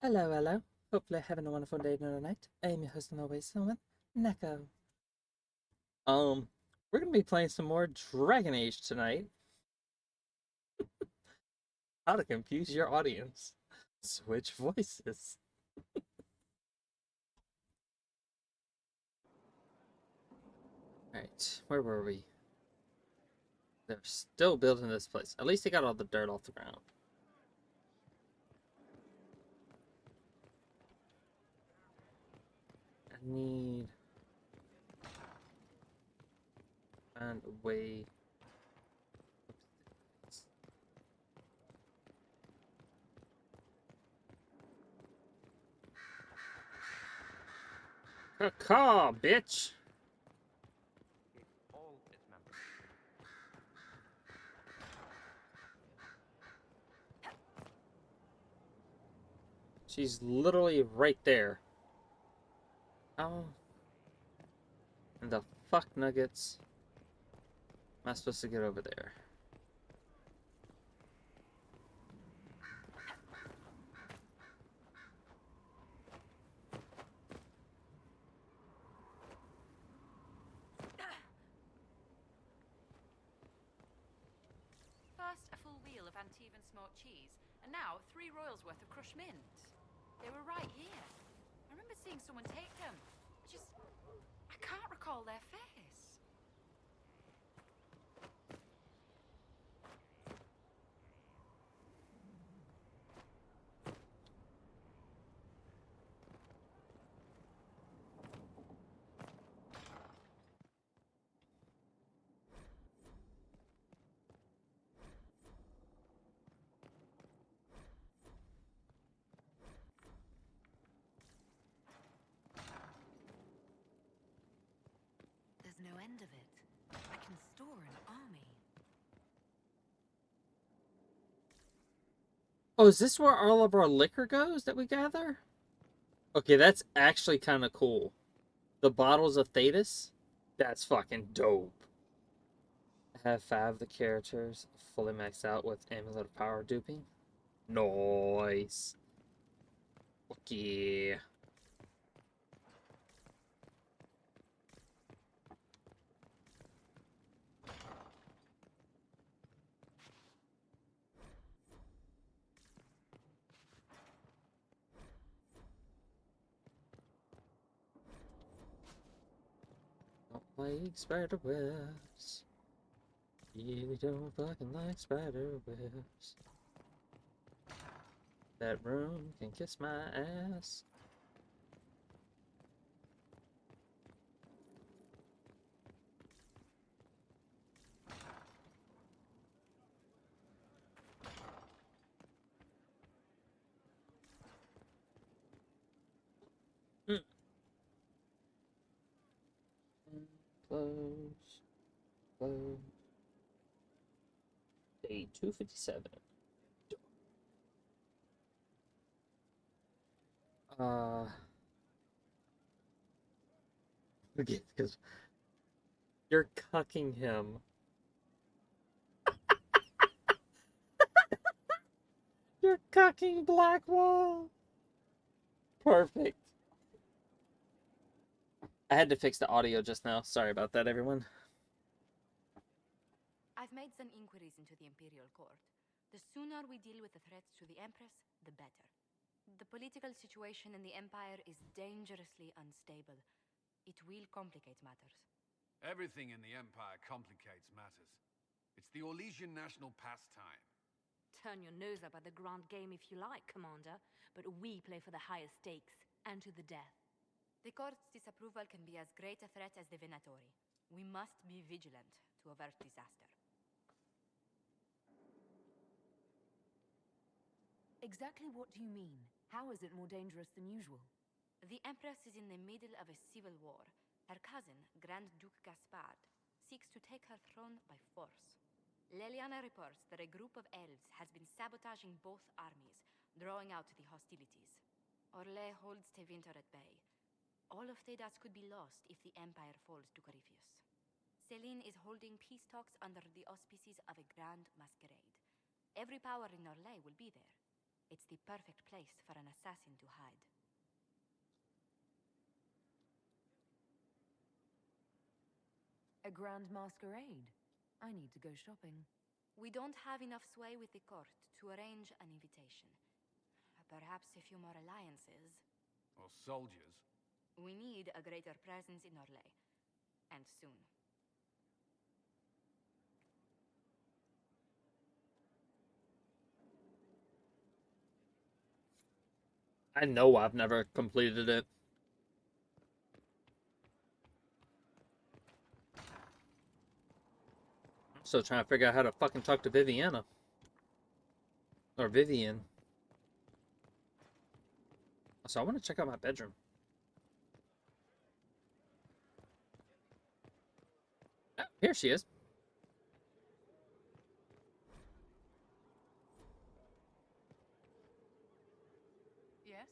Hello, hello. Hopefully having a wonderful day tonight. I am your host and always someone, Neko. Um, we're gonna be playing some more Dragon Age tonight. How to confuse your audience. Switch voices. Alright, where were we? They're still building this place. At least they got all the dirt off the ground. I need to find a way. Caw, bitch! All its members. She's literally right there. Oh. And the fuck nuggets am I supposed to get over there? First, a full wheel of Antivan smoked cheese, and now 3 royals worth of crushed mint. They were right here. I remember seeing someone take them. I can't recall their face. There's no end of it. I can store an army. Oh, is this where all of our liquor goes that we gather? Okay, that's actually kind of cool. The bottles of Thetis? That's fucking dope. I have 5 of the characters fully maxed out with Amulet of Power duping. Nice. Okay. Don't like spider webs. Really don't fucking like spider webs. That room can kiss my ass. Mm. Close. Close. Day 257. Uh. Okay, because you're cucking him. You're cucking Blackwall. Perfect. I had to fix the audio just now. Sorry about that, everyone. I've made some inquiries into the Imperial Court. The sooner we deal with the threats to the Empress, the better. The political situation in the Empire is dangerously unstable. It will complicate matters. Everything in the Empire complicates matters. It's the Orlesian national pastime. Turn your nose up at the grand game if you like, Commander, but we play for the highest stakes, and to the death. The court's disapproval can be as great a threat as the Venatori. We must be vigilant to avert disaster. Exactly what do you mean? How is it more dangerous than usual? The Empress is in the middle of a civil war. Her cousin, Grand Duke Gaspard, seeks to take her throne by force. Leliana reports that a group of elves has been sabotaging both armies, drawing out the hostilities. Orlais holds Tevinter at bay. All of Thedas could be lost if the Empire falls to Corypheus. Celine is holding peace talks under the auspices of a grand masquerade. Every power in Orlais will be there. It's the perfect place for an assassin to hide. A grand masquerade. I need to go shopping. We don't have enough sway with the court to arrange an invitation. Perhaps a few more alliances. Or soldiers. We need a greater presence in Orlais. And soon. I know I've never completed it. Still trying to figure out how to fucking talk to Viviana. Or Vivian. So I want to check out my bedroom. Oh, here she is. Yes?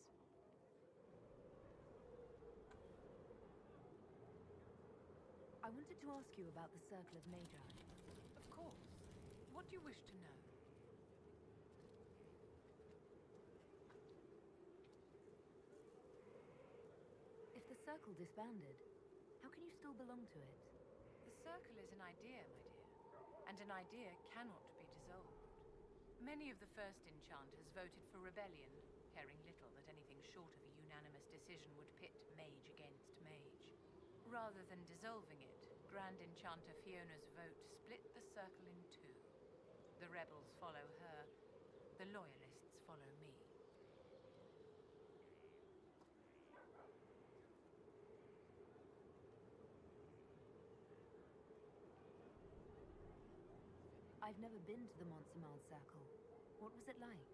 I wanted to ask you about the Circle of Magi. Of course. What do you wish to know? If the Circle disbanded, how can you still belong to it? The Circle is an idea, my dear, and an idea cannot be dissolved. Many of the first enchanters voted for rebellion, caring little that anything short of a unanimous decision would pit mage against mage. Rather than dissolving it, Grand Enchanter Fiona's vote split the Circle in two. The rebels follow her, the loyalists follow me. I've never been to the Montsemald Circle. What was it like?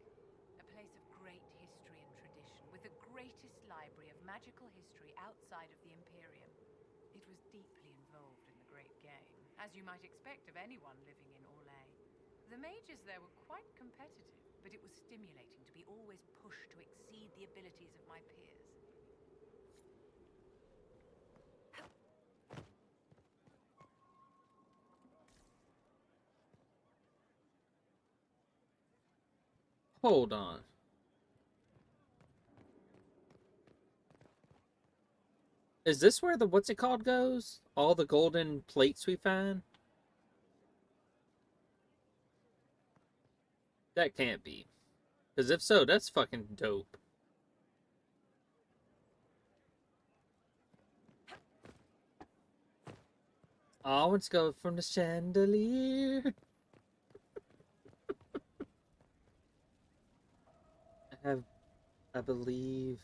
A place of great history and tradition, with the greatest library of magical history outside of the Imperium. It was deeply involved in the Great Game, as you might expect of anyone living in Orlais. The mages there were quite competitive, but it was stimulating to be always pushed to exceed the abilities of my peers. Hold on. Is this where the what's it called goes? All the golden plates we find? That can't be. Because if so, that's fucking dope. Oh, let's go from the chandelier. I believe,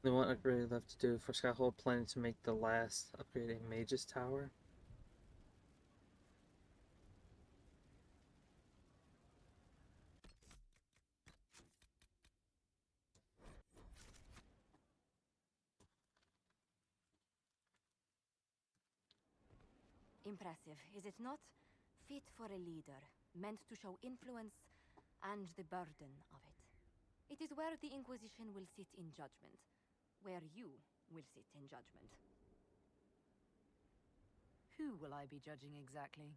the one upgrade left to do for Skyhold, planning to make the last upgrade a Mage's Tower. Impressive, is it not? Fit for a leader, meant to show influence and the burden of it. It is where the Inquisition will sit in judgment. Where you will sit in judgment. Who will I be judging exactly?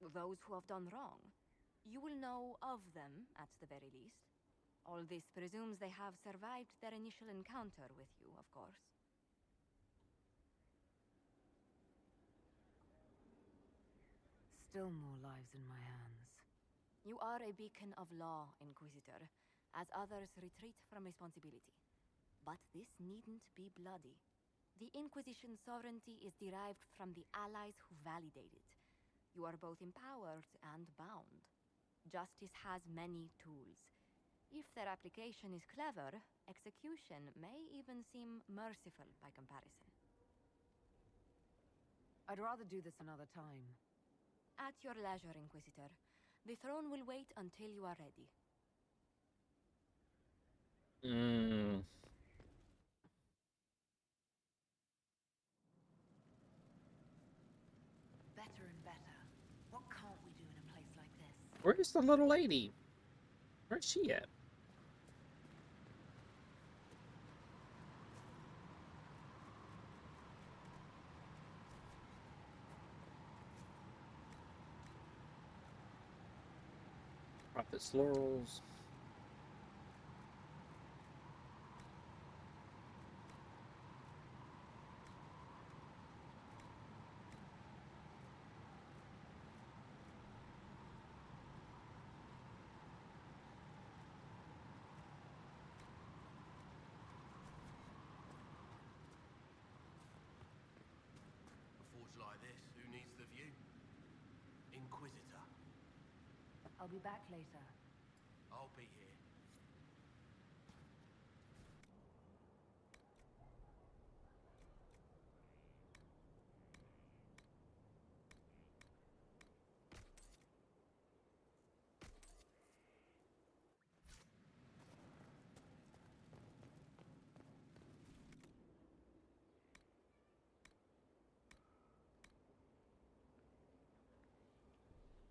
Those who have done wrong. You will know of them, at the very least. All this presumes they have survived their initial encounter with you, of course. Still more lives in my hands. You are a beacon of law, Inquisitor, as others retreat from responsibility. But this needn't be bloody. The Inquisition's sovereignty is derived from the allies who validate it. You are both empowered and bound. Justice has many tools. If their application is clever, execution may even seem merciful by comparison. I'd rather do this another time. At your leisure, Inquisitor. The throne will wait until you are ready. Better and better. What can't we do in a place like this? Where's the little lady? Where's she at? Prophet's Laurels. I'll be back later. I'll be here.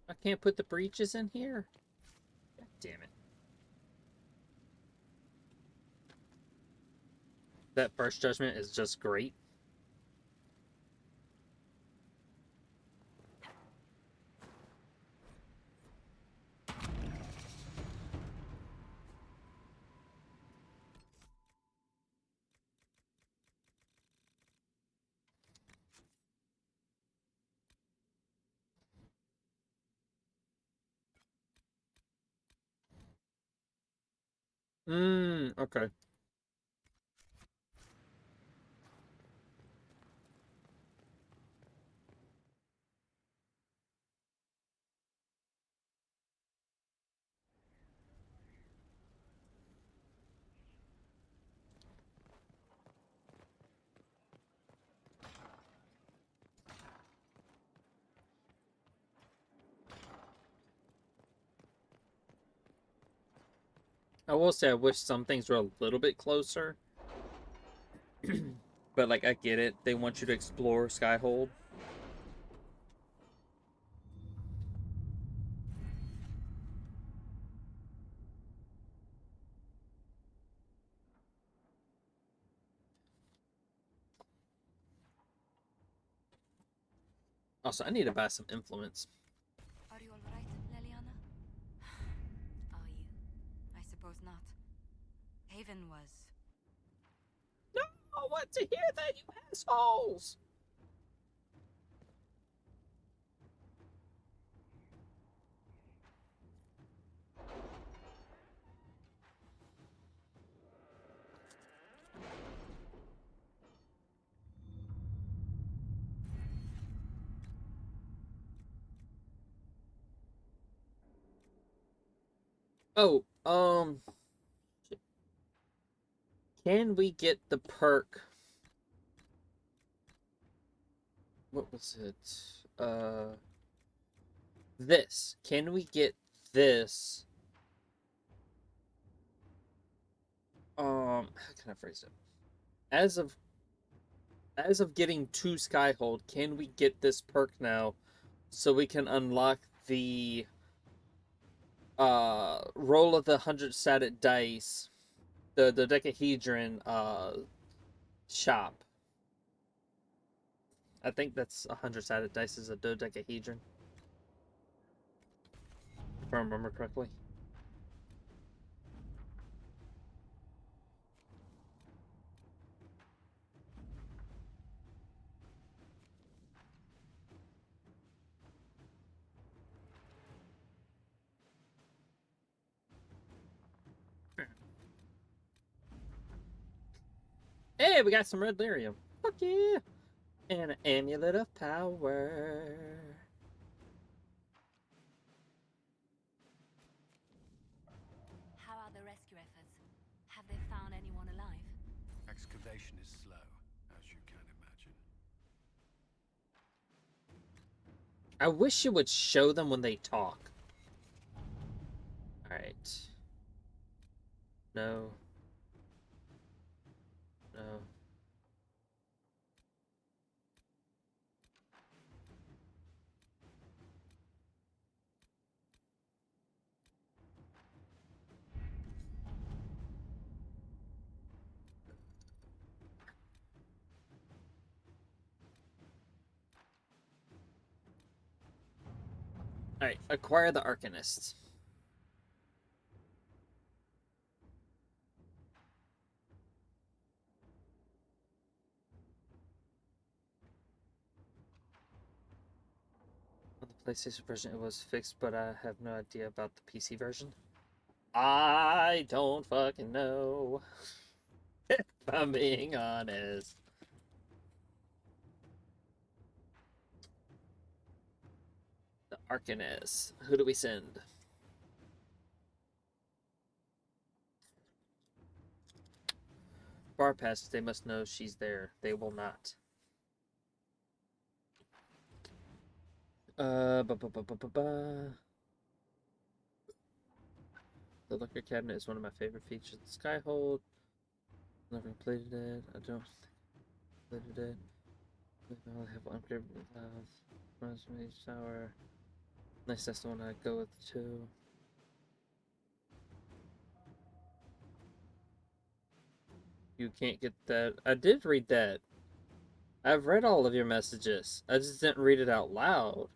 I can't put the breaches in here? God damn it. That first judgment is just great. Okay. I will say I wish some things were a little bit closer. But, like, I get it. They want you to explore Skyhold. Also, I need to buy some implements. Are you alright, Leliana? Are you? I suppose not. Haven was... No, I want to hear that, you assholes! Oh, can we get the perk? What was it? This. Can we get this? How can I phrase it? As of getting to Skyhold, can we get this perk now so we can unlock the roll of the 100-sided dice, the dodecahedron shop? I think that's 100-sided dice is a dodecahedron, if I remember correctly. Hey, we got some red lyrium. Fuck yeah! And an amulet of power. How are the rescue efforts? Have they found anyone alive? Excavation is slow, as you can imagine. I wish it would show them when they talk. Alright. No. No. Alright, acquire the Arcanist. On the PlayStation version, it was fixed, but I have no idea about the PC version. I don't fucking know. If I'm being honest. The Arcanist. Who do we send? bar passes, they must know she's there. They will not. Ba ba ba ba ba ba. The liquor cabinet is one of my favorite features of the Skyhold. Never completed it. I don't think I completed it. I only have one upgrade from each tower. Nice, that's the one I go with too. You can't get that. I did read that. I've read all of your messages. I just didn't read it out loud.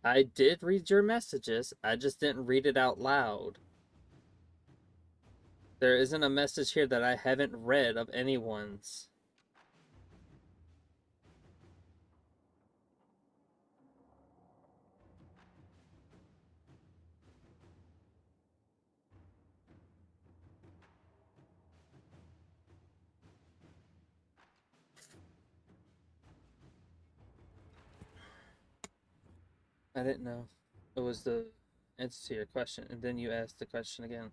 I did read your messages. I just didn't read it out loud. There isn't a message here that I haven't read of anyone's. I didn't know. It was the answer to your question, and then you asked the question again.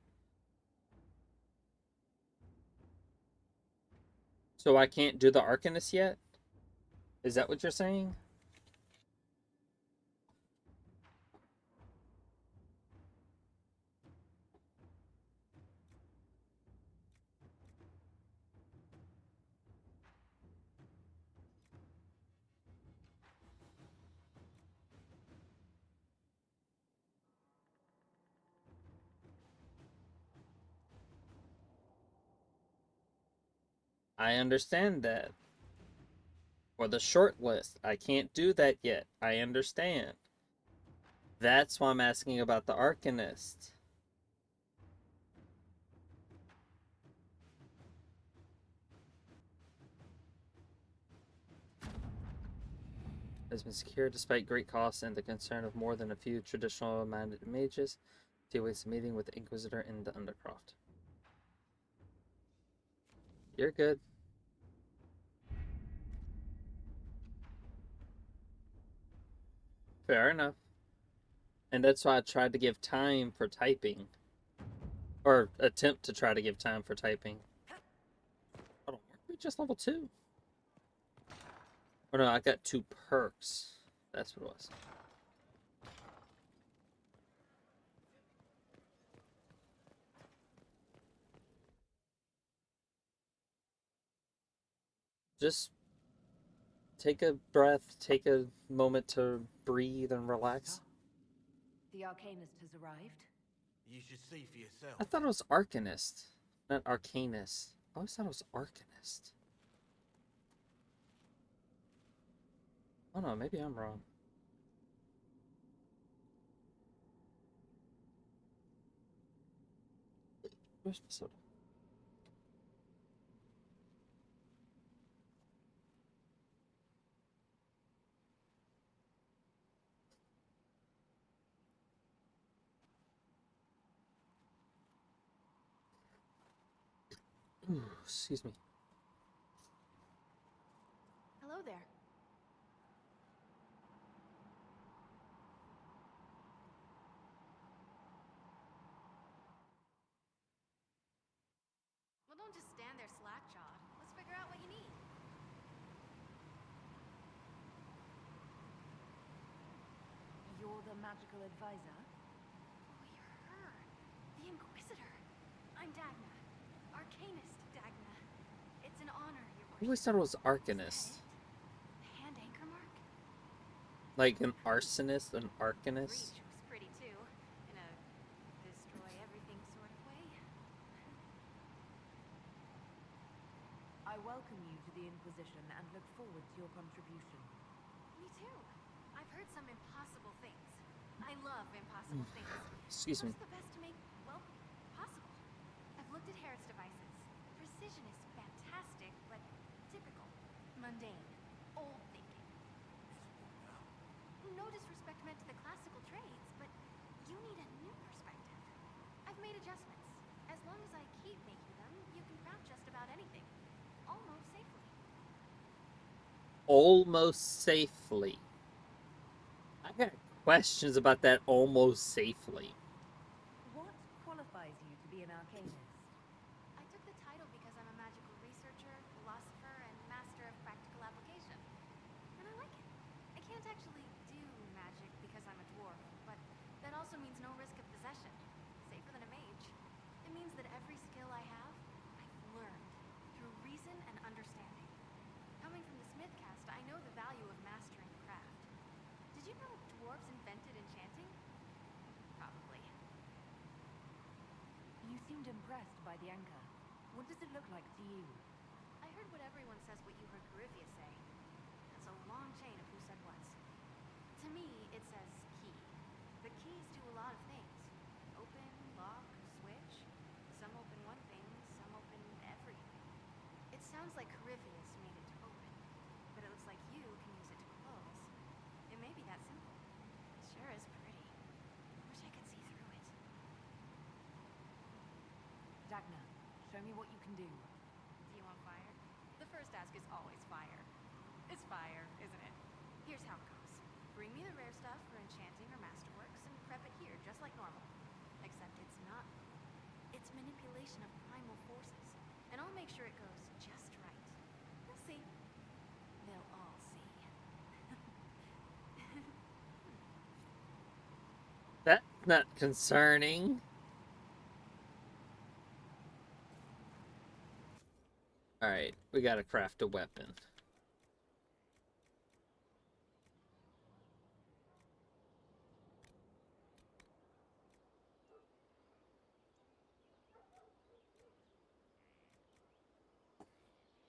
So I can't do the Arcanist yet? Is that what you're saying? I understand that. For the short list, I can't do that yet. I understand. That's why I'm asking about the Arcanist. Has been secured despite great costs and the concern of more than a few traditional-minded mages. He awaits a meeting with the Inquisitor in the Undercroft. You're good. Fair enough. And that's why I tried to give time for typing. Or attempt to try to give time for typing. Hold on, weren't we just level 2? Oh no, I got 2 perks. That's what it was. Just take a breath, take a moment to breathe and relax. The Arcanist has arrived. You should see for yourself. I thought it was Arcanist, not Arcanist. I always thought it was Arcanist. Oh no, maybe I'm wrong. Where's the soda? Ooh, excuse me. Hello there. Well, don't just stand there slack-jawed. Let's figure out what you need. You're the magical advisor? Oh, you're her. The Inquisitor. I'm Dagna. Arcanist Dagna. It's an honor, your I always thought it was Arcanist. hand anchor mark? Like an arsonist, an arcanist. Reach was pretty too. In a destroy everything sort of way. I welcome you to the Inquisition and look forward to your contribution. Me too. I've heard some impossible things. I love impossible things. Excuse me. What's the best to make, well, possible? I've looked at Herod's devices. Precision is fantastic, but typical. Mundane. Old thinking. No disrespect meant to the classical trades, but you need a new perspective. I've made adjustments. long as I keep making them, you can craft just about anything. Almost safely. Almost safely. I got questions about that almost safely. What qualifies you to be an arcanist? I took the title because I'm a magical researcher, philosopher, and master of practical application. And I like it. I can't actually do magic because I'm a dwarf, but that also means no risk of possession. Safer than a mage. It means that every skill I have, I've learned through reason and understanding. Coming from the Smith caste, I know the value of mastering the craft. Did you know dwarves invented enchanting? Probably. You seemed impressed by the anchor. What does it look like to you? I heard what everyone says what you heard Garithia say. It's a long chain of who said what. To me, it says key. But keys do a lot of things. Open, lock, switch. Some open one thing, some open everything. It sounds like Carivius made it to open, but it looks like you can use it to close. It may be that simple. It sure is pretty. Wish I could see through it. Dagna, show me what you can do. Do you want fire? The first ask is always fire. It's fire, isn't it? Here's how it goes. Bring me the rare stuff for enchanting or masterworks and prep it here, just like normal. Except it's not. It's manipulation of primal forces. And I'll make sure it goes just right. You'll see. They'll all see. That's not concerning. Alright, we gotta craft a weapon.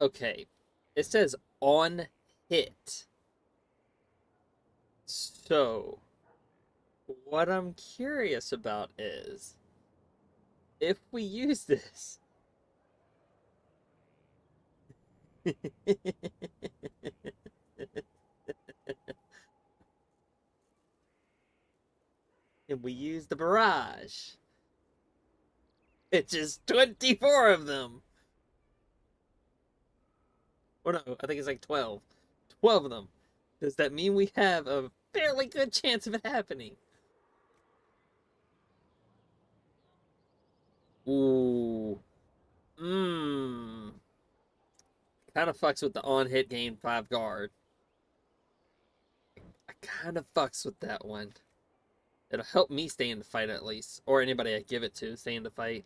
Okay, it says on hit. So, what I'm curious about is if we use this. And we use the barrage. It's just 24 of them. Or no, I think it's like 12. 12 of them. Does that mean we have a fairly good chance of it happening? Ooh. Mmm. Kind of fucks with the on hit gain 5 guard. I kind of fucks with that one. It'll help me stay in the fight at least. Or anybody I give it to stay in the fight.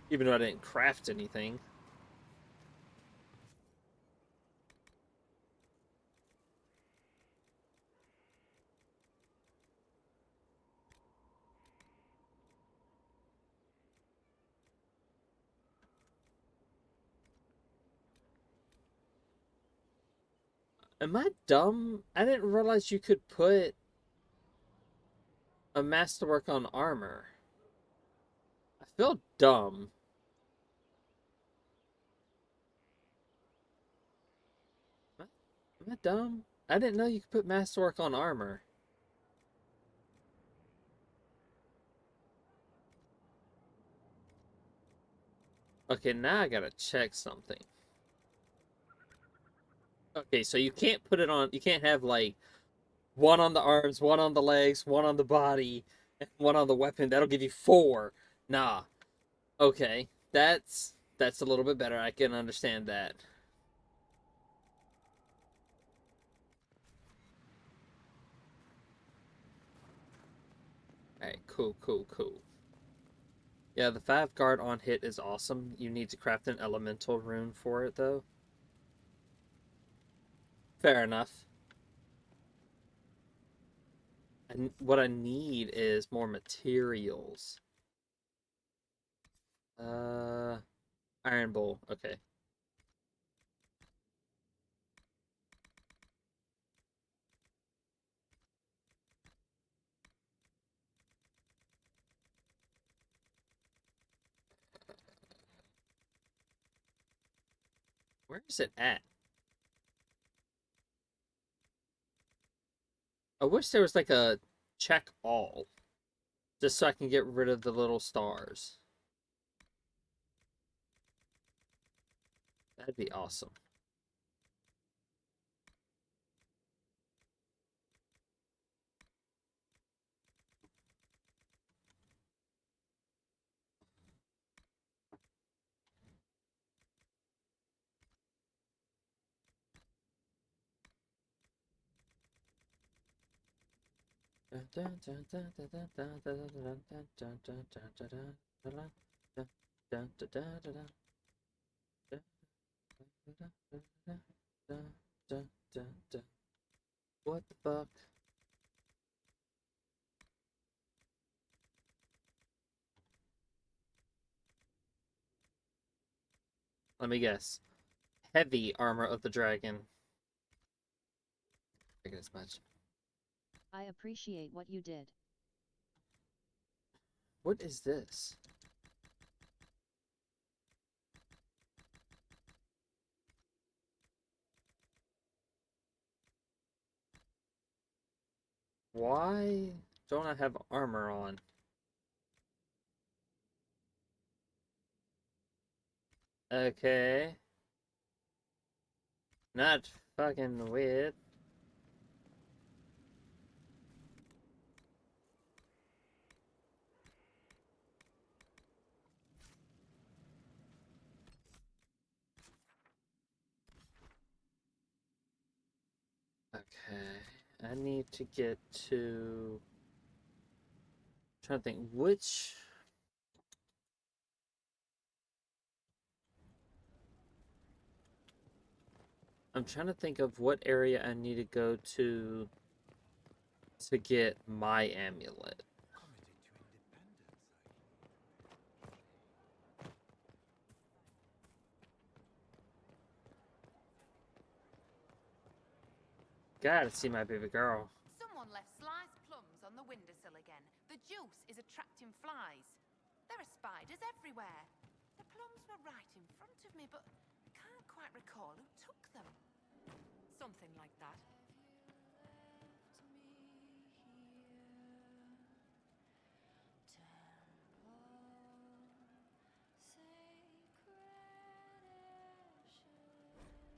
Even though I didn't craft anything. Am I dumb? I didn't realize you could put a masterwork on armor. I feel dumb. Am I dumb? I didn't know you could put masterwork on armor. Okay, now I gotta check something. Okay, so you can't put it on, you can't have like one on the arms, one on the legs, one on the body, and one on the weapon. That'll give you 4. Nah. Okay, that's a little bit better. I can understand that. Alright, cool, cool, cool. Yeah, the 5 guard on hit is awesome. You need to craft an elemental rune for it, though. Fair enough. And what I need is more materials. Iron bowl. Okay. Where is it at? I wish there was like a check all, just so I can get rid of the little stars. That'd be awesome. What the fuck? Let me guess. Heavy armor of the dragon. Figured as much. I appreciate what you did. What is this? Why don't I have armor on? Okay. Not fucking weird. Okay. I need to get to... I'm trying to think which... I'm trying to think of what area I need to go to get my amulet. Committed to independence, Gotta see my baby girl. Someone left sliced plums on the windowsill again. The juice is attracting flies. There are spiders everywhere. The plums were right in front of me, but I can't quite recall who took them. Something like that.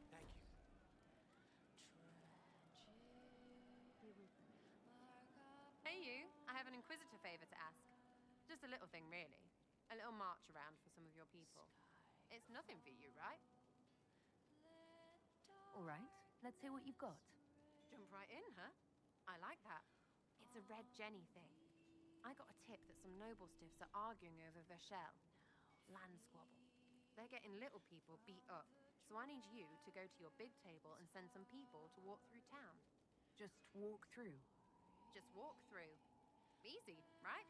Thank you. Hey you, I have an Inquisitor favor to ask. Just a little thing really. A little march around for some of your people. It's nothing for you, right? All right, let's hear what you've got. Jump right in, huh? I like that. It's a Red Jenny thing. I got a tip that some noble stiffs are arguing over Vashel. Land squabble. They're getting little people beat up. So I need you to go to your big table and send some people to walk through town. Just walk through. Just walk through. Easy, right?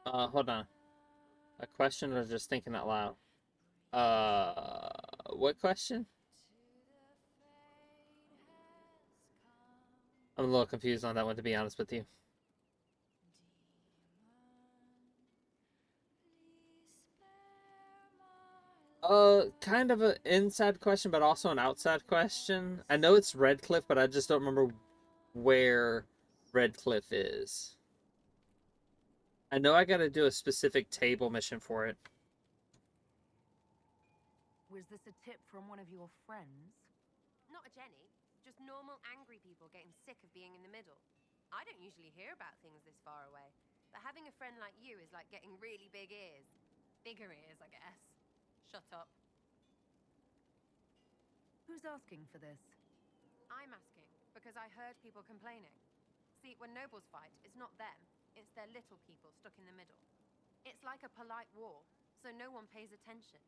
Hold on. A question or just thinking out loud? What question? I'm a little confused on that one, to be honest with you. Kind of an inside question, but also an outside question. I know it's Redcliffe, but I just don't remember where Redcliffe is. I know I gotta do a specific table mission for it. Was this a tip from one of your friends? Not a Jenny. Just normal angry people getting sick of being in the middle. I don't usually hear about things this far away. But having a friend like you is like getting really big ears. Bigger ears, I guess. Shut up. Who's asking for this? I'm asking because I heard people complaining. See, when nobles fight, it's not them. It's their little people stuck in the middle. It's like a polite war, so no one pays attention.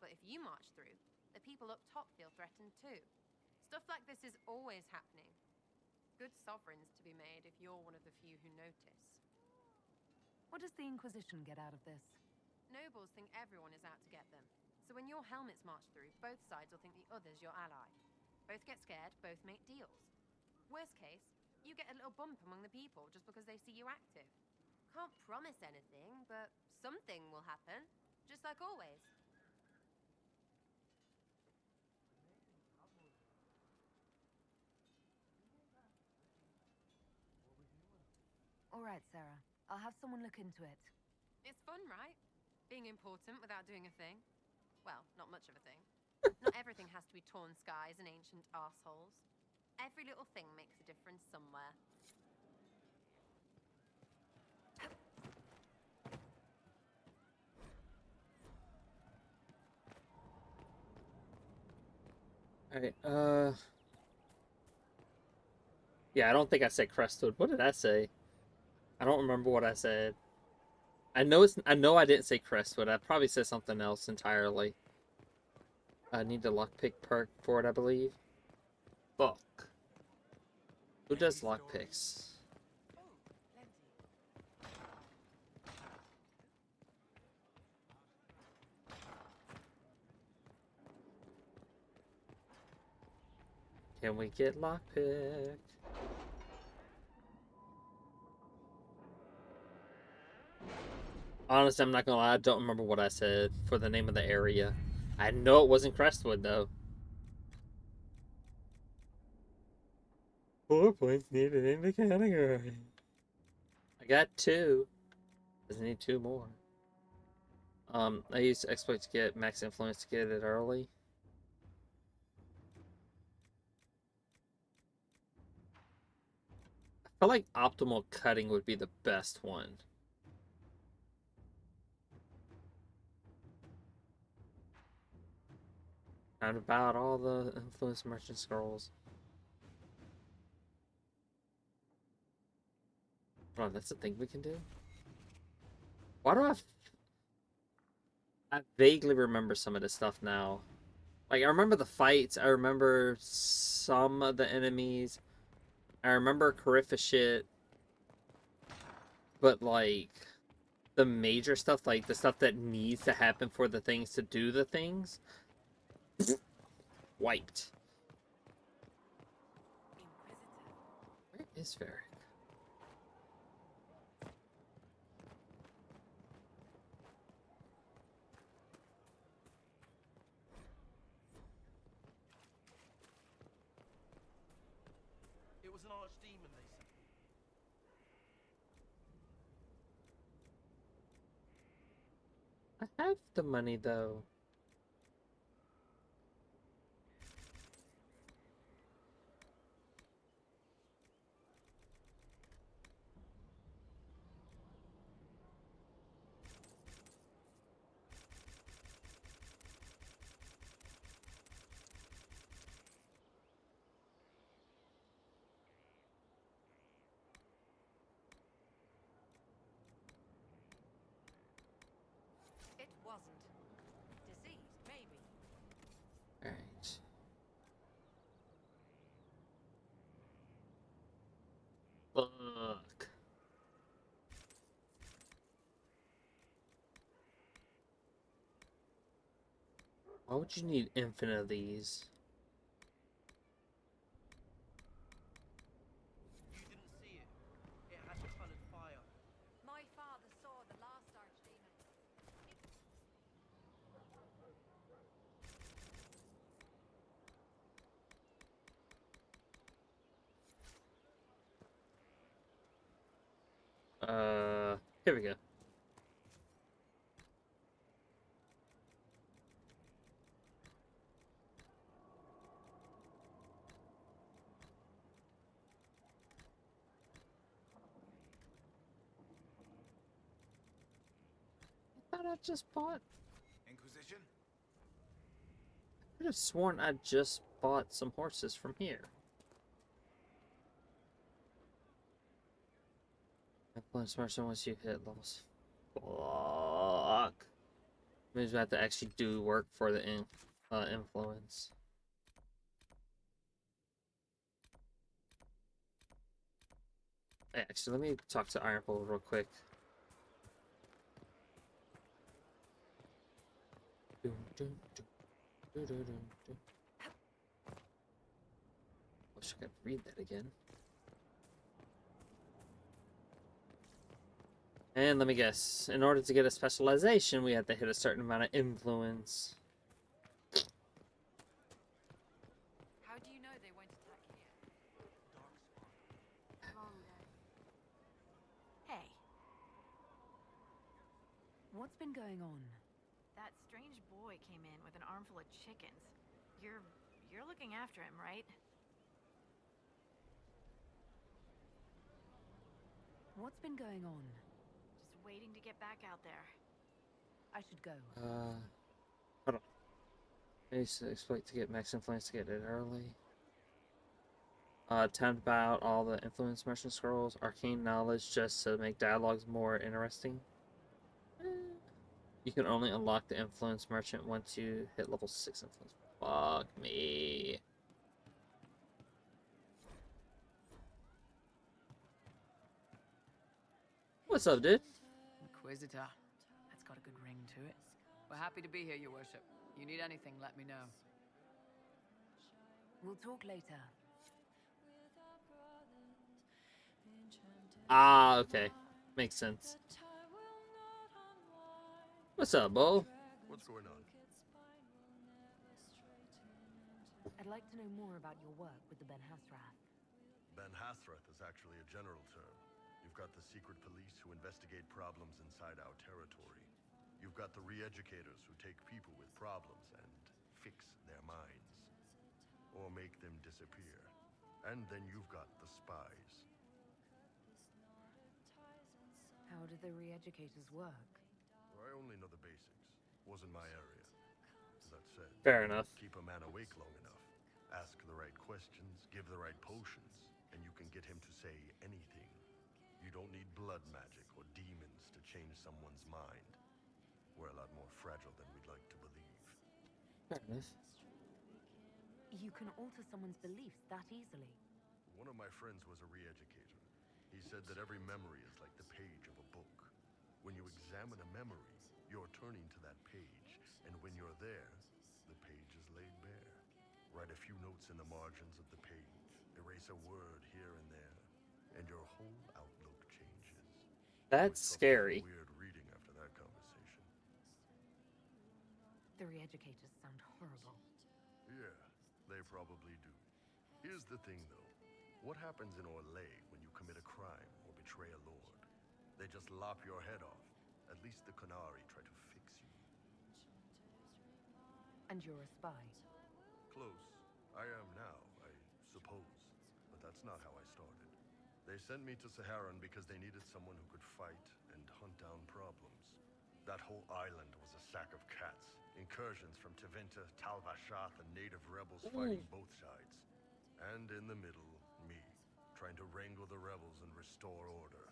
But if you march through, the people up top feel threatened too. Stuff like this is always happening. Good sovereigns to be made if you're one of the few who notice. What does the Inquisition get out of this? Nobles think everyone is out to get them. So when your helmets march through, both sides will think the other's your ally. Both get scared, both make deals. Worst case, you get a little bump among the people just because they see you active. Can't promise anything, but something will happen. Just like always. All right, Sarah. I'll have someone look into it. It's fun, right? Being important without doing a thing. Well, not much of a thing. Not everything has to be torn skies and ancient arseholes. Every little thing makes a difference somewhere. Alright, yeah, I don't think I said Crestwood. What did I say? I don't remember what I said. I know I didn't say Crestwood. I probably said something else entirely. I need the lockpick perk for it, I believe. Fuck. Who does lockpicks? Oh, plenty. Can we get lockpick? Honestly, I'm not gonna lie, I don't remember what I said for the name of the area. I know it wasn't Crestwood, though. 4 points needed in the category. I got 2. Just need 2 more. I used exploit to get max influence to get it early. I feel like optimal cutting would be the best one. Found about all the influence merchant scrolls. Oh, that's a thing we can do? Why do I vaguely remember some of this stuff now. Like, I remember the fights, I remember some of the enemies, I remember Carifa shit, but, like, the major stuff, like, the stuff that needs to happen for the things to do the things, wiped. Inquisitor. Where is Varric? It was an archdemon, they said. I have the money, though. It wasn't. Diseased, maybe. Alright. Fuck. Why would you need infinite of these? You didn't see it. It had colored fire. My father saw the last archdemon. Here we go. I thought I just bought. Inquisition? I could have sworn I just bought some horses from here. Influence merchant once you hit levels. Fuck. Means we have to actually do work for the influence. Hey, actually, let me talk to Ironbull real quick. Wish I could read that again. And let me guess, in order to get a specialization, we have to hit a certain amount of influence. How do you know they won't attack here? Dark spot. Commander. What's been going on? That strange boy came in with an armful of chickens. You're looking after him, right? What's been going on? Just waiting to get back out there. I should go. Hold on. Base expect to get max influence to get it early. Time to buy out all the influence merchant scrolls, arcane knowledge just to make dialogues more interesting. You can only unlock the influence merchant once you hit level 6 influence. Fuck me. What's up, dude? Inquisitor. That's got a good ring to it. We're happy to be here, Your Worship. You need anything, let me know. We'll talk later. Ah, okay. Makes sense. What's up, Bo? What's going on? I'd like to know more about your work with the Ben Hasrath. Ben Hasrath is actually a general term. You've got the secret police who investigate problems inside our territory. You've got the re-educators who take people with problems and fix their minds. Or make them disappear. And then you've got the spies. How do the re-educators work? I only know the basics. Wasn't my area. That said, Fair enough. keep a man awake long enough. Ask the right questions, give the right potions, and you can get him to say anything. You don't need blood magic or demons to change someone's mind. We're a lot more fragile than we'd like to believe. Fair enough. You can alter someone's beliefs that easily. One of my friends was a re-educator. He said that every memory is like the page of a book. When you examine a memory, you're turning to that page, and when you're there, the page is laid bare. Write a few notes in the margins of the page, erase a word here and there, and your whole outlook changes. That's scary. Weird reading after that conversation. The re-educators sound horrible. Yeah, they probably do. Here's the thing, though. What happens in Orlais when you commit a crime or betray a lord? They just lop your head off. At least the Qunari try to fix you. And you're a spy. Close. I am now, I suppose. But that's not how I started. They sent me to Saharan because they needed someone who could fight and hunt down problems. That whole island was a sack of cats. Incursions from Tevinter, Tal Vashath, and native rebels fighting both sides. And in the middle, me, trying to wrangle the rebels and restore order.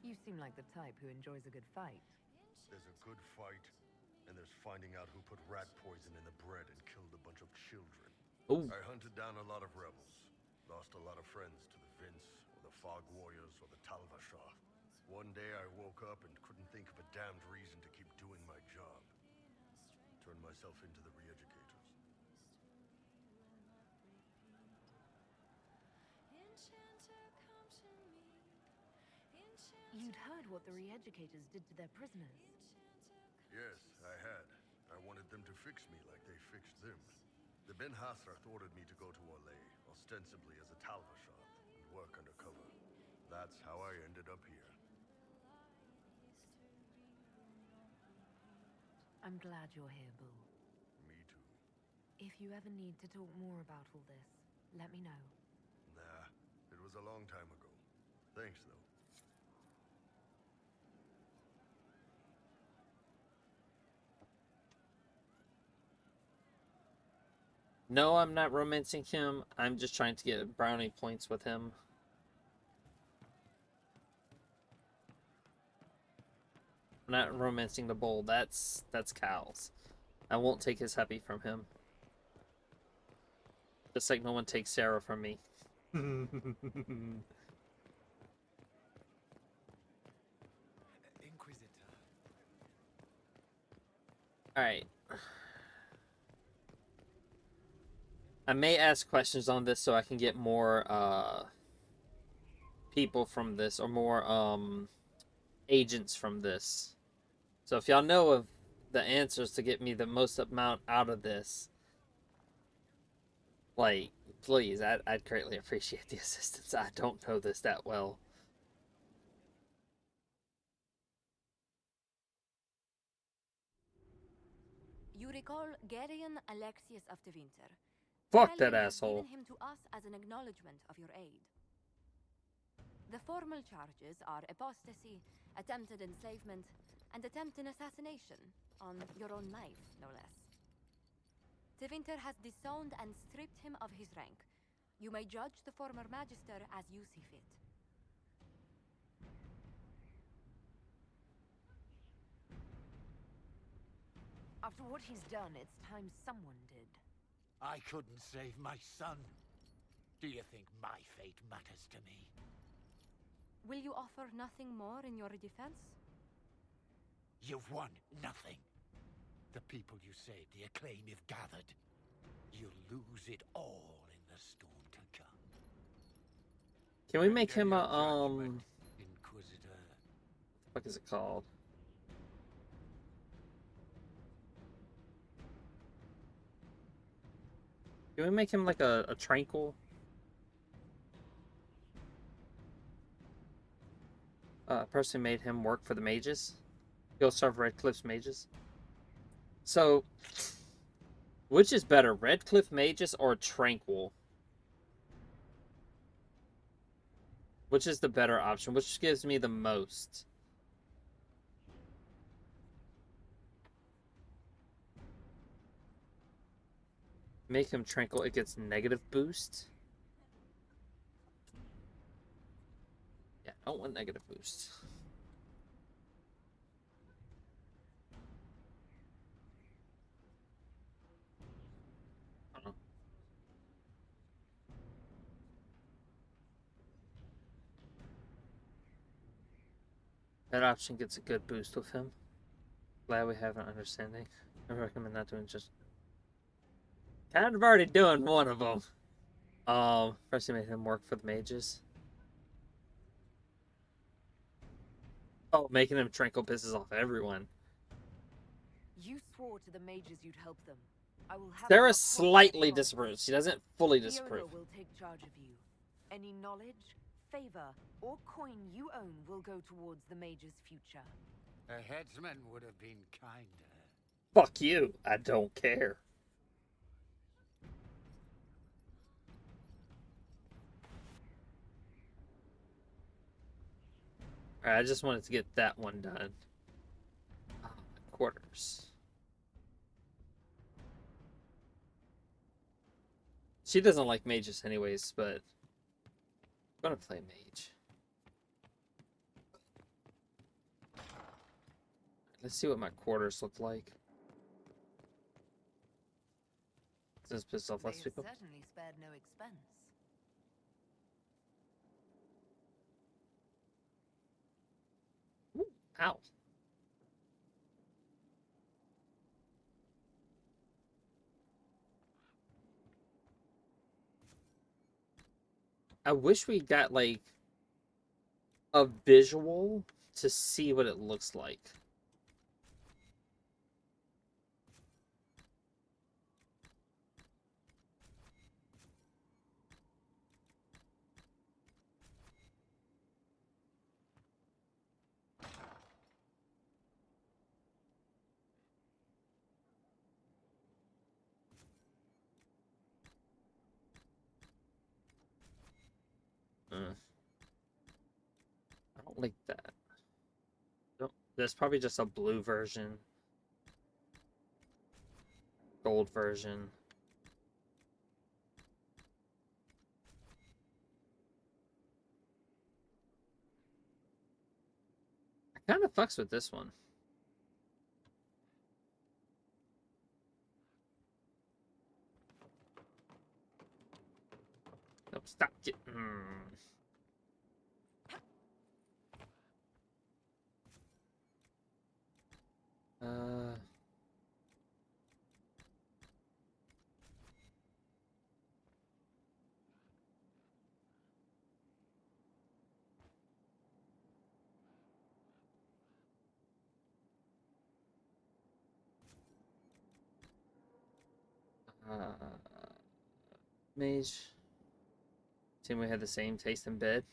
You seem like the type who enjoys a good fight. There's a good fight, and there's finding out who put rat poison in the bread and killed a bunch of children. Ooh. I hunted down a lot of rebels. Lost a lot of friends to the Vince, or the Fog Warriors, or the Talvashah. One day I woke up and couldn't think of a damned reason to keep doing my job. Turned myself into the re-educators. You'd heard what the re-educators did to their prisoners. Yes, I had. I wanted them to fix me like they fixed them. The Ben Hasrath ordered me to go to Orlais, ostensibly as a Talvashah, and work undercover. That's how I ended up here. I'm glad you're here, Bull. Me too. If you ever need to talk more about all this, let me know. Nah, it was a long time ago. Thanks, though. No, I'm not romancing him. I'm just trying to get brownie points with him. I'm not romancing the bull. That's Cal's. I won't take his happy from him. Just like no one takes Sarah from me. Inquisitor. Alright. I may ask questions on this so I can get more people from this, or more agents from this. So if y'all know of the answers to get me the most amount out of this, like, Please, I'd greatly appreciate the assistance. I don't know this that well. You recall Gerion Alexius of Tevinter. Fuck that Rebellion has asshole. given him to us as an acknowledgement of your aid. The formal charges are apostasy, attempted enslavement, and attempted assassination on your own knife, no less. Tevinter has disowned and stripped him of his rank. You may judge the former magister as you see fit. After what he's done, it's time someone did. I couldn't save my son. Do you think my fate matters to me? Will you offer nothing more in your defense? You've won nothing. The people you saved, the acclaim you've gathered. You'll lose it all in the storm to come. Can we make Render him your a judgment, Inquisitor. what is it called? Can we make him like a tranquil? Person made him work for the mages. He'll serve Redcliffe's mages. So, which is better, Redcliffe mages or Tranquil? Which is the better option? Which gives me the most? Make him Tranquil, it gets negative boost. Yeah, I don't want negative boost. I don't know. That option gets a good boost with him. Glad we have an understanding. I recommend not doing just... Kind of already doing one of them. First he made him work for the mages. Oh, making him Tranquil pisses off everyone. You swore to the mages you'd help them. I will have Sarah them uphold slightly that promise. disapproves. She doesn't fully Fiona disapprove. will take charge of you. Any knowledge, favor, or coin you own will go towards the mage's future. A headsman would have been kinder. Fuck you. I don't care. Alright, I just wanted to get that one done. Quarters. She doesn't like mages anyways, but I'm gonna play mage. Let's see what my quarters look like. Does this piss off less They've people? certainly spared no expense. Ooh, ow. I wish we got like a visual to see what it looks like. I don't like that. Nope. There's probably just a blue version. Gold version. I kind of fucks with this one. No, stop. Uh... Mage. Seemed we had the same taste in bed.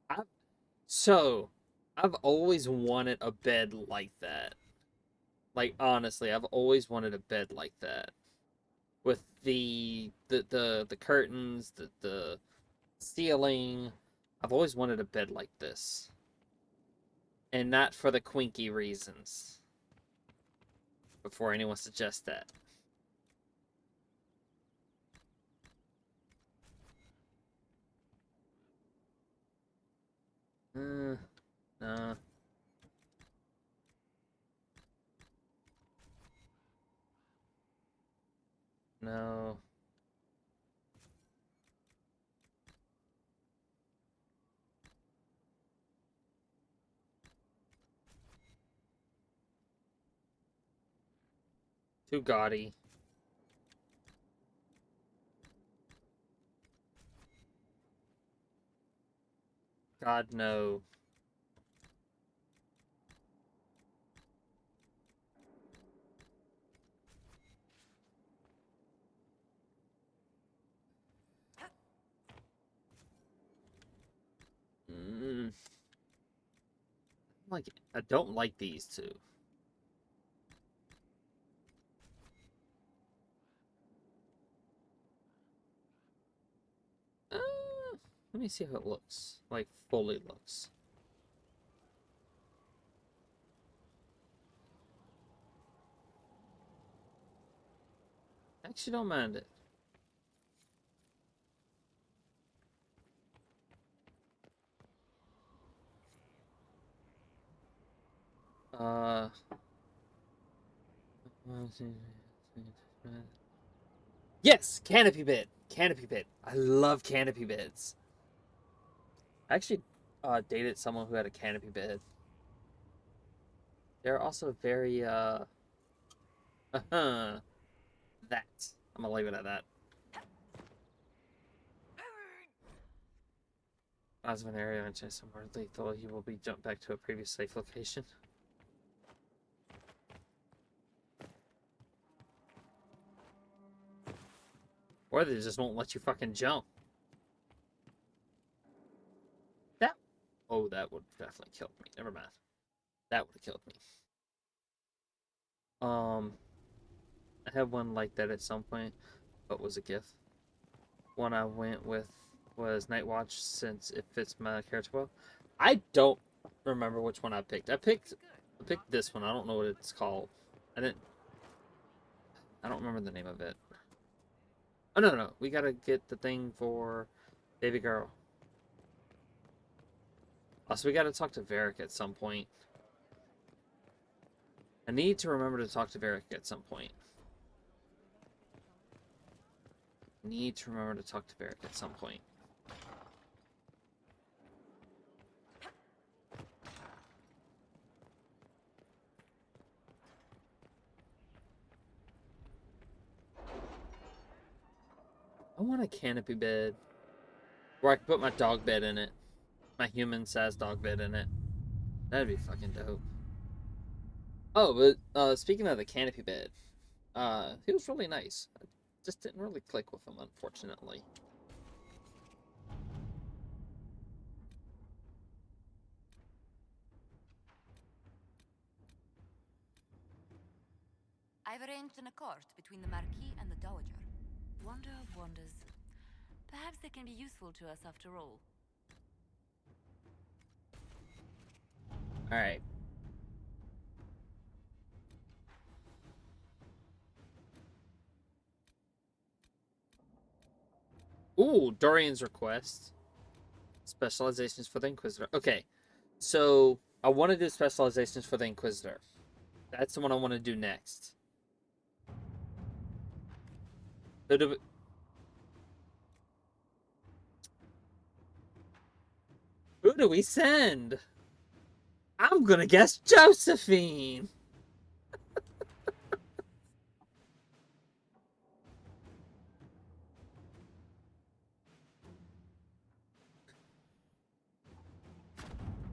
I, so, I've always wanted a bed like that. Like, honestly, I've always wanted a bed like that. With the curtains, the ceiling. I've always wanted a bed like this. And not for the quinky reasons. Before anyone suggests that. No. No. Too gaudy. God, no. Like, I don't like these two. Let me see how it looks. Like, fully looks. Actually, don't mind it. Yes! Canopy bed! Canopy bed. I love canopy beds. I actually dated someone who had a canopy bed. They're also very, that. I'm gonna leave it at that. As of an area enters somewhere lethal, you will be jumped back to a previous safe location. Or they just won't let you fucking jump. That... Oh, that would definitely kill me. Never mind. That would have killed me. I had one like that at some point, but was a gift. One I went with was Night Watch, since it fits my character well. I don't remember which one I picked. I picked this one. I don't know what it's called. I don't remember the name of it. Oh, no. We gotta get the thing for Baby Girl. Also, we gotta talk to Varric at some point. I need to remember to talk to Varric at some point. Need to remember to talk to Varric at some point. I want a canopy bed where I can put my dog bed in it. My human-sized dog bed in it. That'd be fucking dope. Oh, but speaking of the canopy bed, he was really nice. I just didn't really click with him, unfortunately. I've arranged an accord between the Marquis and the Dowager. Wonder of wonders. Perhaps they can be useful to us after all. Alright. Ooh, Dorian's request. Specializations for the Inquisitor. Okay, so I want to do specializations for the Inquisitor. That's the one I want to do next. Who do we send? I'm gonna guess Josephine.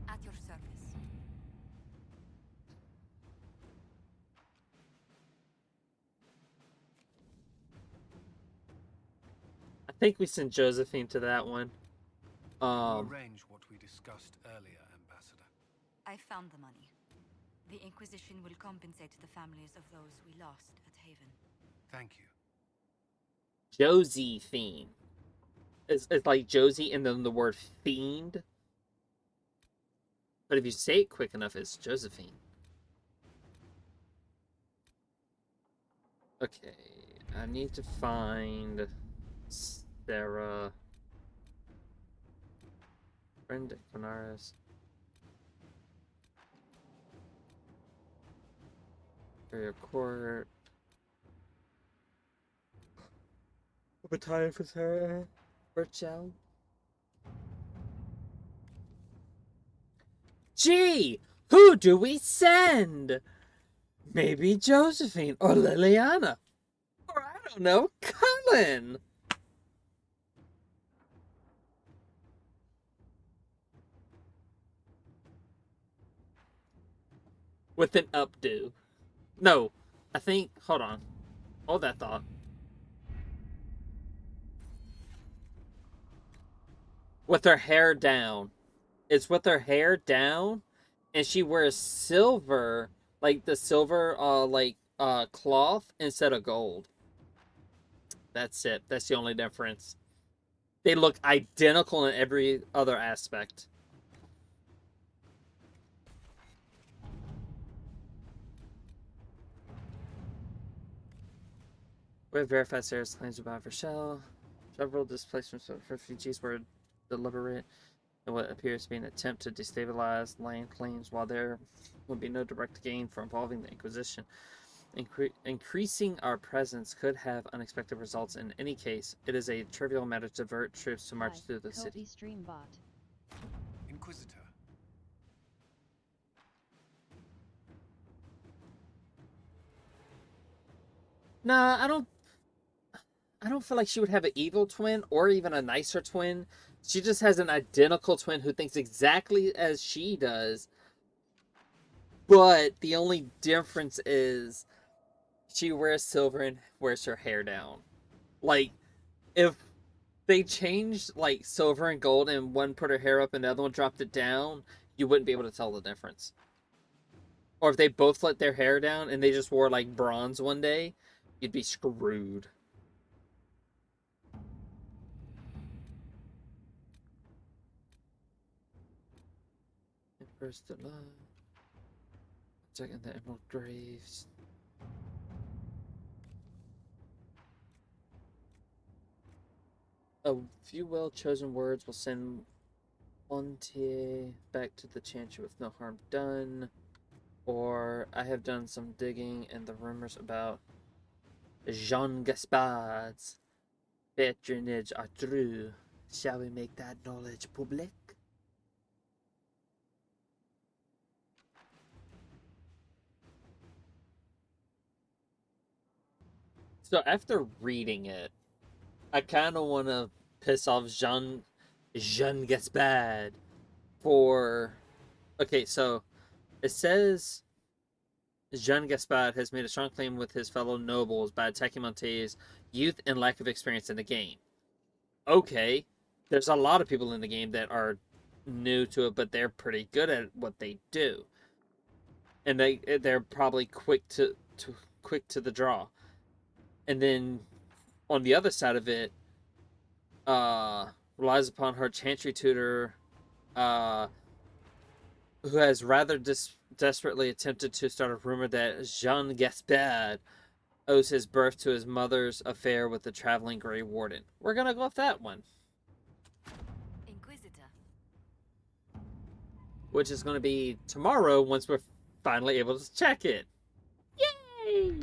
At your service. think we sent Josephine to that one. Arrange what we discussed earlier, Ambassador. I found the money. The Inquisition will compensate the families of those we lost at Haven. Thank you. Josephine. It's like Josie and then the word fiend. But if you say it quick enough, it's Josephine. Okay, I need to find Sarah. Brenda Quinaris. Area Court. Battalion for Sarah. Birchell. Gee! Who do we send? Maybe Josephine or Liliana. Or I don't know, Cullen. With an updo. No, I think, hold on. Hold that thought. With her hair down. It's with her hair down, and she wears silver, like the silver, cloth instead of gold. That's it. That's the only difference. They look identical in every other aspect. We have verified Sarah's claims about Rochelle. Several displacements of refugees were deliberate in what appears to be an attempt to destabilize land claims, while there would be no direct gain from involving the Inquisition. Increasing our presence could have unexpected results. In any case, it is a trivial matter to divert troops to march through the city. Streambot. Inquisitor. Nah, I don't feel like she would have an evil twin or even a nicer twin. She just has an identical twin who thinks exactly as she does. But the only difference is she wears silver and wears her hair down. Like, if they changed, like, silver and gold and one put her hair up and the other one dropped it down, you wouldn't be able to tell the difference. Or if they both let their hair down and they just wore, like, bronze one day, you'd be screwed. First of love. Second, the Emerald Graves. A few well-chosen words will send Montier back to the Chantry with no harm done. Or, I have done some digging, and the rumors about Jean Gaspard's patronage are true. Shall we make that knowledge public? So after reading it, I kind of want to piss off Jean Gaspard for... Okay, so it says Jean Gaspard has made a strong claim with his fellow nobles by attacking Monte's youth and lack of experience in the game. Okay, there's a lot of people in the game that are new to it, but they're pretty good at what they do, and they're probably quick to the draw. And then on the other side of it, relies upon her chantry tutor, who has rather desperately attempted to start a rumor that Jean Gaspard owes his birth to his mother's affair with the traveling Grey Warden. We're gonna go with that one. Inquisitor. Which is gonna be tomorrow once we're finally able to check it. Yay!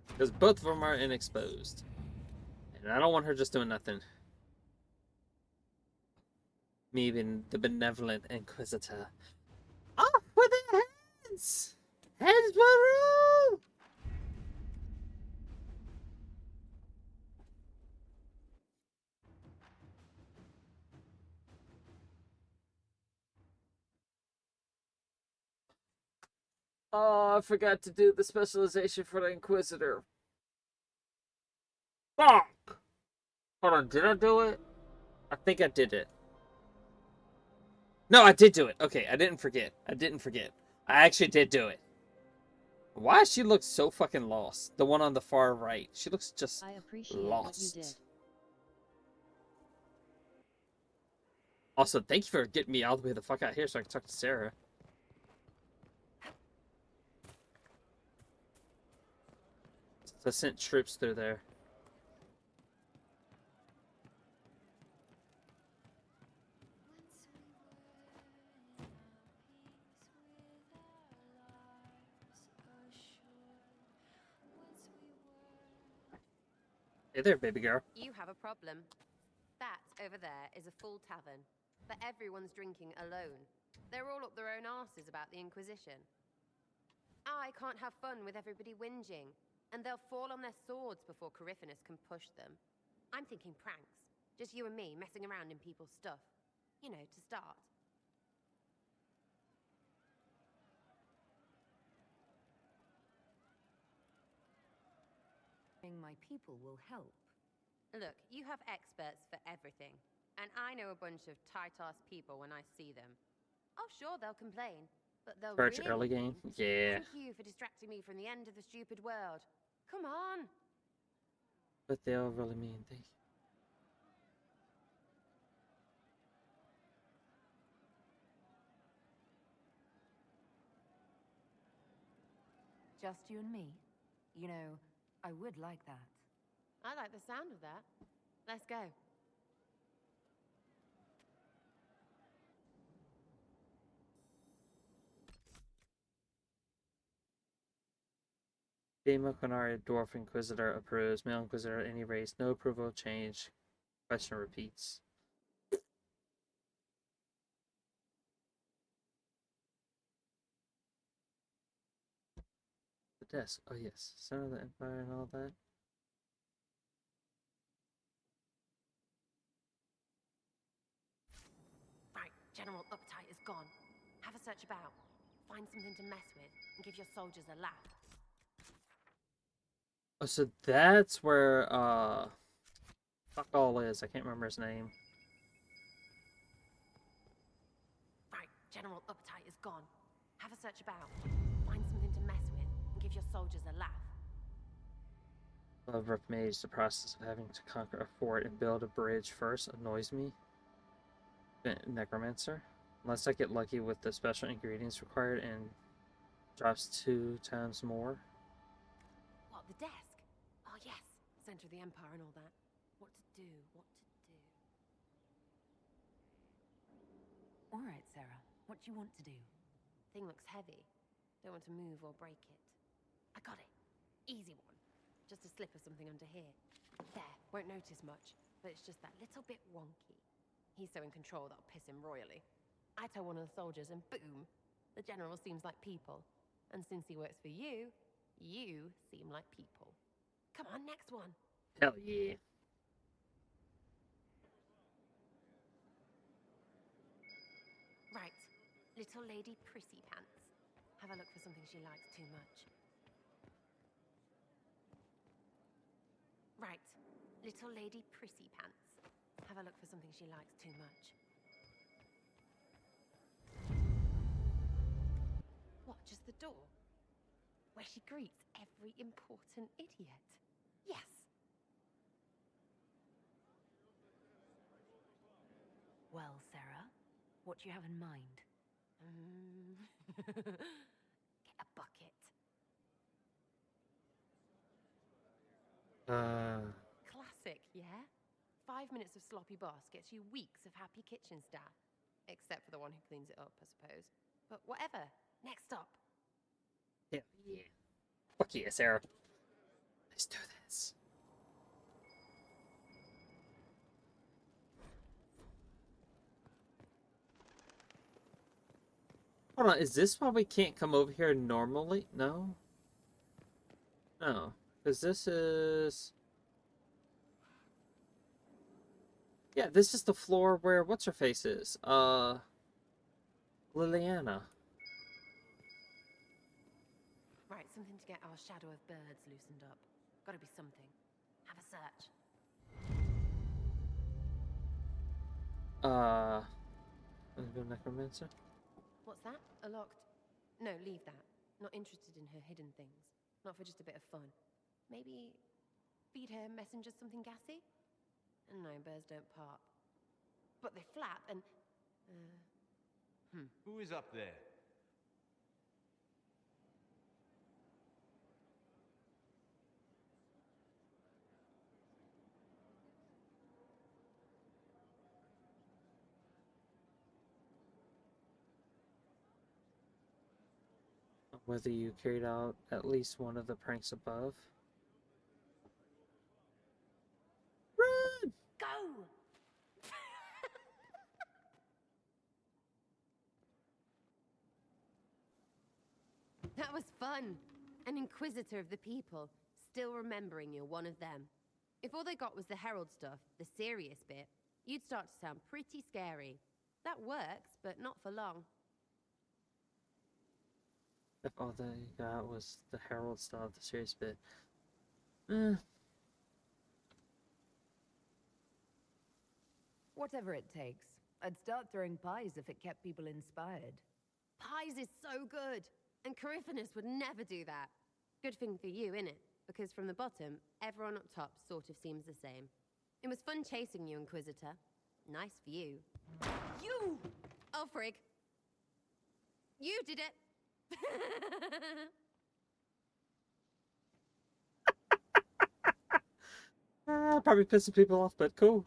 Because both of them are inexposed. And I don't want her just doing nothing. Me being the benevolent Inquisitor. Off with their heads! Heads will rule! Oh, I forgot to do the specialization for the Inquisitor. Fuck! Hold on, did I do it? I think I did it. No, I did do it. Okay, I didn't forget. I didn't forget. I actually did do it. Why does she look so fucking lost? The one on the far right. She looks just I appreciate lost. what you did. Also, thank you for getting me all the way the fuck out here so I can talk to Sarah. I sent troops through there. Hey there, baby girl. You have a problem. That over there is a full tavern, but everyone's drinking alone. They're all up their own arses about the Inquisition. I can't have fun with everybody whinging, and they'll fall on their swords before Coryphanus can push them. I'm thinking pranks. Just you and me messing around in people's stuff. You know, to start. My people will help. Look, you have experts for everything, and I know a bunch of tight-ass people when I see them. Oh, sure, they'll complain, but they'll Birch really early game? mean, Yeah. thank you for distracting me from the end of the stupid world. Come on! But they all really mean thank you. Just you and me? You know, I would like that. I like the sound of that. Let's go. Female Quinari Dwarf Inquisitor approves. Male Inquisitor at any race. No approval change. Question repeats. The desk. Oh yes. Center of the Empire and all that. Right, General Uptight is gone. Have a search about. Find something to mess with, and give your soldiers a laugh. Oh, so that's where fuck all is. I can't remember his name. Right, General Uptight is gone. Have a search about. Find something to mess with, and give your soldiers a laugh. Love Rough Mage, the process of having to conquer a fort and build a bridge first annoys me. Necromancer. Unless I get lucky with the special ingredients required and drops 2 times more. What, the desk? Oh yes, center of the Empire and all that. What to do, what to do. All right, Sarah. What do you want to do? Thing looks heavy. Don't want to move or break it. I got it. Easy one. Just a slip of something under here. There, won't notice much, but it's just that little bit wonky. He's so in control that'll piss him royally. I tell one of the soldiers and boom, the general seems like people. And since he works for you, you seem like people. Come on, next one. Hell yeah. Right, little lady Prissy Pants. Have a look for something she likes too much. Right, little lady Prissy Pants. Have a look for something she likes too much. What, just the door? Where she greets every important idiot. Yes. Well, Sarah, what do you have in mind? Get a bucket. Classic, yeah? 5 minutes of sloppy boss gets you weeks of happy kitchen staff. Except for the one who cleans it up, I suppose. But whatever. Next stop. Hell yeah. Fuck yeah, Sarah. Let's do this. Hold on, is this why we can't come over here normally? No? No. Because this is... Yeah, this is the floor where what's-her-face is. Liliana. something to get our shadow of birds loosened up. Gotta be something. Have a search. Necromancer? What's that? A locked... No, leave that. Not interested in her hidden things. Not for just a bit of fun. Maybe feed her messengers something gassy? No, birds don't pop. But they flap and... Who is up there? Whether you carried out at least one of the pranks above. Run! Go! That was fun. An Inquisitor of the people, still remembering you're one of them. If all they got was the Herald stuff, the serious bit, you'd start to sound pretty scary. That works, but not for long. If all they got was the Herald stuff, the serious bit. Whatever it takes. I'd start throwing pies if it kept people inspired. Pies is so good! And Coryphanus would never do that. Good thing for you, innit? Because from the bottom, everyone up top sort of seems the same. It was fun chasing you, Inquisitor. Nice for you. You! Oh, frig. You did it! Probably pissing people off, but cool.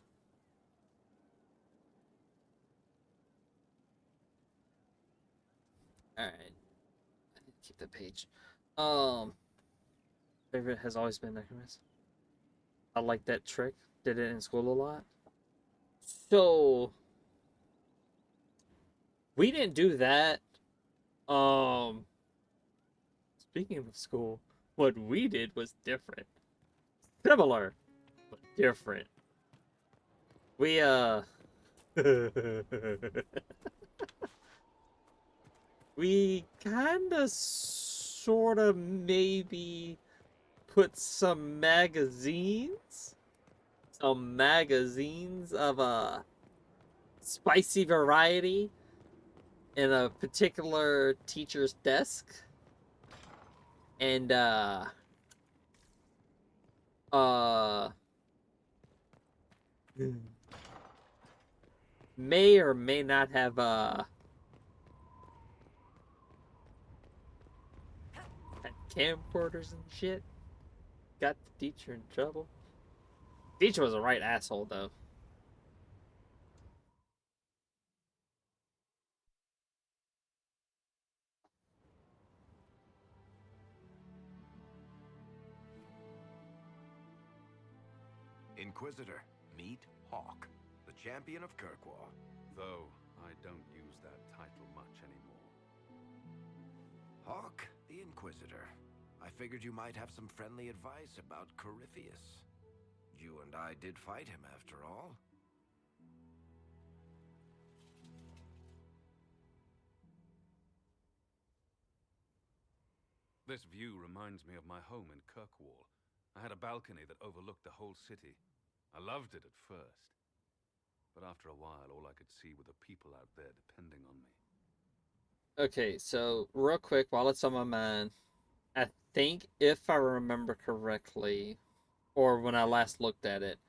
Alright. I need to keep the page. Favorite has always been Necromancer. I like that trick. Did it in school a lot. So we didn't do that. Speaking of school, what we did was different. Similar, but different. We we kinda sorta maybe put some magazines of a spicy variety in a particular teacher's desk, and may or may not have had camcorders and shit. Got the teacher in trouble. Teacher was a right asshole though. Inquisitor, meet Hawk, the champion of Kirkwall. Though I don't use that title much anymore. Hawk, the Inquisitor. I figured you might have some friendly advice about Corypheus. You and I did fight him after all. This view reminds me of my home in Kirkwall. I had a balcony that overlooked the whole city. I loved it at first. But after a while, all I could see were the people out there depending on me. Okay, so real quick, while it's on my mind, I think if I remember correctly, or when I last looked at it,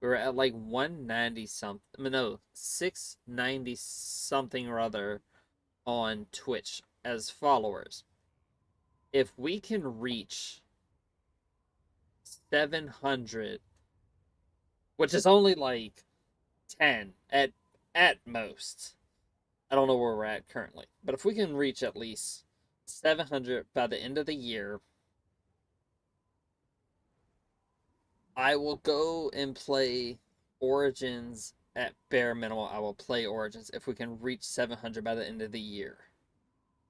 we were at like 190 something. I mean, no, 690 something or other on Twitch as followers. If we can reach 700, which is only like 10 at most. I don't know where we're at currently, but if we can reach at least 700 by the end of the year, I will go and play Origins at bare minimum. I will play Origins if we can reach 700 by the end of the year.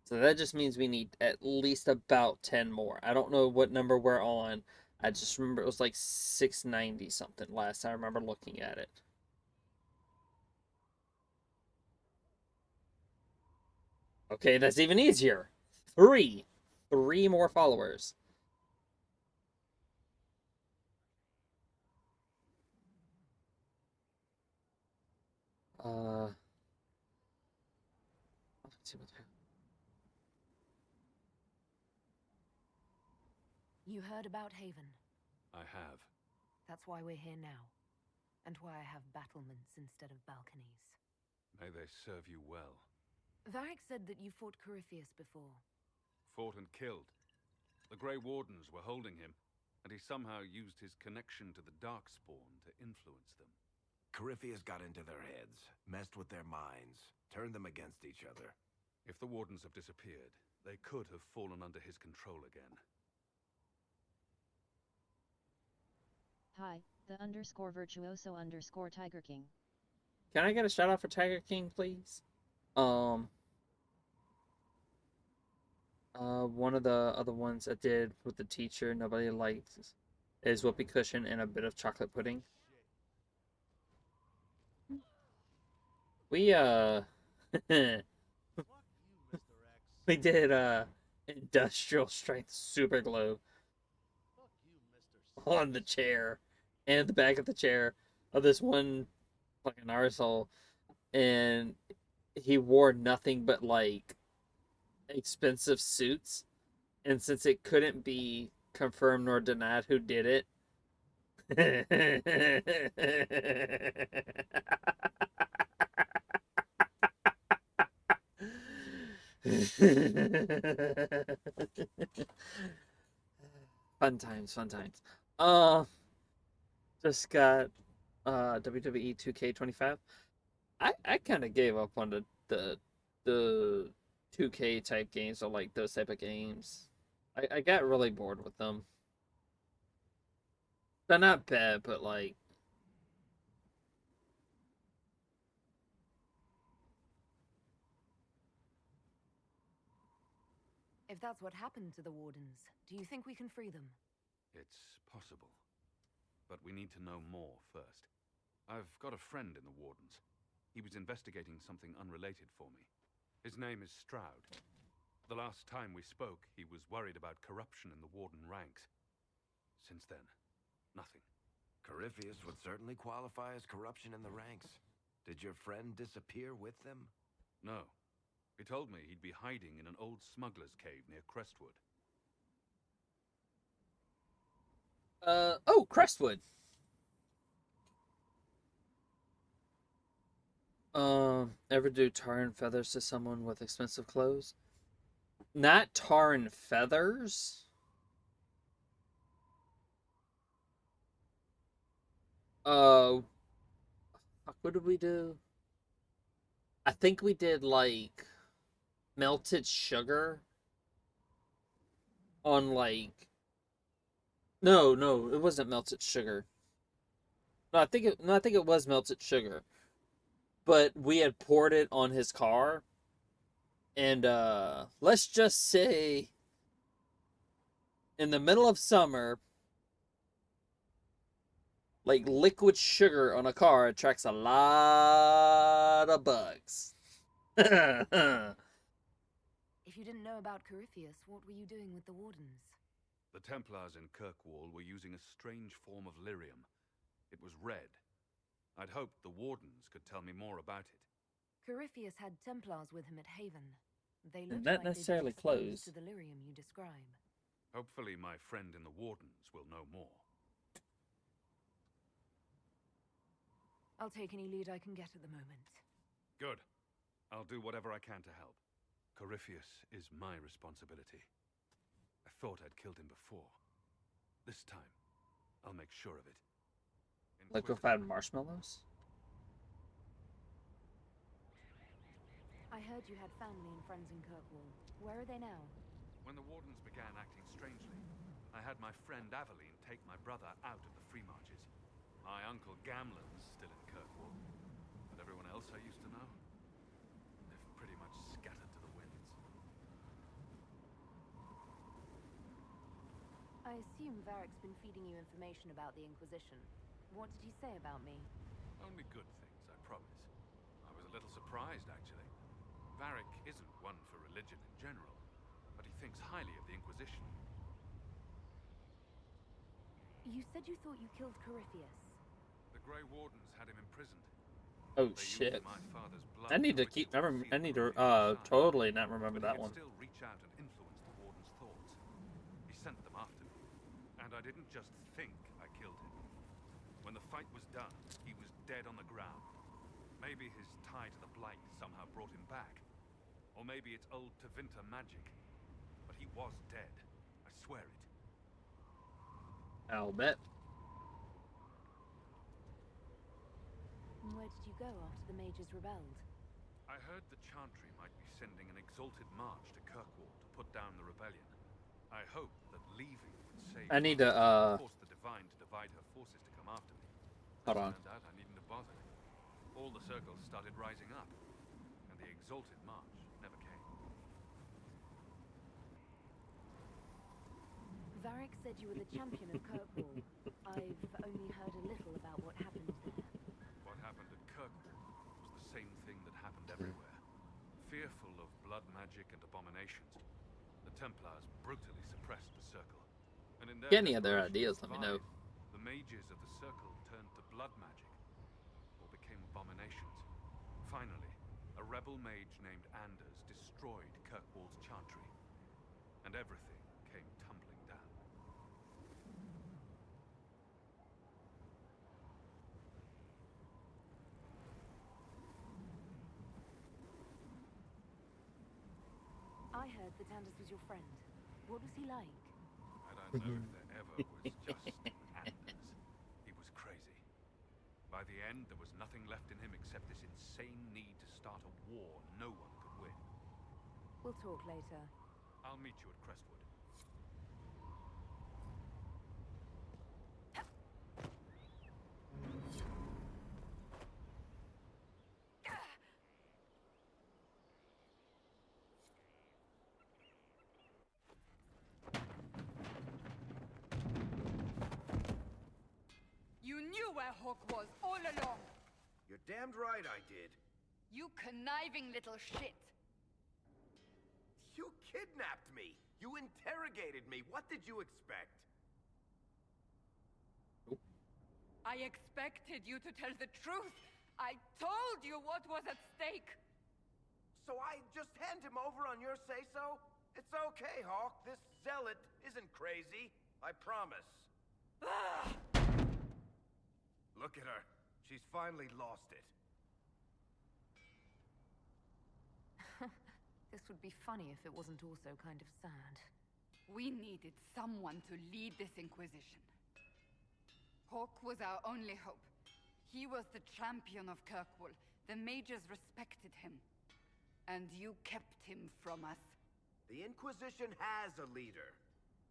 So that just means we need at least about 10 more. I don't know what number we're on. I just remember it was like 690 something last time I remember looking at it. Okay, that's even easier. 3 3 more followers. Let's see what You heard about Haven. I have. That's why we're here now. And why I have battlements instead of balconies. May they serve you well. Varric said that you fought Corypheus before. Fought and killed. The Grey Wardens were holding him, and he somehow used his connection to the Darkspawn to influence them. Corypheus got into their heads, messed with their minds, turned them against each other. If the Wardens have disappeared, they could have fallen under his control again. Hi, the _virtuoso _Tiger King. Can I get a shout out for Tiger King, please? One of the other ones I did with the teacher nobody liked is whoopee cushion and a bit of chocolate pudding. We we did industrial strength super glue on the chair and the back of the chair of this one fucking arsehole, and he wore nothing but like expensive suits, and since it couldn't be confirmed nor denied who did it, fun times, fun times. Just got WWE 2K25. I kind of gave up on the 2K type games, or like those type of games. I got really bored with them. They're not bad, but like If that's what happened to the Wardens, do you think we can free them? It's possible. But we need to know more first. I've got a friend in the Wardens. He was investigating something unrelated for me. His name is Stroud. The last time we spoke, he was worried about corruption in the Warden ranks. Since then, nothing. Corypheus would certainly qualify as corruption in the ranks. Did your friend disappear with them? No. He told me he'd be hiding in an old smuggler's cave near Crestwood. Oh, Crestwood. Ever do tar and feathers to someone with expensive clothes? Not tar and feathers. What did we do? I think we did like melted sugar on like no, it wasn't melted sugar. No, I think it was melted sugar. But we had poured it on his car, and let's just say in the middle of summer, like liquid sugar on a car attracts a lot of bugs. If you didn't know about Corypheus, what were you doing with the Wardens? The Templars in Kirkwall were using a strange form of lyrium. It was red. I'd hoped the Wardens could tell me more about it. Corypheus had Templars with him at Haven. They And looked not like they'd been necessarily exposed clothes. to the lyrium you describe. Hopefully my friend in the Wardens will know more. I'll take any lead I can get at the moment. Good. I'll do whatever I can to help. Corypheus is my responsibility. I thought I'd killed him before. This time, I'll make sure of it. Liquefied marshmallows? I heard you had family and friends in Kirkwall. Where are they now? When the Wardens began acting strangely, I had my friend Aveline take my brother out of the Free Marches. My uncle Gamlen's still in Kirkwall, but everyone else I used to know, they've pretty much scattered to the winds. I assume Varric's been feeding you information about the Inquisition. What did he say about me? Only good things, I promise. I was a little surprised, actually. Varric isn't one for religion in general, but he thinks highly of the Inquisition. You said you thought you killed Corypheus. The Grey Wardens had him imprisoned. Oh They used shit. my father's blood I need to as keep. ritual I seal need for to revealing his side, totally not remember but he that could one. still reach out and influence the Warden's thoughts. He sent them after me, and I didn't just think I killed him. When the fight was done, he was dead on the ground. Maybe his tie to the Blight somehow brought him back. Or maybe it's old Tevinter magic. But he was dead. I swear it. I'll bet. Where did you go after the mages rebelled? I heard the Chantry might be sending an exalted march to Kirkwall to put down the rebellion. I hope that leaving would save I need to, force the Divine to divide her forces to come after me. Hold on. Turned out I needn't have bothered. All the circles started rising up, and the exalted march never came. Varric said you were the champion of Kirkwall. I've only heard a little about what happened there. What happened at Kirkwall was the same thing that happened everywhere. Fearful of blood magic and abominations, the Templars brutally suppressed the Circle. And in their Get any other desperation to ideas, let me know. survive, the mages of the Circle turned to blood magic, or became abominations. Finally, a rebel mage named Anders destroyed Kirkwall's Chantry, and everything came tumbling down. I heard that Anders was your friend. What was he like? I don't know if there ever was just Anders. He was crazy. By the end, there was nothing left in him except this insane need to start a war no one could win. We'll talk later. I'll meet you at Crestwood. You knew where Hawk was all along. You're damned right I did. You conniving little shit. You kidnapped me. You interrogated me. What did you expect? I expected you to tell the truth. I told you what was at stake. So I just hand him over on your say-so? It's okay, Hawk. This zealot isn't crazy. I promise. Look at her. She's finally lost it. This would be funny if it wasn't also kind of sad. We needed someone to lead this Inquisition. Hawk was our only hope. He was the champion of Kirkwall. The mages respected him. And you kept him from us. The Inquisition has a leader.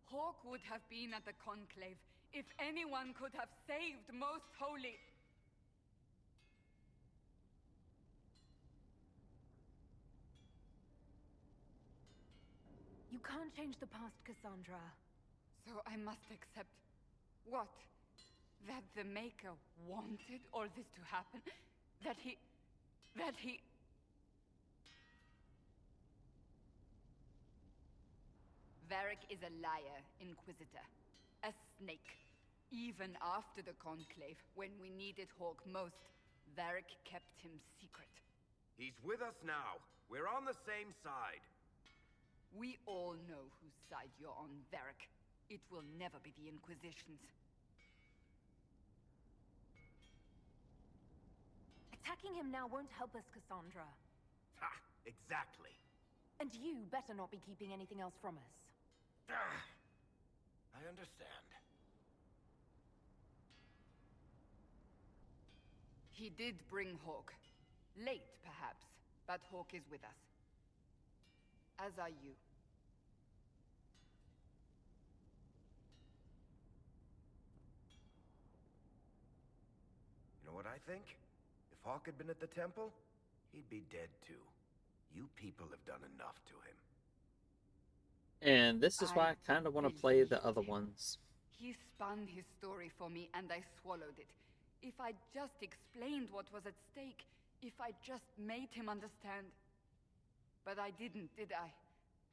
Hawk would have been at the Conclave if anyone could have saved Most Holy. You can't change the past, Cassandra. So I must accept what? That the Maker wanted all this to happen? That he... Varric is a liar, Inquisitor. A snake. Even after the Conclave, when we needed Hawk most, Varric kept him secret. He's with us now. We're on the same side. We all know whose side you're on, Varric. It will never be the Inquisition's. Attacking him now won't help us, Cassandra. Ha! Exactly. And you better not be keeping anything else from us. I understand. He did bring Hawk. Late, perhaps, but Hawk is with us. As are you. You know what I think? If Hawk had been at the temple, he'd be dead too. You people have done enough to him. And this is why I kind of want to play the other ones. He spun his story for me and I swallowed it. If I just explained what was at stake, if I just made him understand. But I didn't, did I?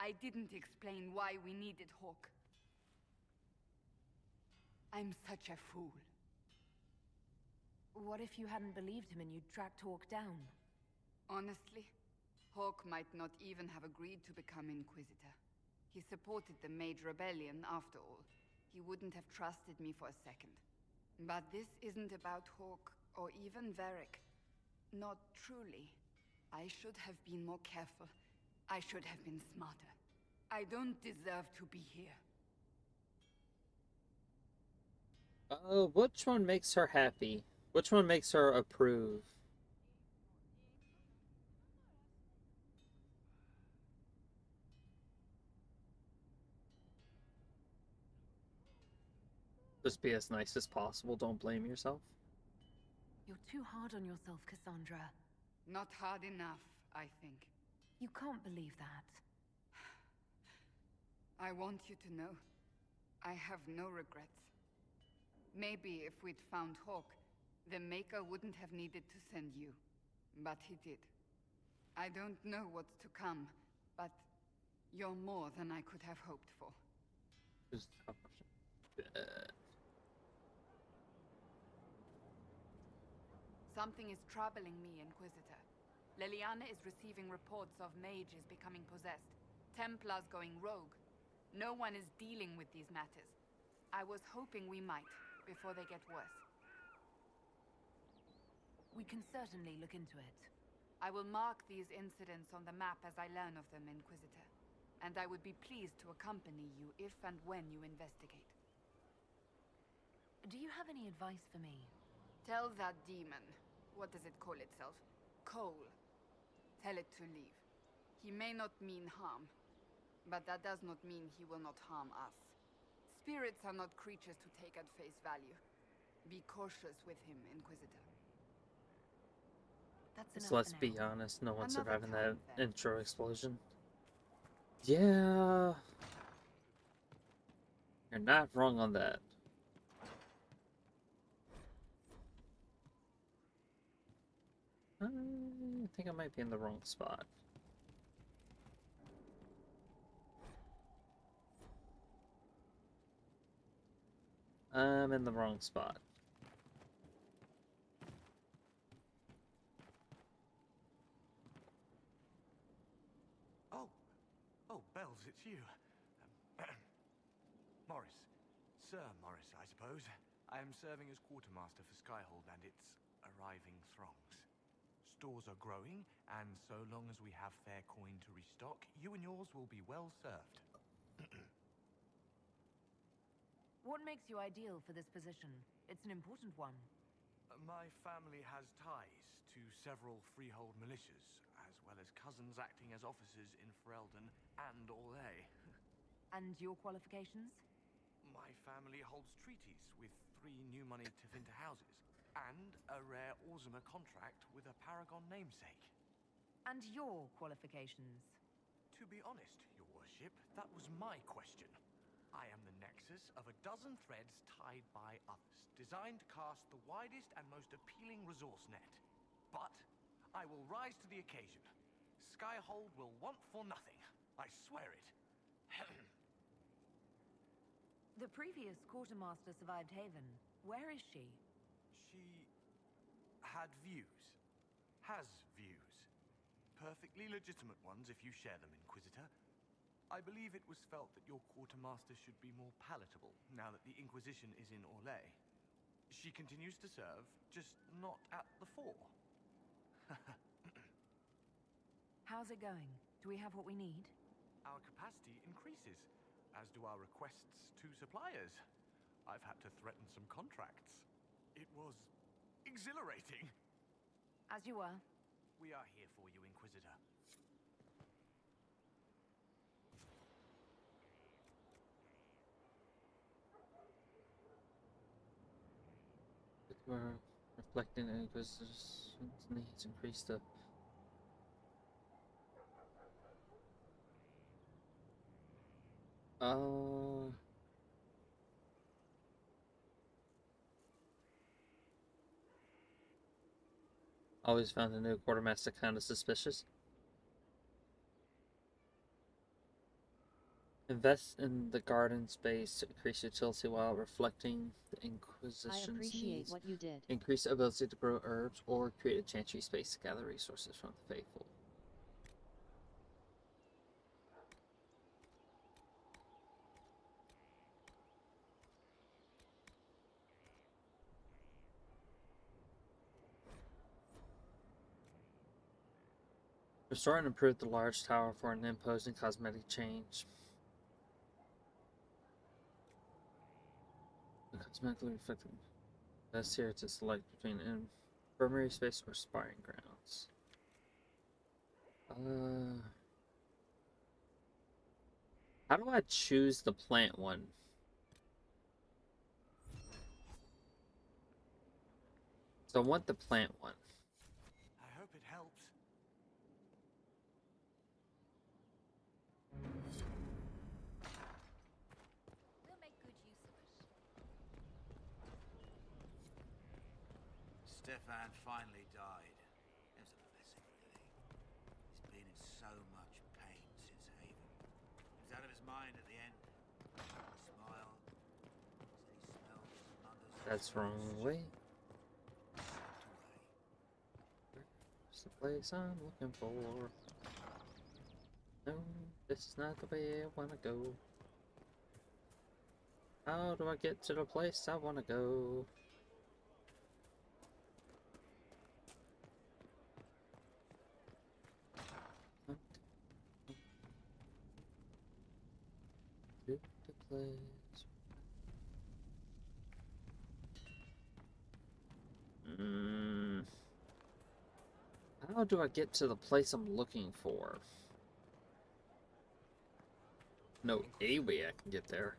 I didn't explain why we needed Hawk. I'm such a fool. What if you hadn't believed him and you'd tracked Hawk down? Honestly, Hawk might not even have agreed to become Inquisitor. He supported the Mage Rebellion, after all. He wouldn't have trusted me for a second. But this isn't about Hawk, or even Varric. Not truly. I should have been more careful. I should have been smarter. I don't deserve to be here. Which one makes her happy? Which one makes her approve? Just be as nice as possible. Don't blame yourself. You're too hard on yourself, Cassandra. Not hard enough, I think. You can't believe that. I want you to know, I have no regrets. Maybe if we'd found Hawk, the Maker wouldn't have needed to send you. But he did. I don't know what's to come, but you're more than I could have hoped for. Something is troubling me, Inquisitor. Leliana is receiving reports of mages becoming possessed, Templars going rogue. No one is dealing with these matters. I was hoping we might, before they get worse. We can certainly look into it. I will mark these incidents on the map as I learn of them, Inquisitor. And I would be pleased to accompany you if and when you investigate. Do you have any advice for me? Tell that demon, what does it call itself? Cole. Tell it to leave. He may not mean harm, but that does not mean he will not harm us. Spirits are not creatures to take at face value. Be cautious with him, Inquisitor. That's So let's be honest, no one's surviving that intro explosion. Yeah. You're not wrong on that. I think I might be in the wrong spot. I'm in the wrong spot. Oh, Bells, it's you. Morris. Sir Morris, I suppose. I am serving as quartermaster for Skyhold and its arriving throngs. Stores are growing, and so long as we have fair coin to restock, you and yours will be well served. What makes you ideal for this position? It's an important one. My family has ties to several freehold militias, as well as cousins acting as officers in Ferelden and Orlais. And your qualifications? My family holds treaties with 3 new money Tevinter houses, and a rare Orzuma contract with a Paragon namesake. And your qualifications? To be honest, your worship, that was my question. I am the nexus of a dozen threads tied by others, designed to cast the widest and most appealing resource net. But I will rise to the occasion. Skyhold will want for nothing. I swear it. The previous quartermaster survived Haven. Where is she? She had views. Has views. Perfectly legitimate ones if you share them, Inquisitor. I believe it was felt that your quartermaster should be more palatable now that the Inquisition is in Orlais. She continues to serve, just not at the fore. How's it going? Do we have what we need? Our capacity increases, as do our requests to suppliers. I've had to threaten some contracts. It was exhilarating. As you were. We are here for you, Inquisitor. We're reflecting Inquisitor's needs increase the always found the new quartermaster kind of suspicious. Invest in the garden space to increase utility while reflecting the I Inquisition's appreciate needs. what you did. Increase ability to grow herbs or create a chantry space to gather resources from the faithful. Restore and improve the large tower for an imposing cosmetic change. Cosmetically reflecting. Best here to select between infirmary space or sparring grounds. How do I choose the plant one? So I want the plant one. I hope it helps. We'll make good use of it. Stefan finally died. It was a blessing, really. He's been in so much pain since Haven. He was out of his mind at the end. He smiled. Said he smelled his mother's... That's the wrong way. It's the place I'm looking for. No, this is not the way I wanna go. How do I get to the place I wanna go? To the place. How do I get to the place I'm looking for? No, a way I can get there.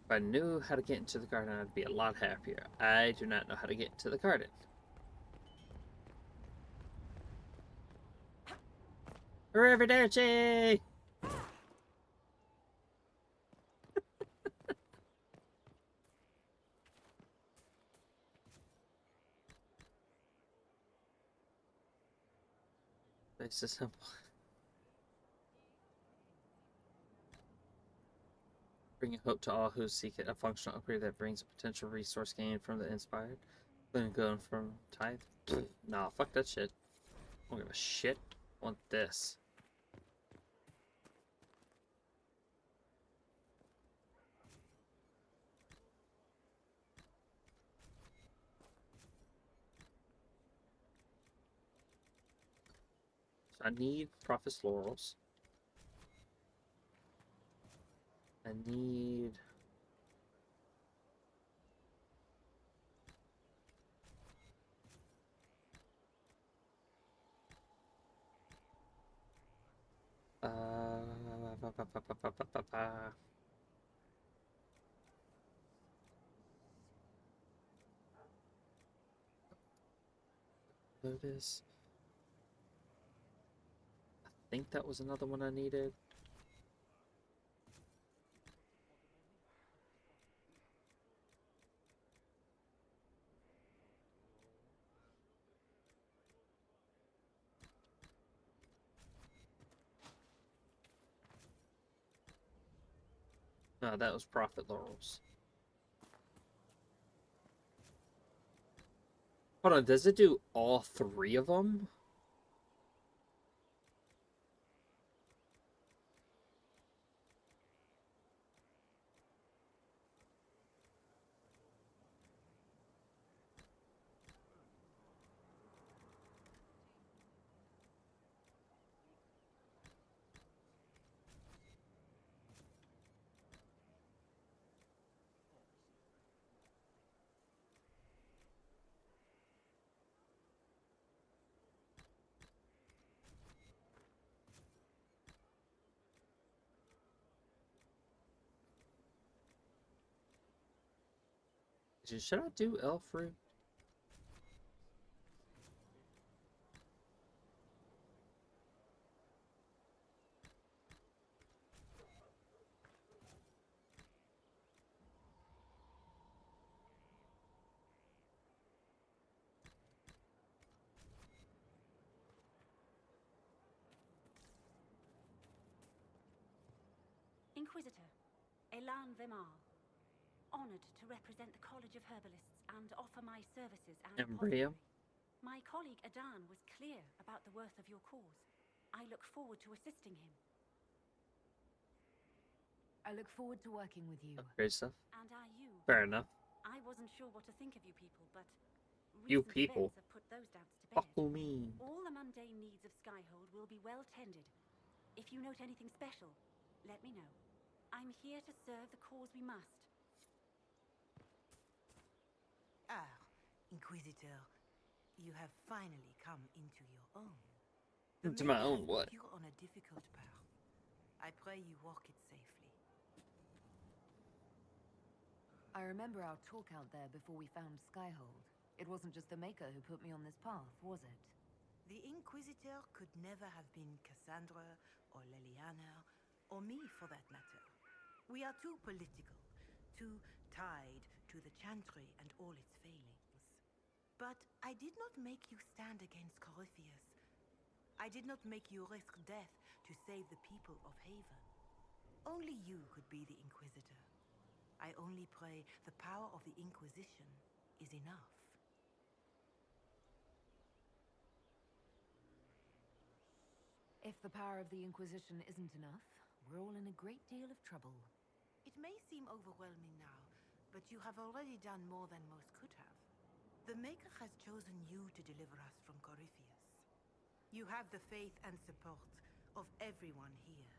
If I knew how to get into the garden, I'd be a lot happier. I do not know how to get into the garden. Arrivederci! It's so simple. Bringing hope to all who seek it. A functional upgrade that brings a potential resource gain from the inspired. Then going from tithe. Nah, fuck that shit. I don't give a shit. I want this. So I need Prophet's Laurels. I need... Lotus. I think that was another one I needed. No, that was Prophet Laurels. Hold on, does it do all three of them? Should I do elf fruit? Inquisitor, Elan Vimar. Honored to represent the College of Herbalists and offer my services and Embryo. My colleague Adan was clear about the worth of your cause. I look forward to assisting him. I look forward to working with you. Great stuff. And are you? Fair enough. I wasn't sure what to think of you people, but You recent people. events have put those doubts to bed. Fuck me. All the mundane needs of Skyhold will be well tended. If you note anything special, let me know. I'm here to serve the cause we must. Ah, Inquisitor, you have finally come into your own. Into my own what? You're on a difficult path. I pray you walk it safely. I remember our talk out there before we found Skyhold. It wasn't just the Maker who put me on this path, was it? The Inquisitor could never have been Cassandra, or Leliana, or me for that matter. We are too political, too tied to the Chantry and all its failings. But I did not make you stand against Corypheus. I did not make you risk death to save the people of Haven. Only you could be the Inquisitor. I only pray the power of the Inquisition is enough. If the power of the Inquisition isn't enough, we're all in a great deal of trouble. It may seem overwhelming now, but you have already done more than most could have. The Maker has chosen you to deliver us from Corypheus. You have the faith and support of everyone here.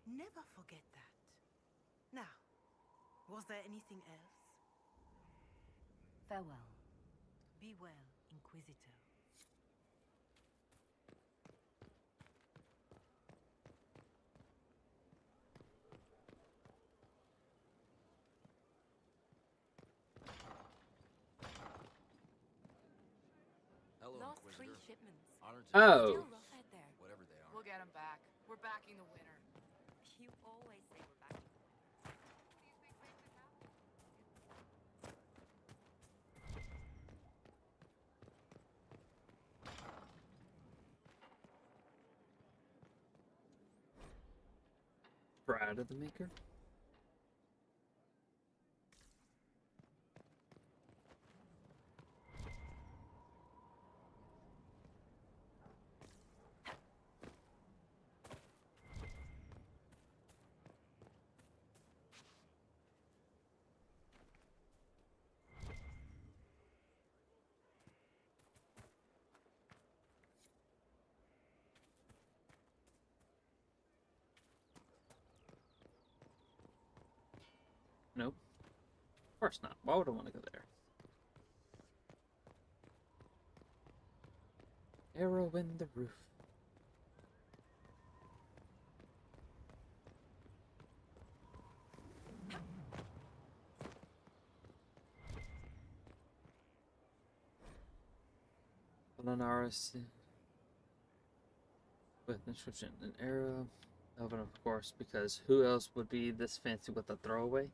Never forget that. Now, was there anything else? Farewell. Be well, Inquisitor. Hello, Lost Inquisitor. 3 shipments. Honor to Oh. Still rough out there. whatever they are. We'll get them back. We're backing the winner. You always say we're back. Bride of the Maker. Nope. Of course not. Why would I want to go there? Arrow in the roof. Valanaris with inscription and arrow. Elven, of course, because who else would be this fancy with a throwaway?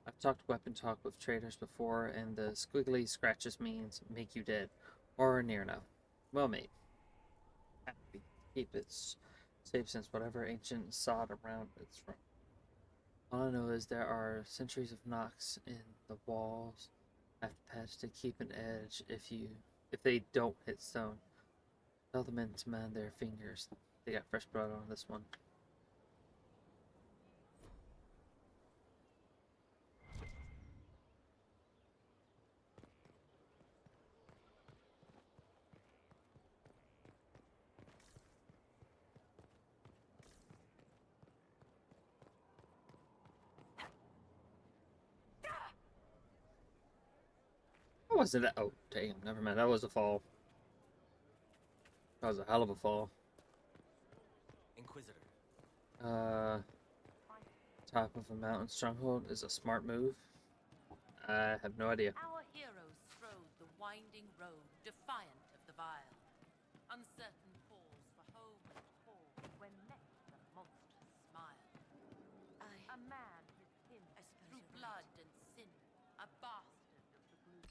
I've talked weapon talk with traders before, and the squiggly scratches means make you dead, or near enough. Well made. Happy. Keep it safe since whatever ancient sod around it's from. All I know is there are centuries of knocks in the walls I have to patch to keep an edge if they don't hit stone. Tell the men to man their fingers. They got fresh blood on this one. What was it? Oh, damn. Never mind. That was a fall. That was a hell of a fall. Inquisitor. Top of a mountain stronghold is a smart move. I have no idea. Our heroes strode the winding road, defiant of the vile. Uncertain pause for home and call when met with a monstrous smile. A man his kin through blood and sin, a bastard of the blue.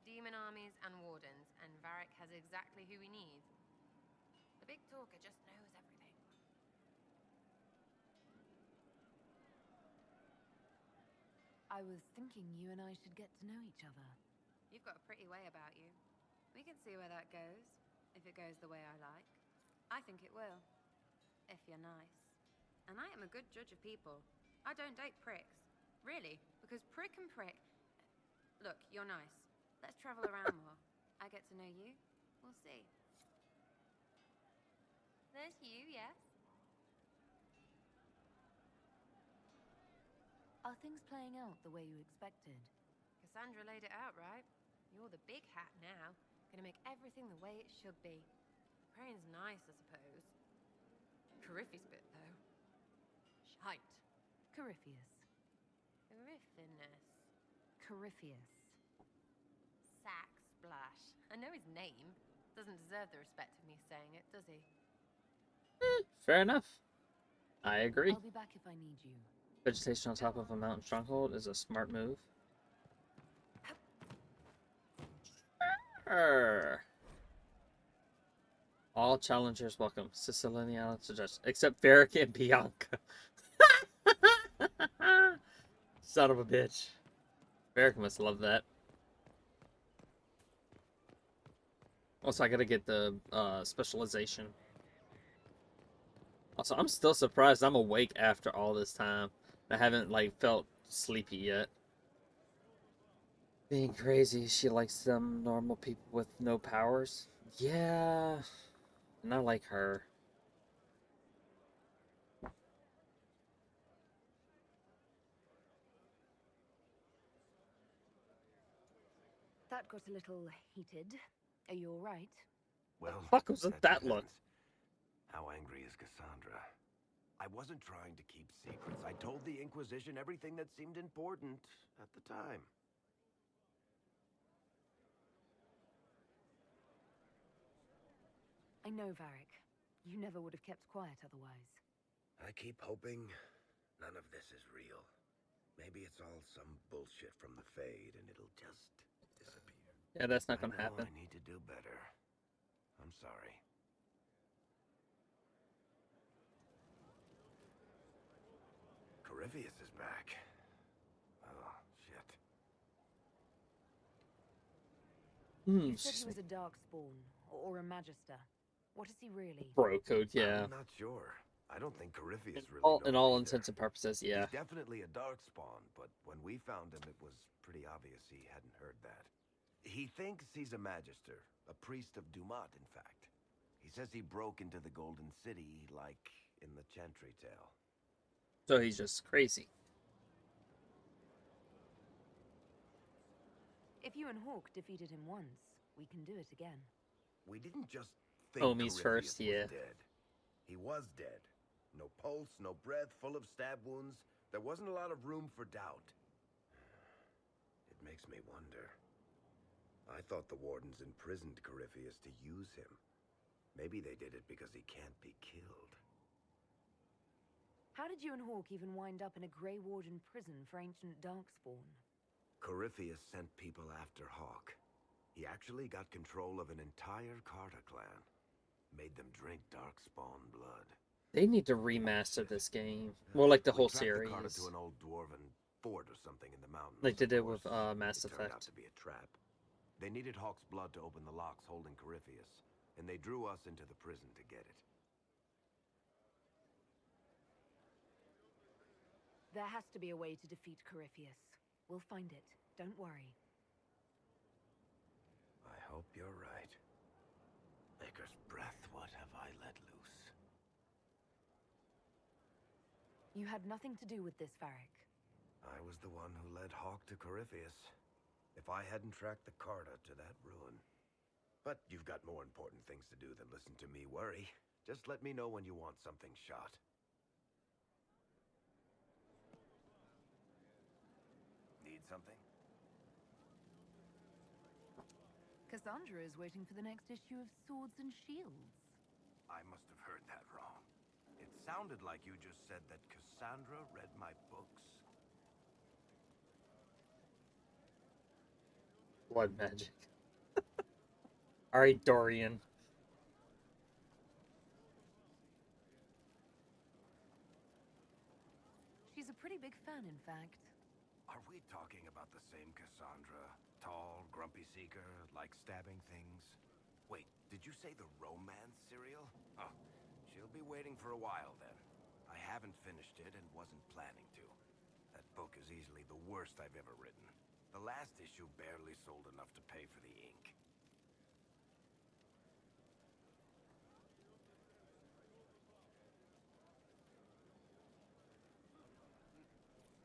Demon armies and wardens, and Varric has exactly who we need. A big talker just knows everything. I was thinking you and I should get to know each other. You've got a pretty way about you. We can see where that goes, if it goes the way I like. I think it will, if you're nice. And I am a good judge of people. I don't date pricks. Really, because prick and prick... Look, you're nice. Let's travel around more. I get to know you. We'll see. There's you, yes? Are things playing out the way you expected? Cassandra laid it out right. You're the big hat now. Gonna make everything the way it should be. Praying's nice, I suppose. Coryphe's bit, though. Shite. Corypheus. Coryphiness. Corypheus. Sack Splash. I know his name. Doesn't deserve the respect of me saying it, does he? Fair enough. I agree. I'll be back if I need you. Vegetation on top of a mountain stronghold is a smart move. Arr. All challengers welcome. Sicilian suggest except Varric and Bianca. Son of a bitch. Varric must love that. Also, I gotta get the specialization. Also, I'm still surprised I'm awake after all this time. I haven't, like, felt sleepy yet. Being crazy, she likes some normal people with no powers. Yeah, not like her. That got a little heated. Are you alright? Well, Fuck was that look? depends. How angry is Cassandra? I wasn't trying to keep secrets. I told the Inquisition everything that seemed important at the time. I know, Varric. You never would have kept quiet otherwise. I keep hoping none of this is real. Maybe it's all some bullshit from the Fade and it'll just disappear. Yeah, that's not gonna I know happen. I need to do better. I'm sorry. Corypheus is back. Oh, shit. You said he was a Darkspawn, or a Magister. What is he really? Bro code, yeah. I'm not sure. I don't think Corypheus really knows In all either. intents and purposes, yeah. He's definitely a Darkspawn, but when we found him, it was pretty obvious he hadn't heard that. He thinks he's a Magister, a priest of Dumat, in fact. He says he broke into the Golden City, like in the Chantry tale. So he's just crazy. If you and Hawk defeated him once, we can do it again. We didn't just think Homies Corypheus first, was yeah. dead. He was dead. No pulse, no breath, full of stab wounds. There wasn't a lot of room for doubt. It makes me wonder. I thought the Wardens imprisoned Corypheus to use him. Maybe they did it because he can't be killed. How did you and Hawk even wind up in a Grey Warden prison for ancient Darkspawn? Corypheus sent people after Hawk. He actually got control of an entire Carta clan. Made them drink Darkspawn blood. They need to remaster this game. Well, like the whole We tracked the Carta series. to an old dwarven fort or something in the mountains. Like they did Of with course, Mass it turned out Effect. to be a trap. They needed Hawk's blood to open the locks holding Corypheus, and they drew us into the prison to get it. There has to be a way to defeat Corypheus. We'll find it. Don't worry. I hope you're right. Maker's breath, what have I let loose? You had nothing to do with this, Varric. I was the one who led Hawk to Corypheus. If I hadn't tracked the Carta to that ruin. But you've got more important things to do than listen to me worry. Just let me know when you want something shot. Need something? Cassandra is waiting for the next issue of Swords and Shields. I must have heard that wrong. It sounded like you just said that Cassandra read my books. Blood magic. Alright, Dorian. big fan, in fact. Are we talking about the same Cassandra? Tall, grumpy seeker, like stabbing things? Wait, did you say the romance serial? Oh, she'll be waiting for a while then. I haven't finished it and wasn't planning to. That book is easily the worst I've ever written. The last issue barely sold enough to pay for the ink.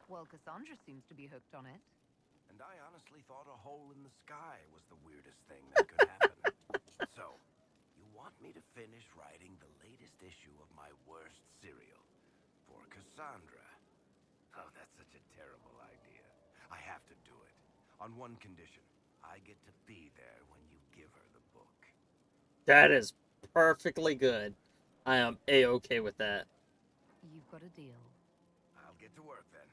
Well, Cassandra seems to be hooked on it. And I honestly thought a hole in the sky was the weirdest thing that could happen. So, you want me to finish writing the latest issue of my worst serial for Cassandra? Oh, that's such a terrible idea. I have to do it. On one condition. I get to be there when you give her the book. That is perfectly good. I am A-okay with that. You've got a deal. I'll get to work then.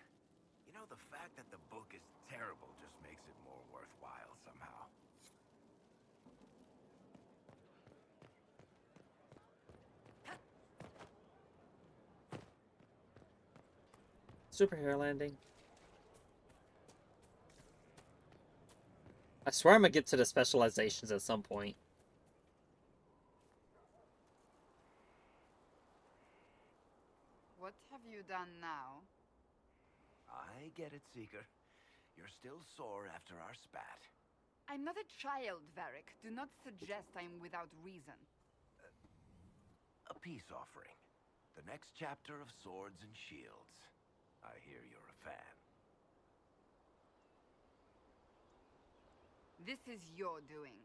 You know, the fact that the book is terrible just makes it more worthwhile somehow. Superhero landing. I swear I'm gonna get to the specializations at some point. What have you done now? I get it, Seeker. You're still sore after our spat. I'm not a child, Varric. Do not suggest I'm without reason. A peace offering. The next chapter of Swords and Shields. I hear you're a fan. This is your doing.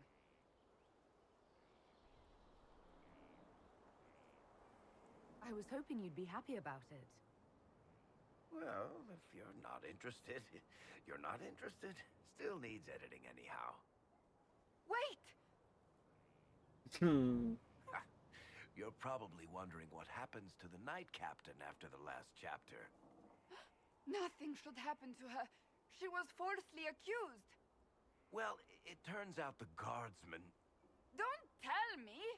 I was hoping you'd be happy about it. Well, if you're not interested, you're not interested. Still needs editing anyhow. Wait! You're probably wondering what happens to the Knight Captain after the last chapter. Nothing should happen to her. She was falsely accused. Well, it turns out the guardsman... Don't tell me!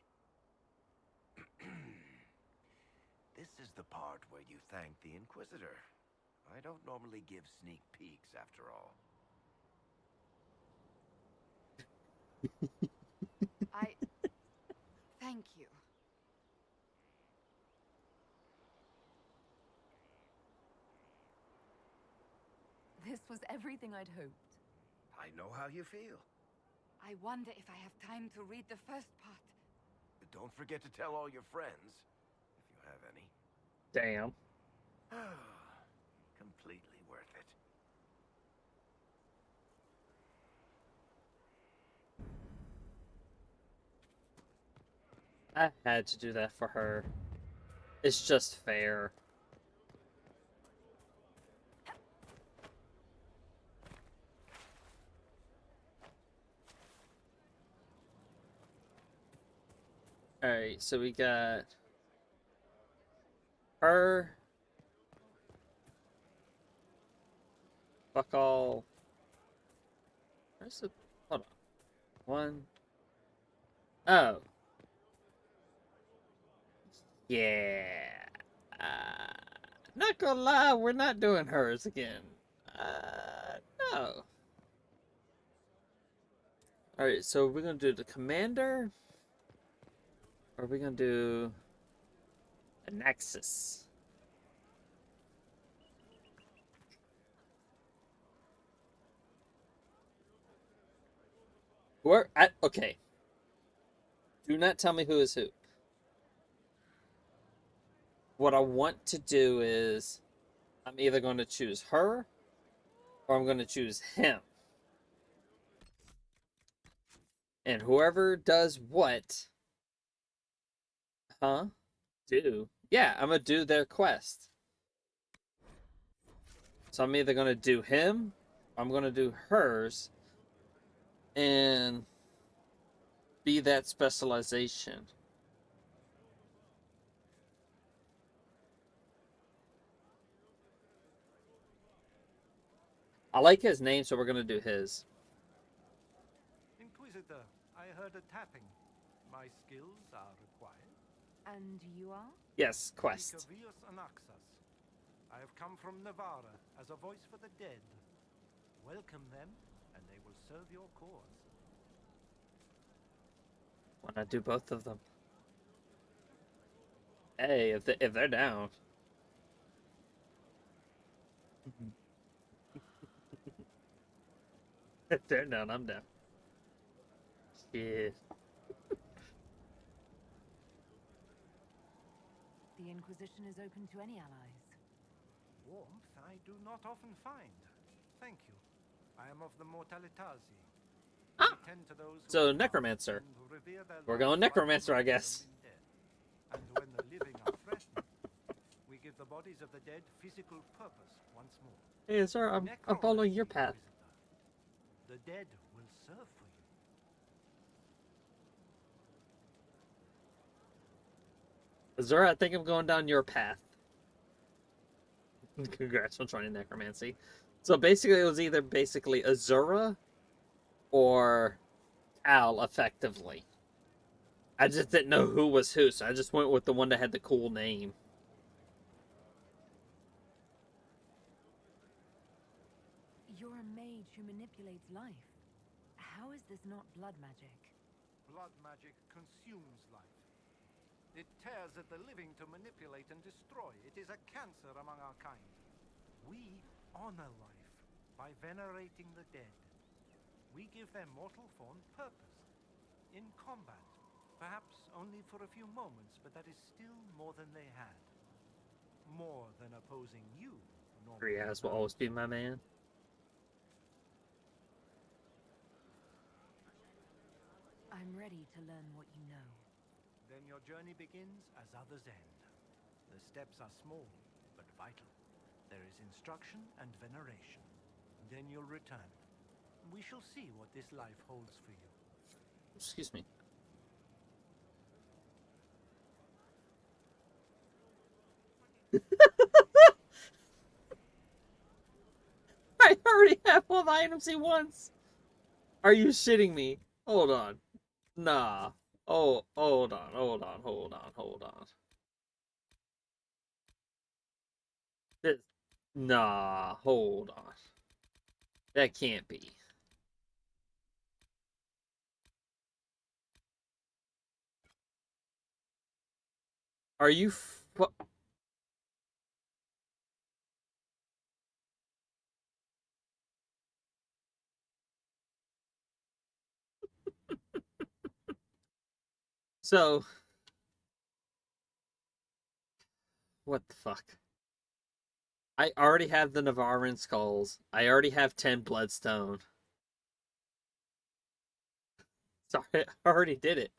This is the part where you thank the Inquisitor. I don't normally give sneak peeks, after all. Thank you. This was everything I'd hoped. I know how you feel. I wonder if I have time to read the first part. Don't forget to tell all your friends, if you have any. Damn. Completely worth it. I had to do that for her. It's just fair. Alright, so we got her. Fuck all. Where's the... Hold on. One. Oh. Yeah. Not gonna lie, we're not doing hers again. No. Alright, so we're gonna do the commander. Or are we gonna do a Nexus? Okay. Do not tell me who is who. What I want to do is I'm either going to choose her or I'm going to choose him. And whoever does what, do. Yeah, I'm going to do their quest. So I'm either going to do him or I'm going to do hers and be that specialization. I like his name, so we're going to do his. Inquisitor, I heard a tapping. My skills are required. And you are? Yes, quest. Seeker Vius Anaxas. I have come from Navarra as a voice for the dead. Welcome them, and they will serve your cause. Why not do both of them? Hey, if they're down. If they're down, I'm down. Shit. The Inquisition is open to any allies. Warmth I do not often find. Thank you. I am of the Mortalitazi. Ah! We tend to those who So, have Necromancer. and revere their We're lives going like Necromancer, I the guess. undead. And when the living are threatened, we give the bodies of the dead physical purpose once more. Hey, sir, I'm following your path. The dead will serve for you. Azura, I think I'm going down your path. Congrats on trying necromancy. So basically, it was either Azura or Al, effectively. I just didn't know who was who, so I just went with the one that had the cool name. You're a mage who manipulates life. How is this not blood magic? Blood magic consumes life. It tears at the living to manipulate and destroy. It is a cancer among our kind. We honor life by venerating the dead. We give their mortal form purpose. In combat, perhaps only for a few moments, but that is still more than they had. More than opposing you. Riaz will always be my man. I'm ready to learn what you know. Then your journey begins as others end. The steps are small, but vital. There is instruction and veneration. Then you'll return. We shall see what this life holds for you. Excuse me. I already have all the items he wants. Are you shitting me? Hold on. Nah. Oh, hold on. This, nah, hold on. That can't be. Are you So, what the fuck? I already have the Navarran skulls. I already have 10 bloodstone. Sorry, I already did it.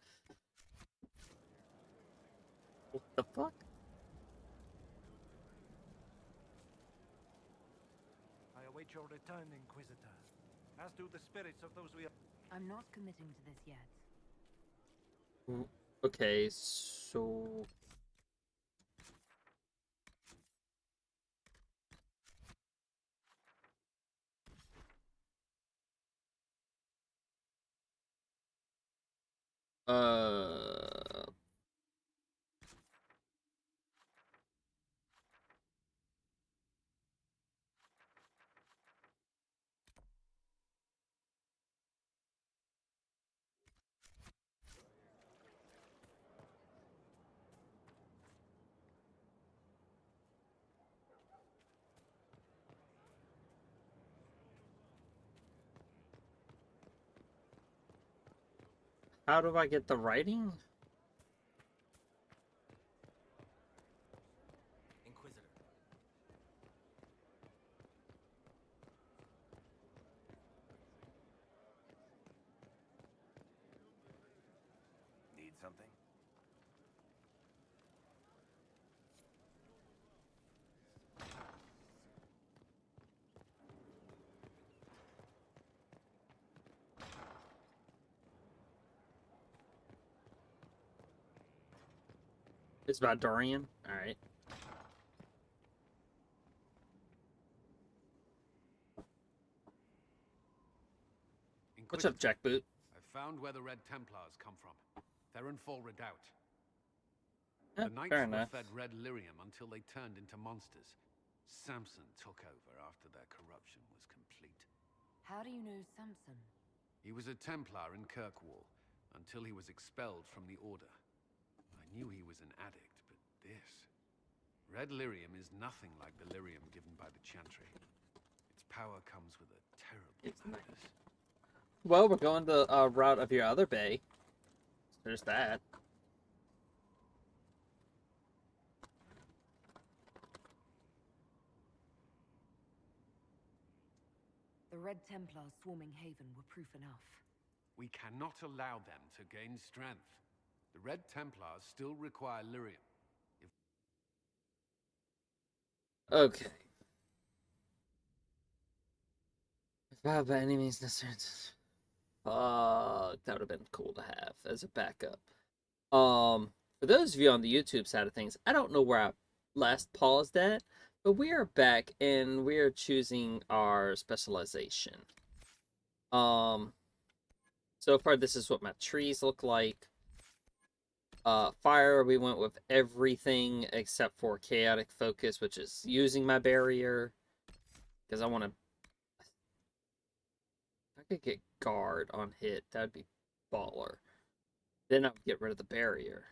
What the fuck? I await your return, Inquisitor. As do the spirits of those we are. I'm not committing to this yet. Okay, so... How do I get the writing? Inquisitor. Need something? It's about Dorian? Alright. What's up, Jackboot? I've found where the Red Templars come from. They're in full redoubt. Yeah, The knights fair were enough. fed red lyrium until they turned into monsters. Samson took over after their corruption was complete. How do you know Samson? He was a Templar in Kirkwall, until he was expelled from the Order. I knew he was an addict, but this... Red lyrium is nothing like the lyrium given by the Chantry. Its power comes with a terrible madness. Well, we're going the route of your other bay. There's that. The Red Templars swarming Haven were proof enough. We cannot allow them to gain strength. The Red Templars still require lyrium. Okay. If by any means necessary. That would have been cool to have as a backup. For those of you on the YouTube side of things, I don't know where I last paused at, but we are back and we are choosing our specialization. So far this is what my trees look like. Fire, we went with everything except for chaotic focus, which is using my barrier. Because I want to... If I could get guard on hit, that'd be baller. Then I would get rid of the barrier.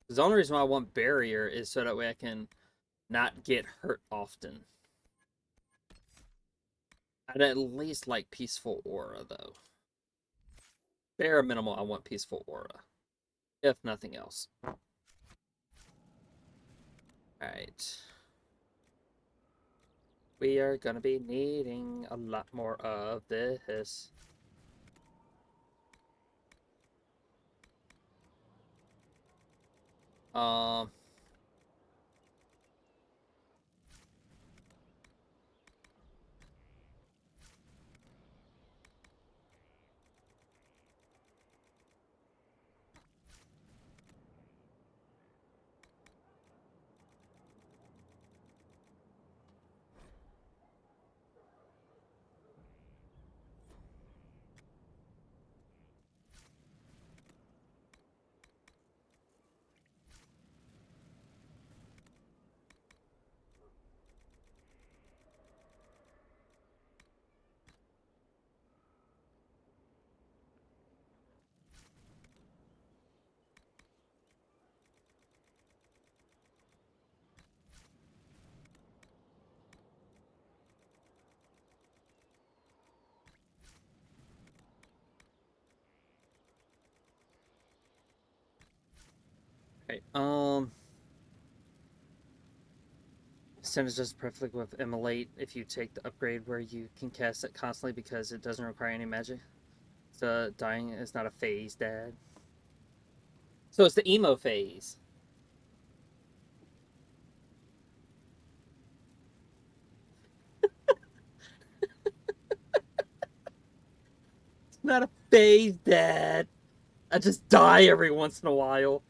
Because the only reason why I want barrier is so that way I can not get hurt often. I'd at least like peaceful aura, though. Bare minimal, I want peaceful aura. If nothing else. Alright. We are gonna be needing a lot more of this. Okay, synergizes perfectly with Immolate if you take the upgrade where you can cast it constantly because it doesn't require any magic. So dying is not a phase, Dad. So it's the emo phase. It's not a phase, Dad. I just die every once in a while.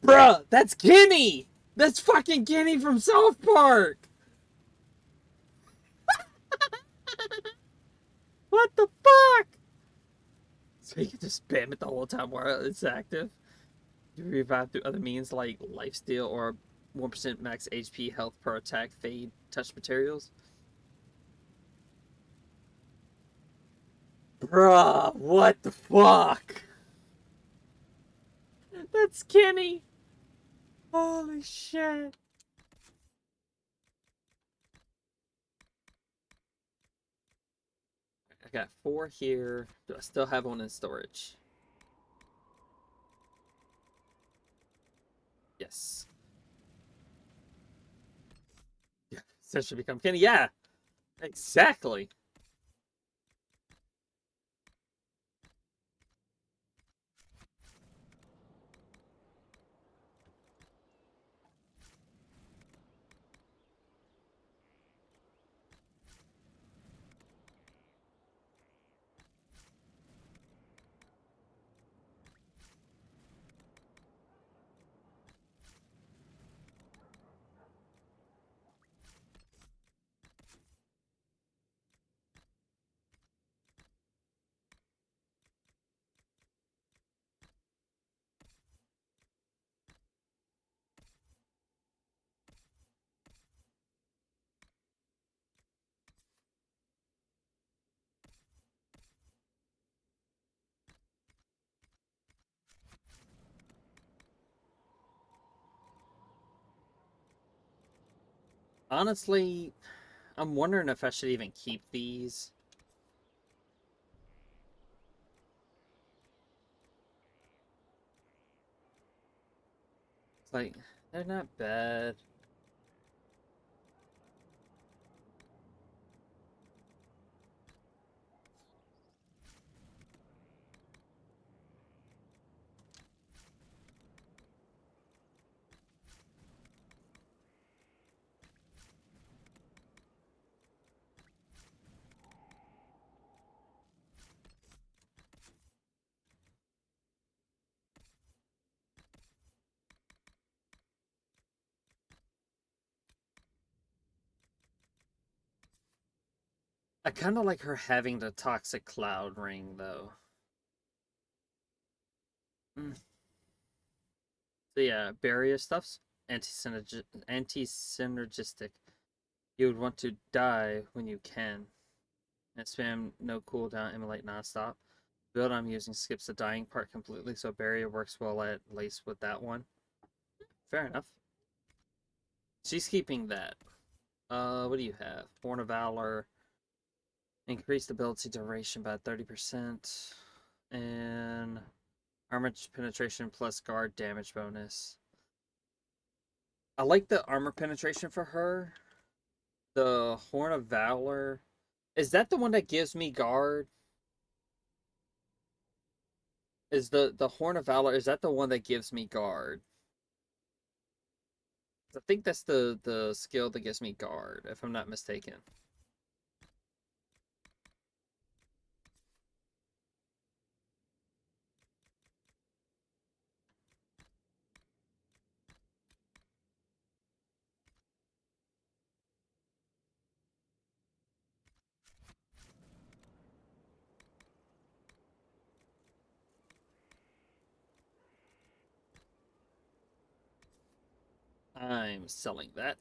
Bruh, that's Kenny! That's fucking Kenny from South Park! What the fuck? So you can just spam it the whole time while it's active. You revive through other means like lifesteal or 1% max HP health per attack, fade, touch materials. Bruh, what the fuck? That's Kenny! Holy shit. I got 4 here. Do I still have one in storage? Yes. Yeah, so should become Kenny. Yeah, exactly. Honestly, I'm wondering if I should even keep these. It's like, they're not bad. I kind of like her having the toxic cloud ring, though. Mm. So yeah, barrier stuff's anti-synergistic. You would want to die when you can. And spam no cooldown, immolate nonstop. Build I'm using skips the dying part completely, so barrier works well at least with that one. Fair enough. She's keeping that. What do you have? Horn of Valor. Increased ability duration by 30%. And armor penetration plus guard damage bonus. I like the armor penetration for her. The Horn of Valor. Is that the one that gives me guard? Is the Horn of Valor, is that the one that gives me guard? I think that's the skill that gives me guard, if I'm not mistaken. I'm selling that.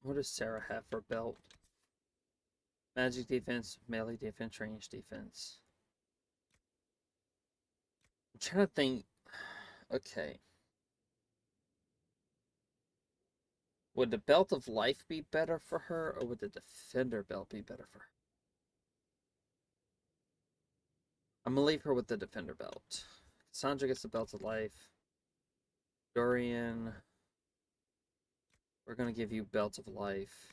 What does Sarah have for belt? Magic defense, melee defense, range defense. I'm trying to think. Okay. Would the belt of life be better for her, or would the defender belt be better for her? I'm gonna leave her with the defender belt. Cassandra gets the belt of life. Dorian, we're gonna give you belt of life.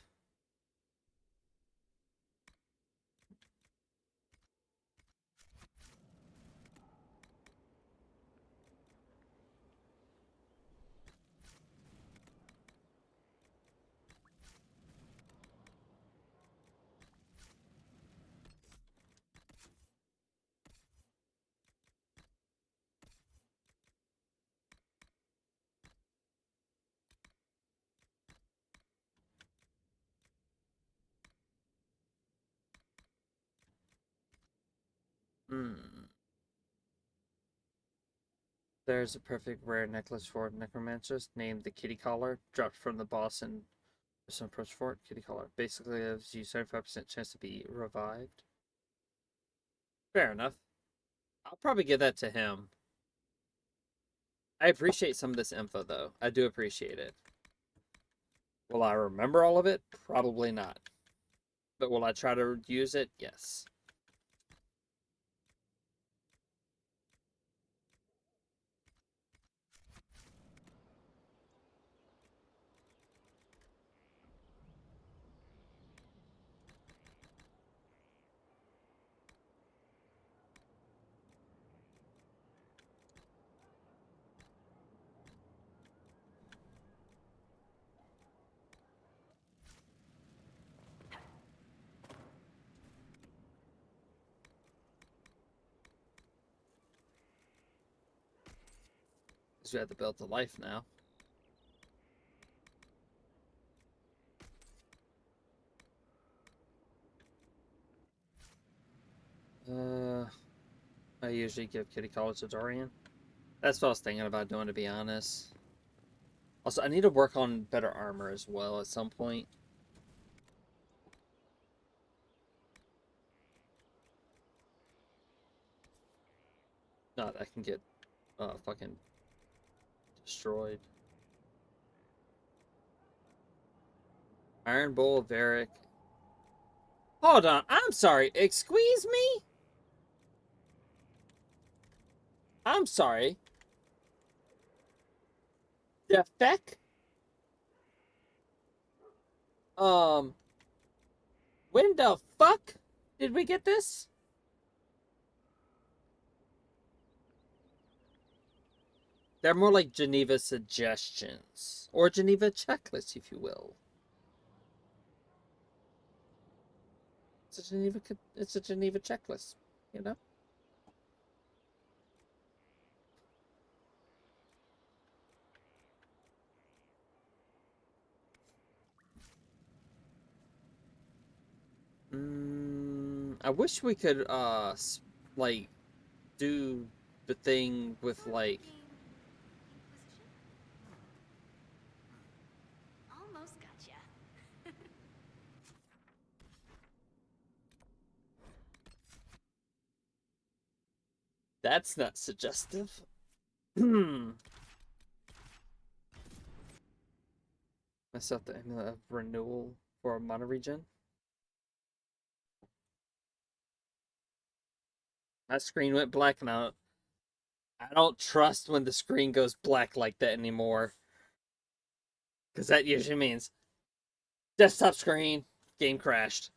Hmm. There's a perfect rare necklace for necromancers named the Kitty Collar, dropped from the boss in some approach for it. Kitty Collar basically gives you 75% chance to be revived. Fair enough. I'll probably give that to him. I appreciate some of this info, though. I do appreciate it. Will I remember all of it? Probably not. But will I try to use it? Yes. Because we have the belt of life now. I usually give Kitty Collar to Dorian. That's what I was thinking about doing, to be honest. Also, I need to work on better armor as well at some point. Not I can get fucking destroyed. Iron Bull, Varric. Hold on, I'm sorry. Excuse me? I'm sorry. The feck? When the fuck did we get this? They're more like Geneva suggestions. Or Geneva checklists, if you will. It's a Geneva checklist, you know? I wish we could like do the thing with like Almost gotcha. that's not suggestive. Mess up the amulet of renewal for a mono regen. My screen went black now. I don't trust when the screen goes black like that anymore. Because that usually means desktop screen, game crashed.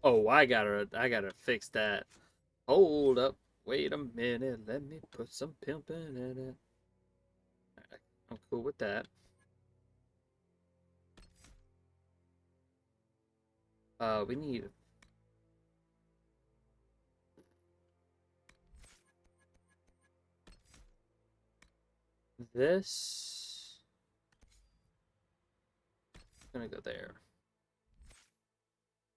Oh, I gotta fix that. Hold up. Wait a minute. Let me put some pimping in it. Right, I'm cool with that. We need this. Gonna go there.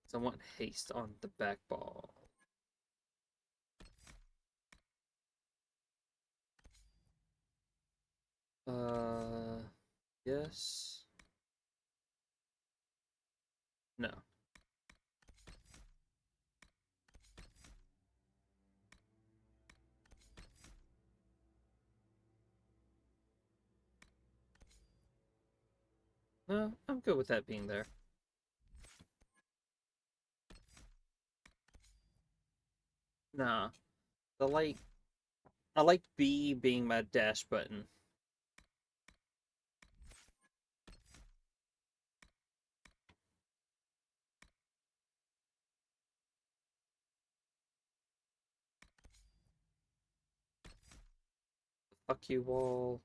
So I want haste on the back ball. Yes. No. No, I'm good with that being there. Nah. I like B being my dash button. Fuck you all.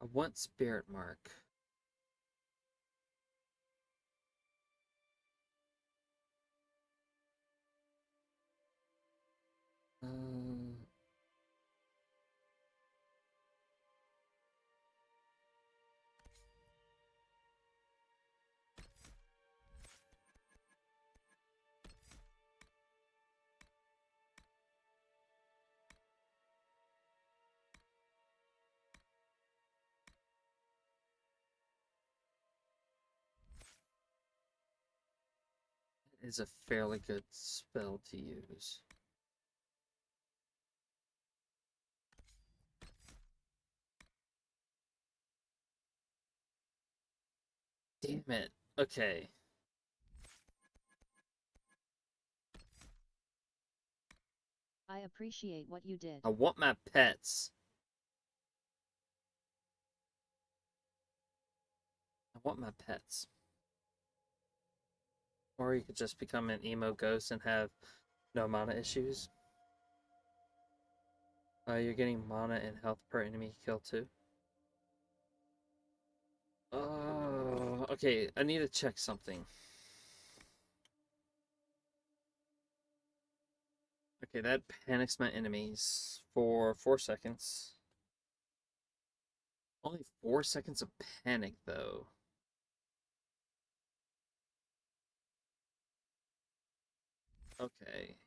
I want Spirit Mark. Is a fairly good spell to use. Damn it. Okay. I appreciate what you did. I want my pets. I want my pets. Or you could just become an emo ghost and have no mana issues. You're getting mana and health per enemy kill too. Okay, I need to check something. Okay, that panics my enemies for 4 seconds. Only 4 seconds of panic, though. Okay.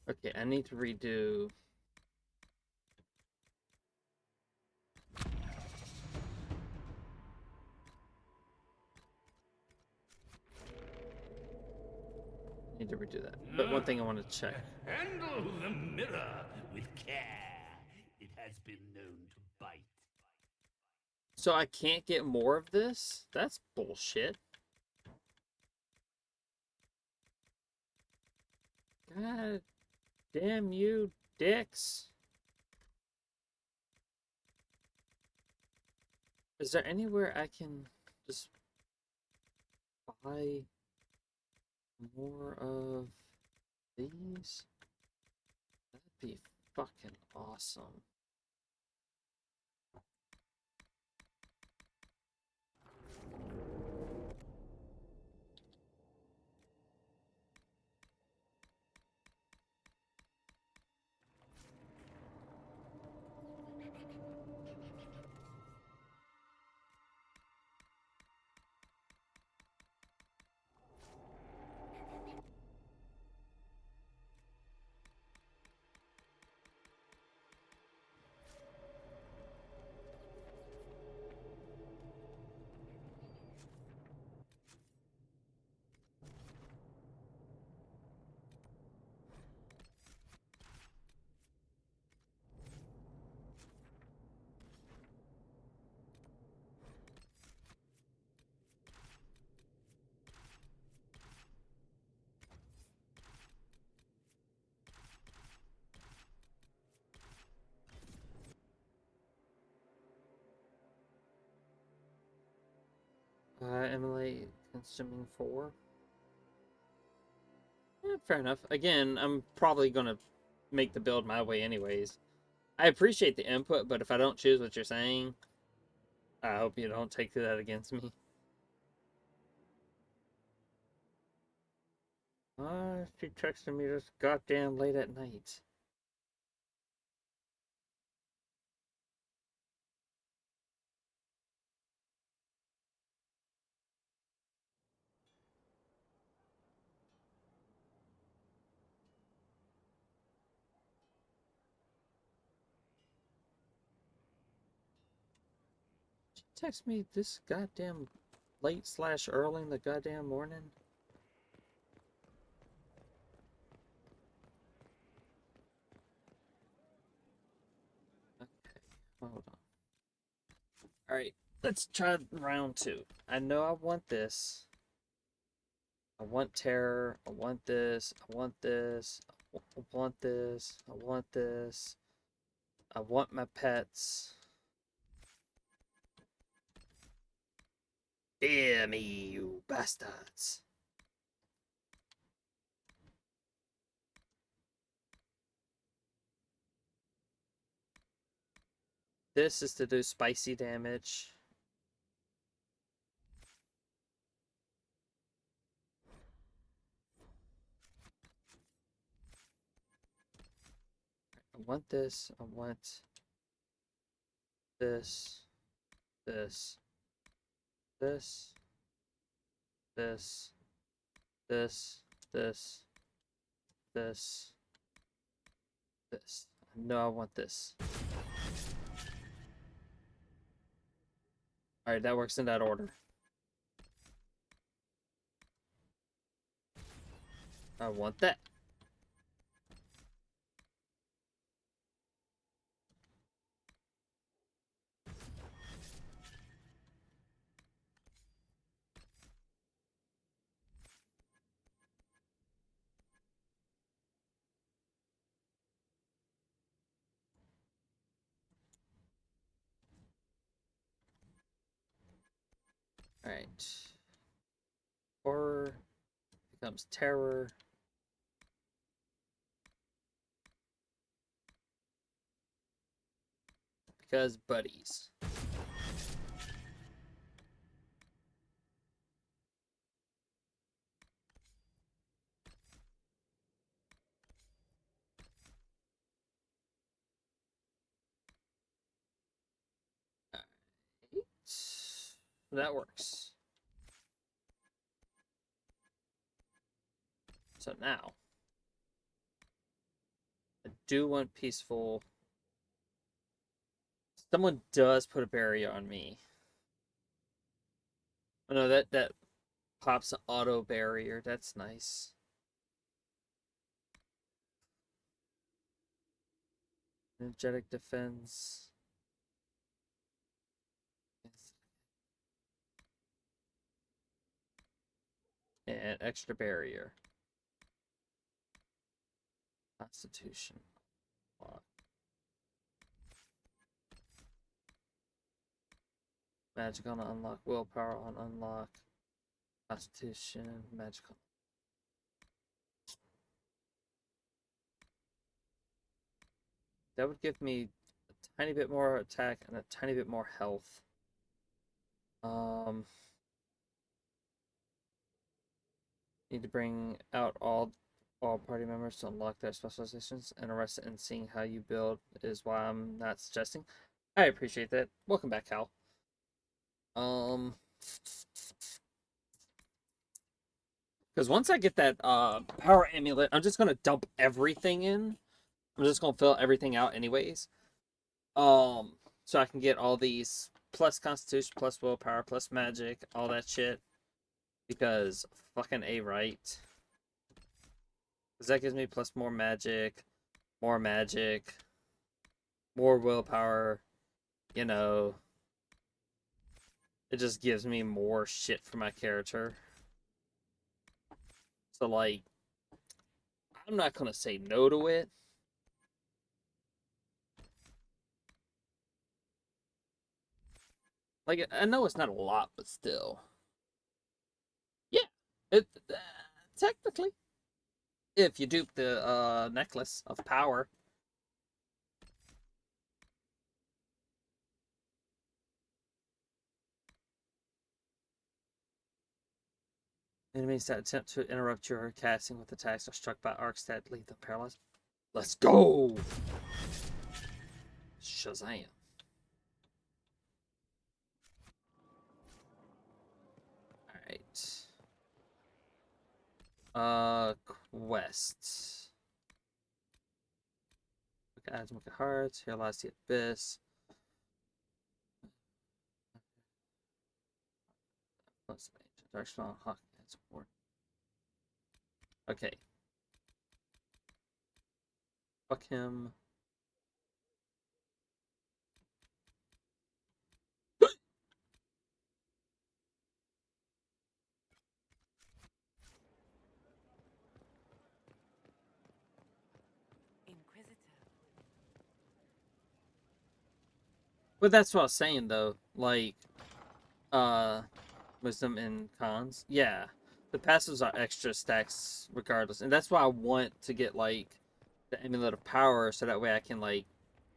Okay, I need to redo. Need to redo that. But one thing I want to check. Handle the mirror with care. It has been known to bite. So I can't get more of this? That's bullshit. God damn you, dicks. Is there anywhere I can just buy more of these? That'd be fucking awesome. Emily consuming 4. Fair enough. Again, I'm probably gonna make the build my way anyways. I appreciate the input, but if I don't choose what you're saying, I hope you don't take that against me. She texted me this goddamn late at night. She texted me this goddamn late / early in the goddamn morning. Okay, hold on. Alright, let's try round 2. I know I want this. I want terror. I want this. I want this. I want this. I want this. I want my pets. Fear me, you bastards. This is to do spicy damage. I want this. I want this. This. This. This. This. This. This. This. No, I want this. Alright, that works in that order. I want that. Alright. Horror becomes terror. Because buddies. That works. So now, I do want peaceful. Someone does put a barrier on me. Oh no, that pops an auto barrier. That's nice. Energetic defense. And extra barrier. Constitution. Lock. Magic on unlock. Willpower on unlock. Constitution. Magic on. That would give me a tiny bit more attack and a tiny bit more health. Need to bring out all party members to unlock their specializations. Interested in seeing how you build is why I'm not suggesting. I appreciate that. Welcome back, Cal. Because once I get that power amulet, I'm just gonna dump everything in. I'm just gonna fill everything out anyways. So I can get all these plus constitution, plus willpower, plus magic, all that shit. Because fucking A, right? Because that gives me plus more magic, more willpower, you know. It just gives me more shit for my character. So, like, I'm not gonna say no to it. Like, I know it's not a lot, but still. Yeah, technically. If you dupe the necklace of power. Enemies that attempt to interrupt your casting with attacks are struck by arcs that leave them paralyzed. Let's go! Shazam. Alright. Quests. Add to hearts. Here lies the abyss. Dark strong hawk and support. Okay. Fuck him. But that's what I was saying though. Like, wisdom and cons. Yeah. The passives are extra stacks regardless. And that's why I want to get like the amulet of power so that way I can like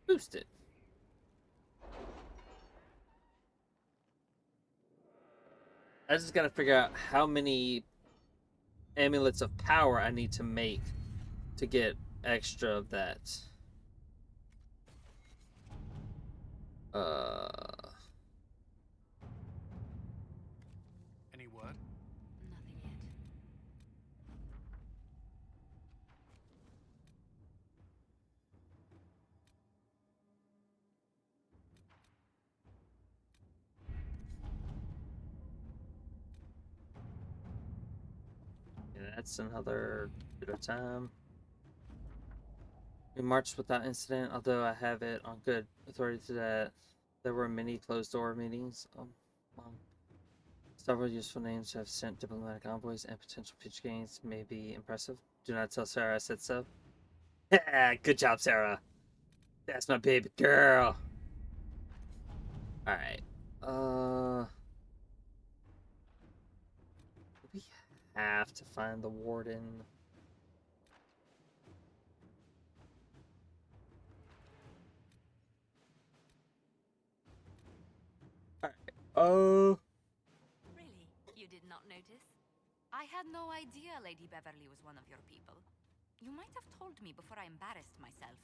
boost it. I just gotta figure out how many amulets of power I need to make to get extra of that. Any word? Nothing yet. Yeah, that's another bit of time. We marched without incident, although I have it on good authority that there were many closed-door meetings. Several useful names have sent diplomatic envoys, and potential future gains may be impressive. Do not tell Sarah I said so. Good job, Sarah. That's my baby girl. Alright. have to find the warden. Alright. Oh. Really? You did not notice? I had no idea Lady Beverly was one of your people. You might have told me before I embarrassed myself.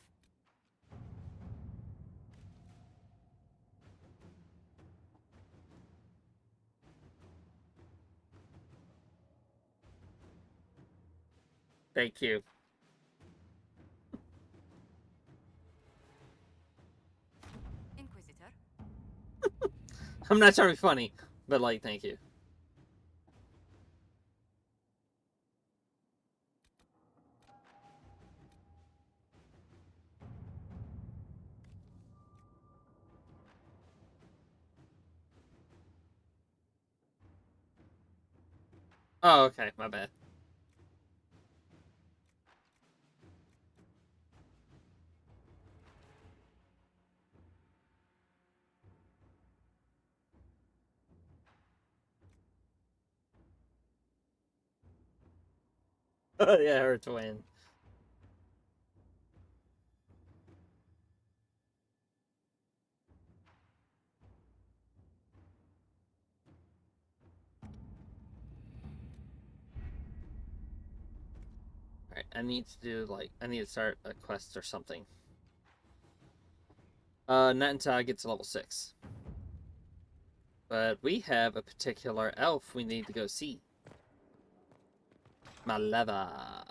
Thank you. Inquisitor? I'm not trying to be funny, but like, thank you. Oh, okay, my bad. Yeah, her twin. Alright, I need to do, like, I need to start a quest or something. Not until I get to level 6. But we have a particular elf we need to go see. Maleva.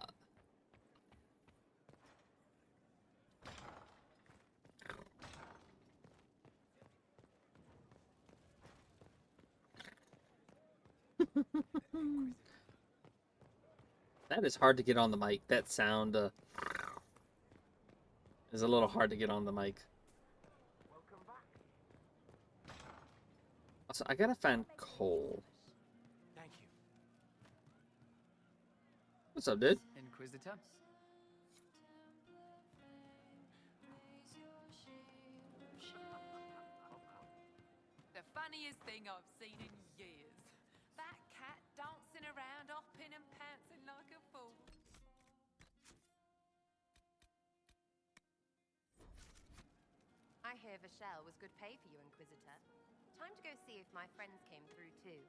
That is hard to get on the mic. That sound is a little hard to get on the mic. Also, I gotta find Cole. Thank you. What's up, dude? Inquisitor? The funniest thing I've seen in years. That cat dancing around, hopping and pouncing like a fool. I hear Vashel was good pay for you, Inquisitor. Time to go see if my friends came through too.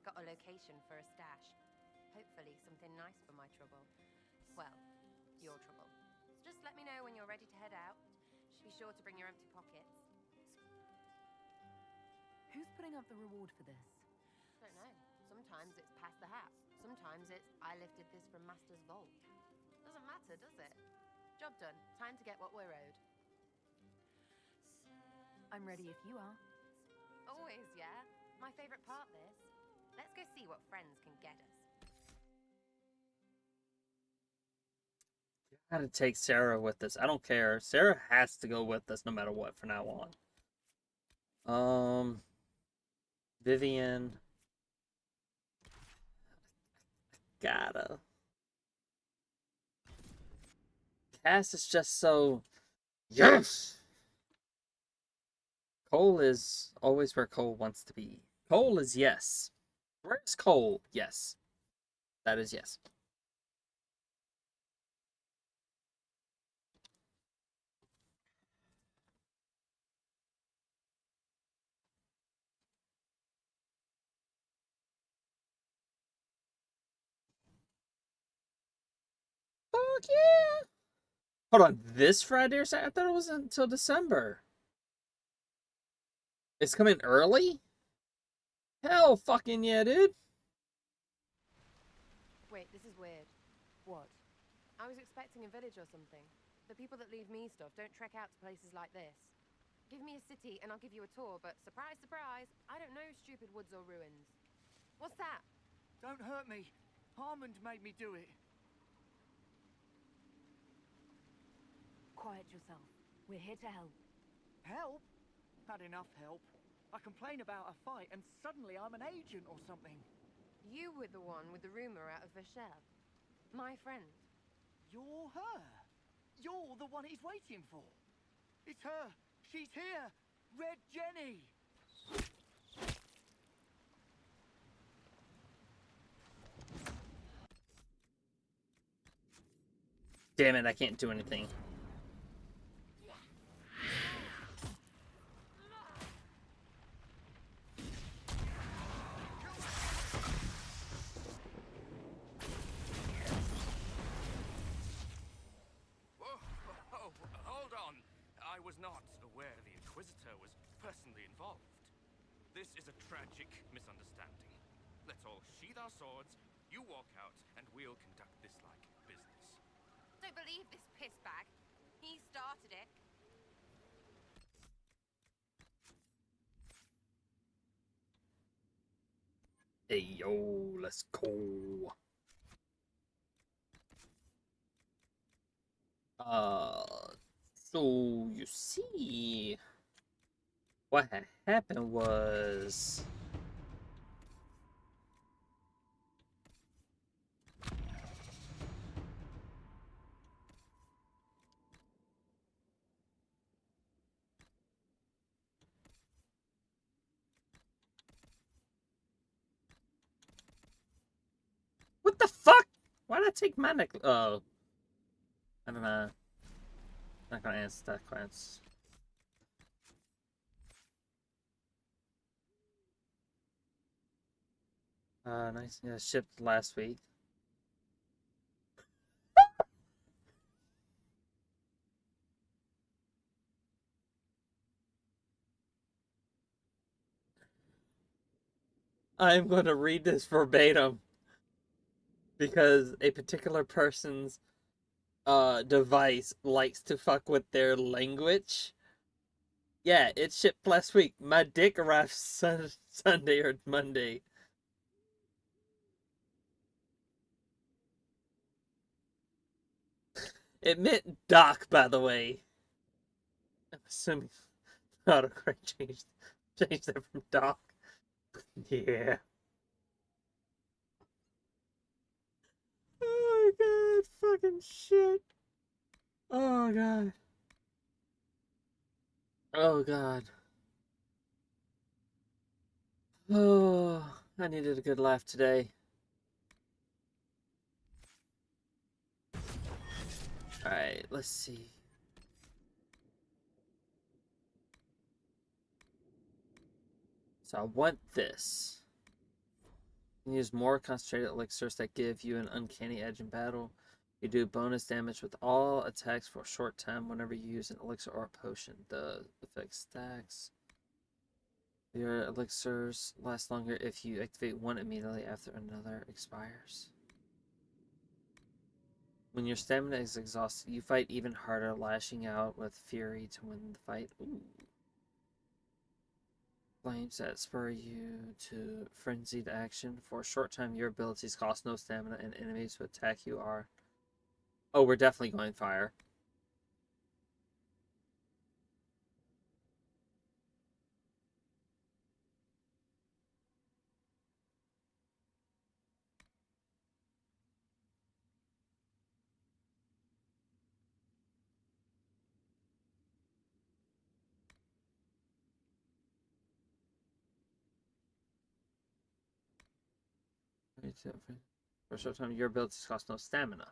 Got a location for a stash. Hopefully something nice for my trouble. Well, your trouble. So just let me know when you're ready to head out. Just be sure to bring your empty pockets. Who's putting up the reward for this? Don't know. Sometimes it's pass the hat. Sometimes it's I lifted this from Master's vault. Doesn't matter, does it? Job done. Time to get what we're owed. I'm ready if you are. Always, yeah? My favorite part, this. Let's go see what friends can get us. Gotta take Sarah with us. I don't care. Sarah has to go with us no matter what from now on. Vivian. Gotta. Cass is just so... Yes! Cole is always where Cole wants to be. Cole is yes. Where's Cole? Yes. That is yes. Fuck yeah! Hold on, this Friday or Saturday? I thought it was until December. It's coming early? Hell fucking yeah, dude. Wait, this is weird. What? I was expecting a village or something. The people that leave me stuff don't trek out to places like this. Give me a city and I'll give you a tour, but surprise, surprise, I don't know stupid woods or ruins. What's that? Don't hurt me. Harmond made me do it. Quiet yourself. We're here to help. Help? Had enough help. I complain about a fight and suddenly I'm an agent or something. You were the one with the rumor out of Vashel. My friend. You're her. You're the one he's waiting for. It's her. She's here. Red Jenny. Damn it, I can't do anything. Oh, hold on. I was not aware the Inquisitor was personally involved. This is a tragic misunderstanding. Let's all sheathe our swords, you walk out, and we'll conduct this like business. Don't believe this pissbag. He started it. Hey, yo, let's go. So you see, what had happened was what the fuck? Why did I take my necklace? Oh, I don't know. Not gonna answer that question. Nice. Yeah, shipped last week. I'm going to read this verbatim because a particular person's device likes to fuck with their language. Yeah, it shipped last week. My dick arrived Sunday or Monday. It meant Doc, by the way. I'm assuming autocorrect changed that from Doc. Yeah. Oh my god, fucking shit. Oh god. Oh god. Oh, I needed a good laugh today. Alright, let's see. So I want this. You can use more concentrated elixirs that give you an uncanny edge in battle. You do bonus damage with all attacks for a short time whenever you use an elixir or a potion. The effect stacks. Your elixirs last longer if you activate one immediately after another expires. When your stamina is exhausted, you fight even harder, lashing out with fury to win the fight. Ooh. Flames that spur you to frenzied action. For a short time, your abilities cost no stamina, and enemies who attack you are... Oh, we're definitely going fire. For a short time, your abilities cost no stamina.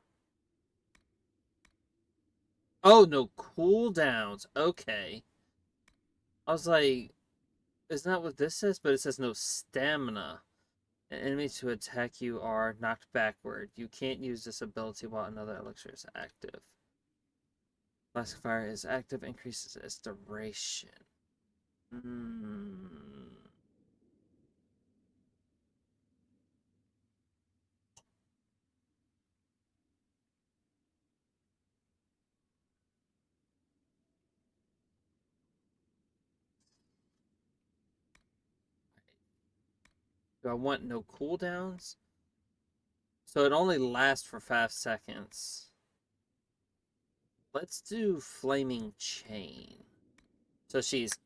Oh, no cooldowns. Okay. I was like, isn't that what this says? But it says no stamina. And enemies who attack you are knocked backward. You can't use this ability while another elixir is active. Flask of Fire is active, increases its duration. Do I want no cooldowns? So it only lasts for 5 seconds. Let's do Flaming Chain. So she's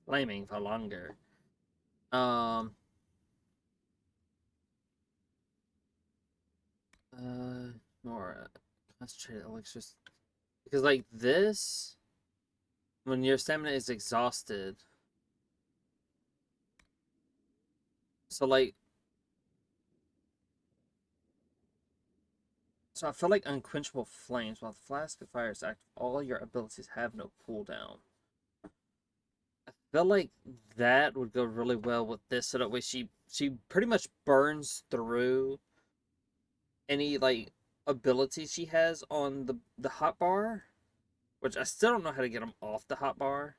flaming for longer. More concentrated elixirs. Because like this, when your stamina is exhausted, so So I feel like Unquenchable Flames. While the Flask of Fire is active, all your abilities have no cooldown. I feel like that would go really well with this, so that way she pretty much burns through any like ability she has on the hotbar, which I still don't know how to get them off the hotbar.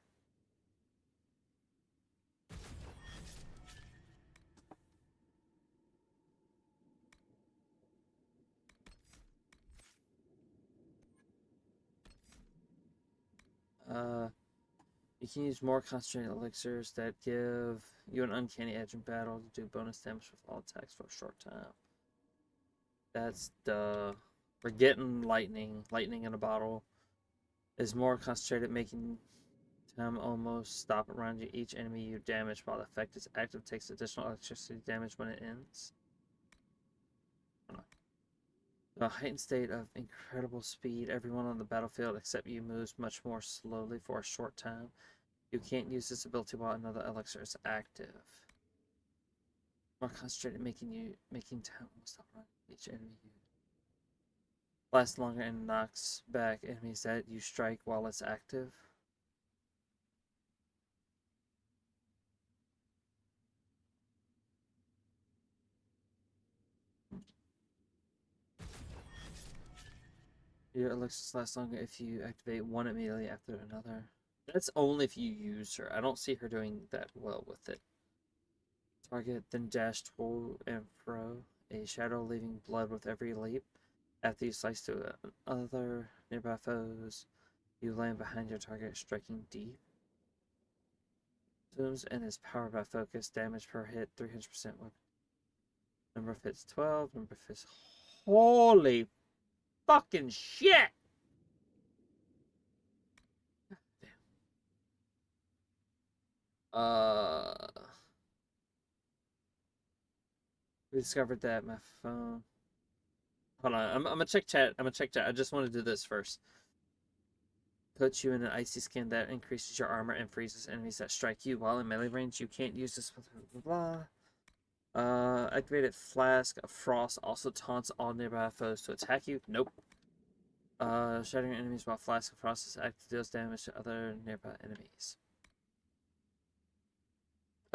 You can use more concentrated elixirs that give you an uncanny edge in battle to do bonus damage with all attacks for a short time. That's the... We're getting lightning. Lightning in a bottle is more concentrated, making time almost stop around you. Each enemy you damage while the effect is active takes additional electricity damage when it ends. A heightened state of incredible speed. Everyone on the battlefield except you moves much more slowly for a short time. You can't use this ability while another elixir is active. More concentrated, making time almost stop around each enemy you lasts longer and knocks back enemies that you strike while it's active. Your elixirs last longer if you activate one immediately after another. That's only if you use her. I don't see her doing that well with it. Target, then dash to and fro. A shadow leaving blood with every leap. After you slice to other nearby foes, you land behind your target, striking deep. Zooms and is powered by focus. Damage per hit 300%. Number of hits 12. Number of hits. Holy fucking shit! We discovered that my phone. Hold on, I'm gonna check chat. I'm gonna check chat. I just want to do this first. Puts you in an icy skin that increases your armor and freezes enemies that strike you while in melee range. You can't use this. Blah blah. Activated Flask of Frost also taunts all nearby foes to attack you. Nope. Shattering enemies while Flask of Frost is active deals damage to other nearby enemies.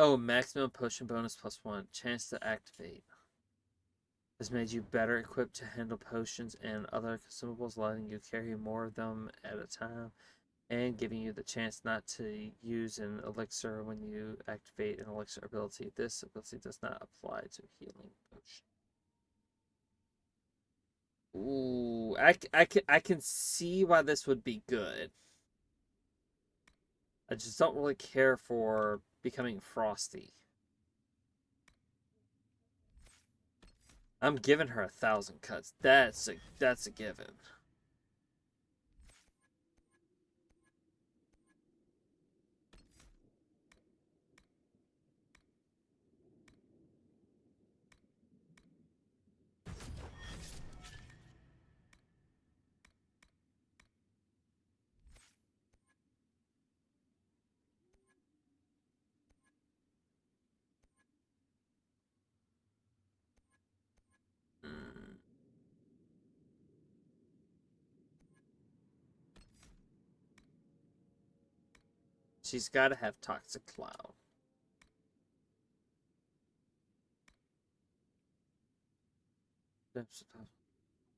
Oh, maximum potion bonus +1. Chance to activate. This made you better equipped to handle potions and other consumables, letting you carry more of them at a time, and giving you the chance not to use an elixir when you activate an elixir ability. This ability does not apply to healing potion. Ooh, I can see why this would be good. I just don't really care for becoming frosty. I'm giving her 1,000 cuts. That's a given. She's got to have Toxic Cloud.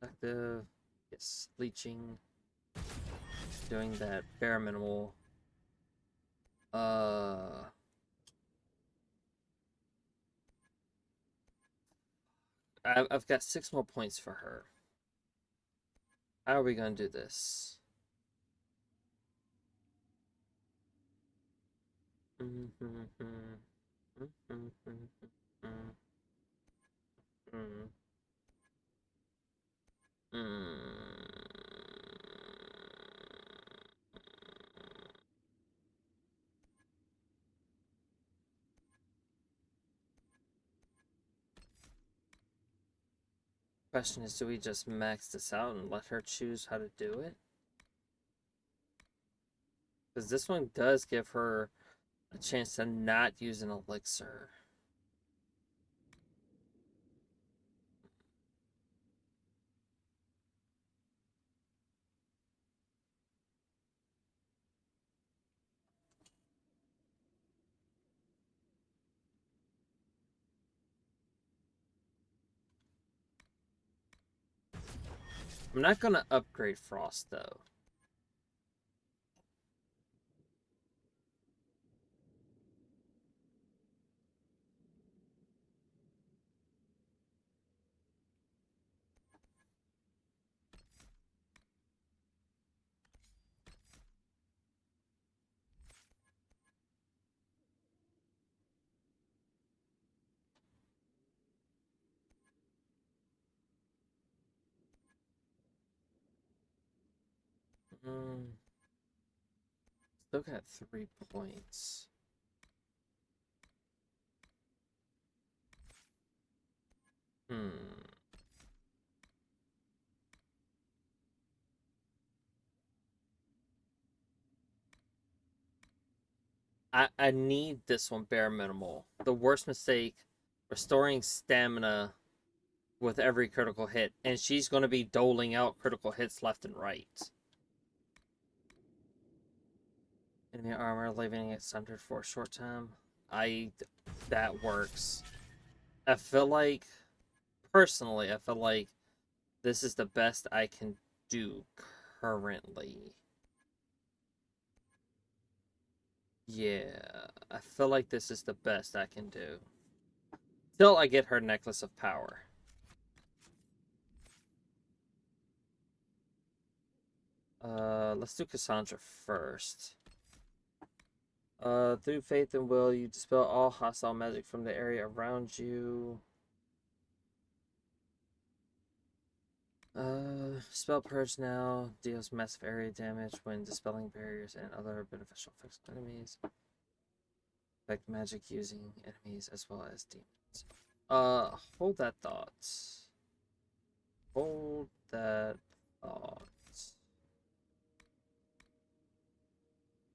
Active. Yes, leeching. Doing that bare minimal. I've got 6 more points for her. How are we gonna do this? Question is, do we just max this out and let her choose how to do it? Because this one does give her a chance to not use an elixir. I'm not gonna upgrade Frost though. Still got 3 points. I need this one bare minimal. The worst mistake, restoring stamina with every critical hit, and she's going to be doling out critical hits left and right. Enemy armor, leaving it centered for a short time. That works. I feel like, personally, I feel like this is the best I can do currently. Yeah, I feel like this is the best I can do. Till I get her Necklace of Power. Let's do Cassandra first. Through faith and will, you dispel all hostile magic from the area around you. Spell Purge now deals massive area damage when dispelling barriers and other beneficial effects on enemies. Affect magic using enemies as well as demons. Hold that thought. Hold that thought.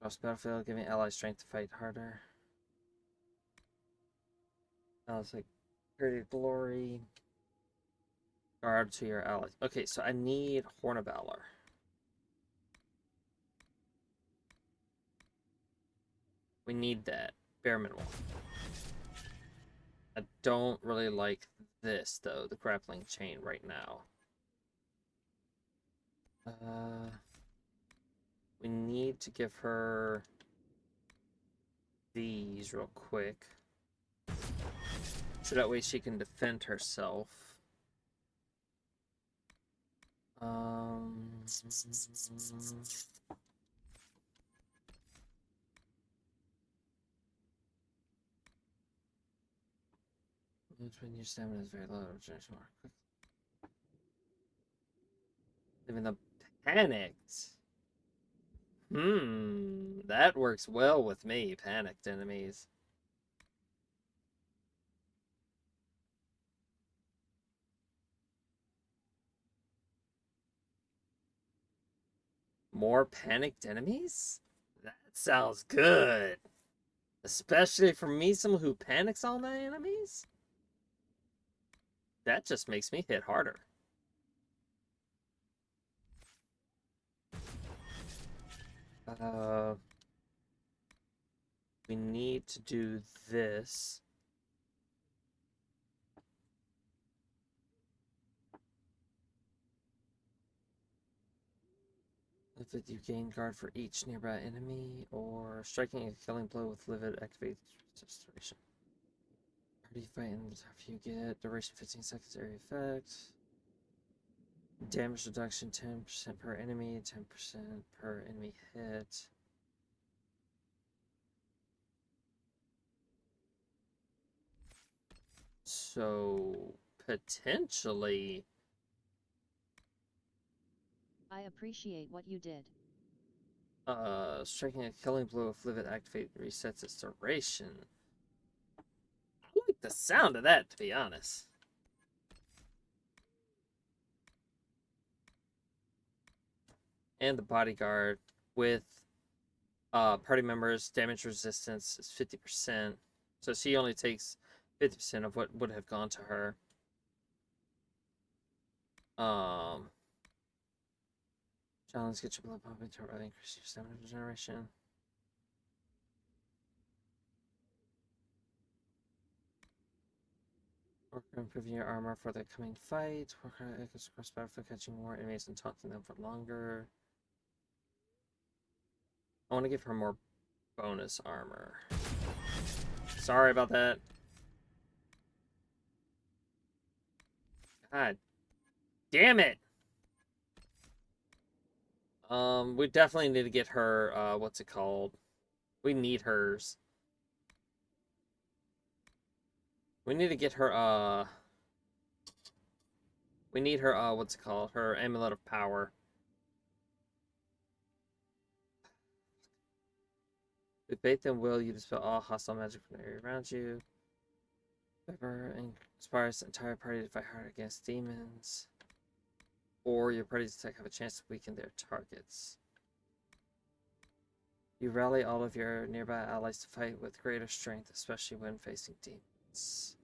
Cross battlefield, giving allies strength to fight harder. It's like Created Glory. Guard to your allies. Okay, so I need Horn of Valor. We need that. Bare minimum. I don't really like this, though, the grappling chain right now. We need to give her these real quick. So that way she can defend herself. When your stamina is very low, regeneration more quick. Even the panicked. That works well with me, panicked enemies. More panicked enemies? That sounds good. Especially for me, someone who panics all my enemies? That just makes me hit harder. We need to do this. If you gain guard for each nearby enemy, or striking a killing blow with livid activates restoration. Party fighting, if you get duration 15 seconds area effect. Damage reduction 10% per enemy, 10% per enemy hit. So potentially I appreciate what you did. Striking a killing blow with livid activate resets its duration. I like the sound of that, to be honest. And the bodyguard with party members damage resistance is 50%. So she only takes 50% of what would have gone to her. Challenge get your blood pumping to really increase your stamina regeneration. Work on improving your armor for the coming fight. Work on echoes across battlefield, catching more enemies and taunting them for longer. I want to give her more bonus armor. Sorry about that. God damn it! We definitely need to get her, what's it called? We need hers. We need to get her, we need her, what's it called? Her Amulet of Power. With Faith and Will, you dispel all hostile magic from the area around you. Whoever inspires the entire party to fight hard against demons. Or your party's attack have a chance to weaken their targets. You rally all of your nearby allies to fight with greater strength, especially when facing demons.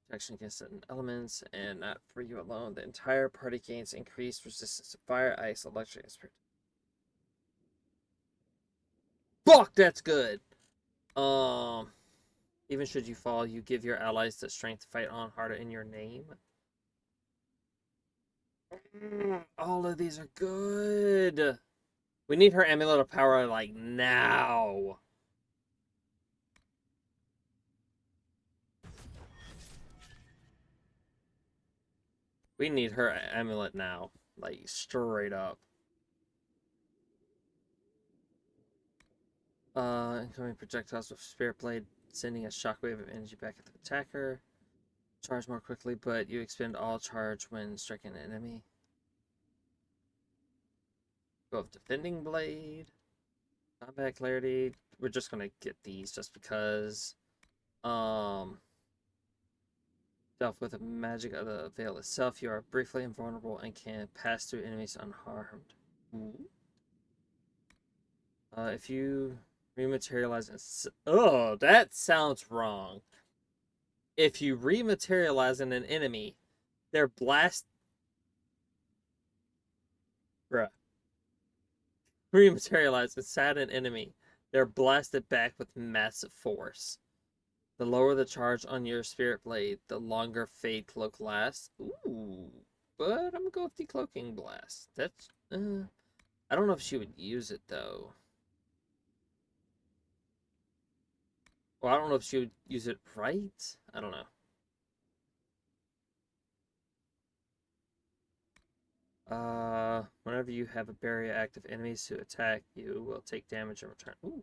Protection against certain elements, and not for you alone. The entire party gains increased resistance to fire, ice, electric, and spirit. Fuck, that's good! Even should you fall, you give your allies the strength to fight on harder in your name. All of these are good. We need her Amulet of Power, like, now. We need her amulet now. Like, straight up. Incoming projectiles with Spirit Blade, sending a shockwave of energy back at the attacker. Charge more quickly, but you expend all charge when striking an enemy. Go with Defending Blade. Combat Clarity. We're just gonna get these just because. Dealt with the magic of the veil itself, you are briefly invulnerable and can pass through enemies unharmed. If you rematerialize oh, that sounds wrong. If you rematerialize in an enemy, their blast rematerialize inside an enemy, they're blasted back with massive force. The lower the charge on your Spirit Blade, the longer Fade Cloak lasts. Ooh, but I'm gonna go with Decloaking Blast. That's, I don't know if she would use it, though. Well, I don't know if she would use it right. I don't know. Whenever you have a barrier active, enemies to attack you will take damage in return. Ooh.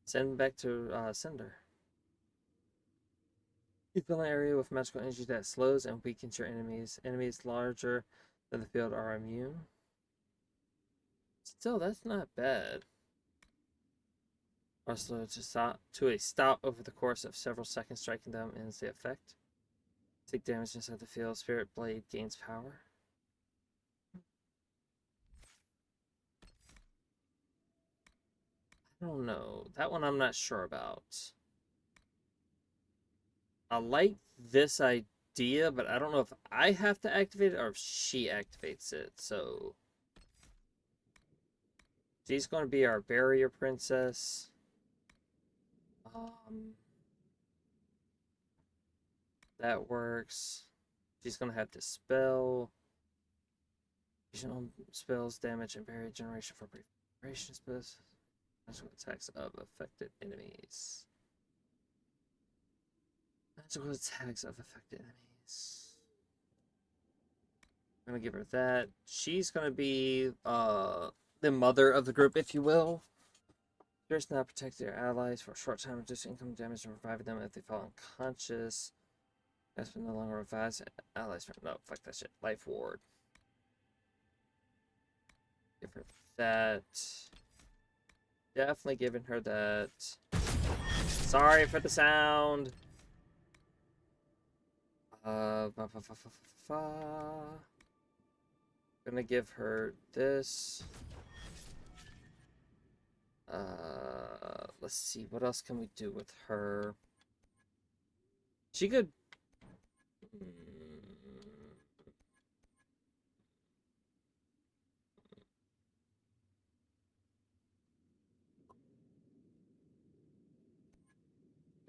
Send back to, Sender. You fill an area with magical energy that slows and weakens your enemies. Enemies larger than the field are immune. Still, that's not bad. Are slow to a stop over the course of several seconds, striking them ends the effect. Take damage inside the field. Spirit Blade gains power. I don't know. That one I'm not sure about. I like this idea, but I don't know if I have to activate it or if she activates it. So she's going to be our barrier princess. That works. She's going to have Dispel. Spells, damage, and barrier generation for brief duration spells. Magical attacks of affected enemies. Magical attacks of affected enemies. I'm gonna give her that. She's gonna be the mother of the group, if you will. Spirits now protect their allies for a short time, reduce income damage and reviving them if they fall unconscious. That's been no longer revives allies. No, fuck that shit. Life ward. Give her that. Definitely giving her that. Sorry for the sound. Gonna give her this. Let's see, what else can we do with her? She could...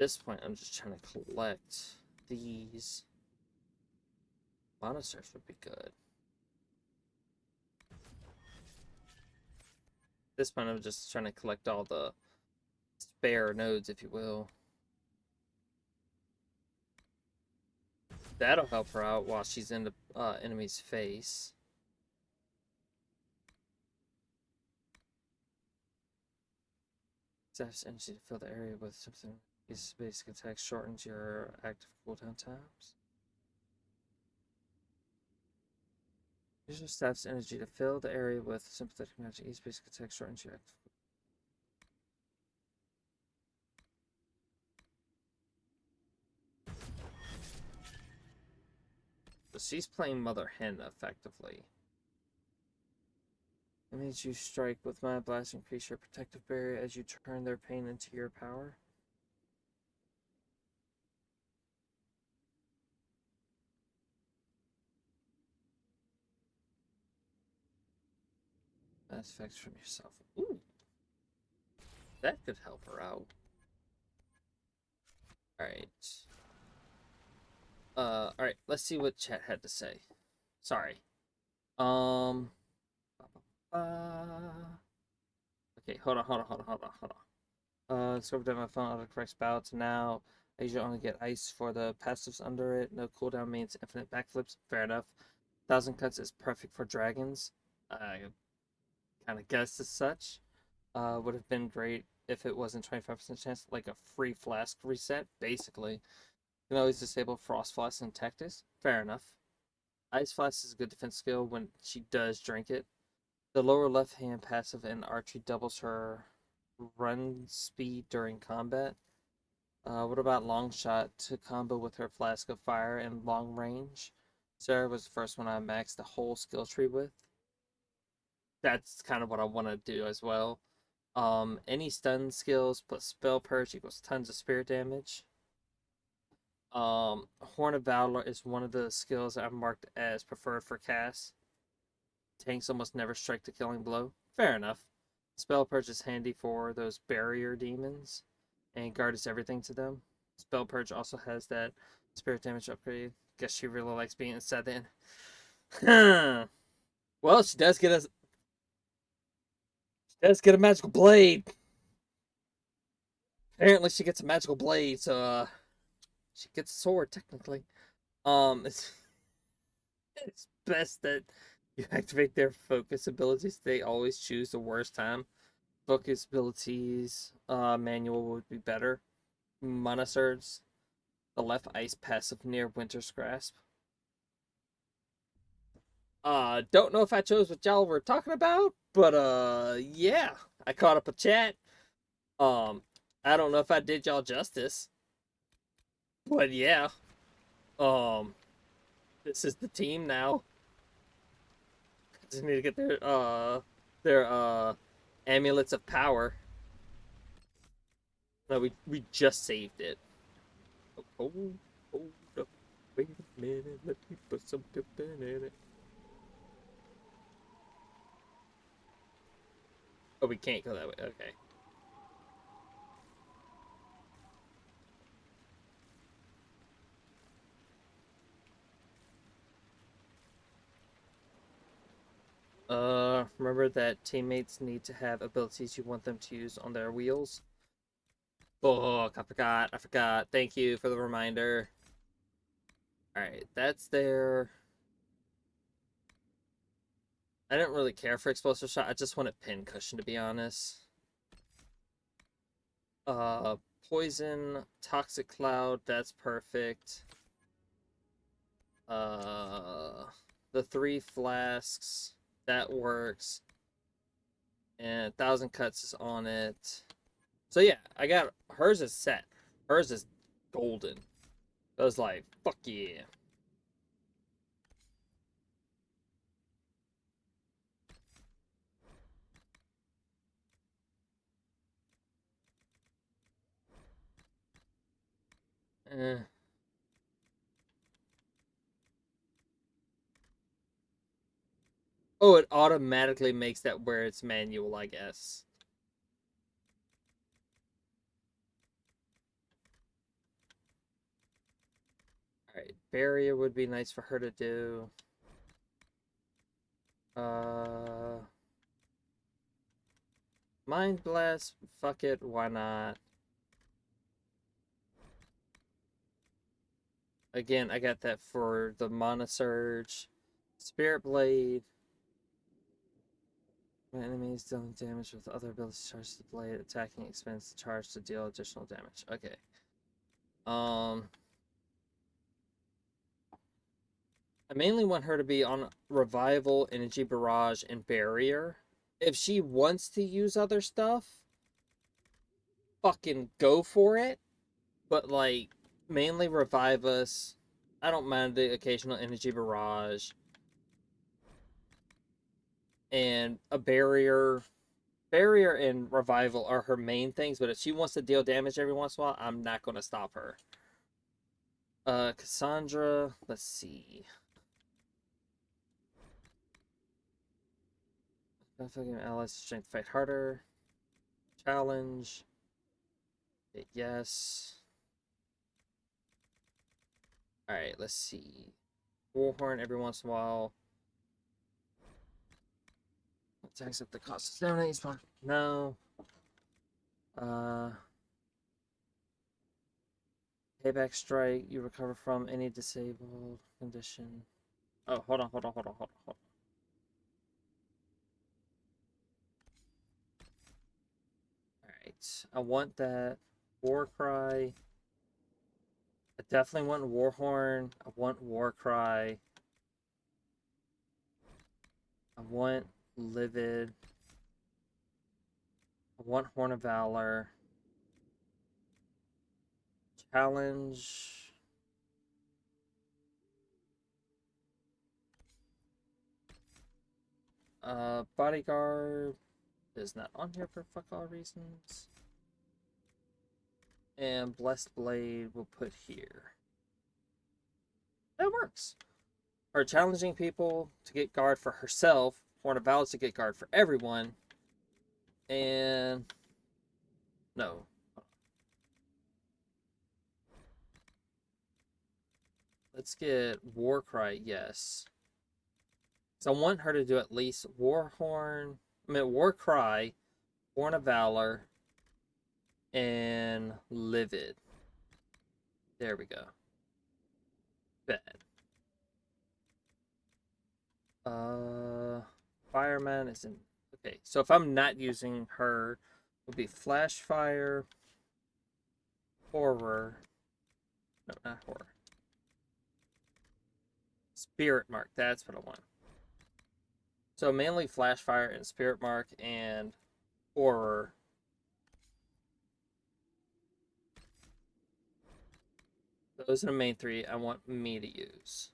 this point, I'm just trying to collect these. Monasteries would be good. This point, I'm just trying to collect all the spare nodes, if you will. That'll help her out while she's in the enemy's face. Staff's energy to fill the area with something. These basic attacks shortens your active cooldown times. Use your staff's energy to fill the area with sympathetic magic. Each basic attack shortens your active. So she's playing Mother Hen effectively. It means you strike with my blast, increase your protective barrier as you turn their pain into your power. That's effects from yourself. Ooh. That could help her out. Alright. Alright, let's see what chat had to say. Sorry. Okay, hold on. Scrub down my phone, autocorrects bow to now. I usually only get ice for the passives under it. No cooldown means infinite backflips. Fair enough. 1,000 cuts is perfect for dragons. I kind of guessed as such. Would have been great if it wasn't 25% chance, like a free flask reset, basically. You can always disable Frost Flask and Tactus. Fair enough. Ice Flask is a good defense skill when she does drink it. The lower left hand passive in archery doubles her run speed during combat. What about long shot to combo with her flask of fire and long range? Sarah was the first one I maxed the whole skill tree with. That's kind of what I want to do as well. Any stun skills plus spell purge equals tons of spirit damage. Horn of Valor is one of the skills I've marked as preferred for cast. Tanks almost never strike the killing blow. Fair enough. Spell Purge is handy for those barrier demons, and Guard is everything to them. Spell Purge also has that spirit damage upgrade. Guess she really likes being inside the end. Well, she does get a magical blade. Apparently she gets a magical blade, so she gets a sword technically. It's best that you activate their focus abilities. They always choose the worst time. Focus abilities manual would be better. Monasurge, the left ice passive near Winter's Grasp. Don't know if I chose what y'all were talking about, but yeah, I caught up a chat. I don't know if I did y'all justice, but yeah, this is the team now. Just need to get their amulets of power. No, we just saved it. Oh, hold up. Wait a minute. Let me put some pippin in it. Oh, we can't go that way. Okay. Remember that teammates need to have abilities you want them to use on their wheels. Fuck, I forgot. Thank you for the reminder. Alright, that's there. I didn't really care for explosive shot. I just wanted pin cushion, to be honest. Poison, toxic cloud, that's perfect. The 3 flasks, that works. And 1,000 cuts is on it. So yeah, I got hers is set. Hers is golden. I was like, fuck yeah. Oh, it automatically makes that where it's manual, I guess. barrier would be nice for her to do. Mind Blast, fuck it, why not? Again, I got that for the Mana Surge. Spirit Blade. When enemies dealing damage with other abilities, charge the blade. Attacking expense the charge to deal additional damage. Okay. I mainly want her to be on Revival, Energy Barrage, and Barrier. If she wants to use other stuff, fucking go for it. But, like, mainly Revive Us. I don't mind the occasional Energy Barrage. And a Barrier. Barrier and Revival are her main things, but if she wants to deal damage every once in a while, I'm not going to stop her. Cassandra, let's see. Allies strength fight harder. Challenge. Yes. Alright, let's see. Warhorn every once in a while. Attacks at the cost of stamina. No. Payback strike. You recover from any disabled condition. Oh, hold on. Alright. I want that. War Cry. I definitely want Warhorn. I want War Cry. I want Livid. I want Horn of Valor. Challenge. Bodyguard is not on here for fuck all reasons. And Blessed Blade we'll put here. That works. Her challenging people to get guard for herself. Horn of Valor to get guard for everyone. And no. Let's get Warcry, yes. So I want her to do at least Warcry, Horn of Valor, and Livid. There we go. Bad. Fireman isn't okay. So if I'm not using her, it would be Flash Fire, Horror. No, not Horror. Spirit Mark. That's what I want. So mainly Flash Fire and Spirit Mark and Horror. Those are the main three I want me to use.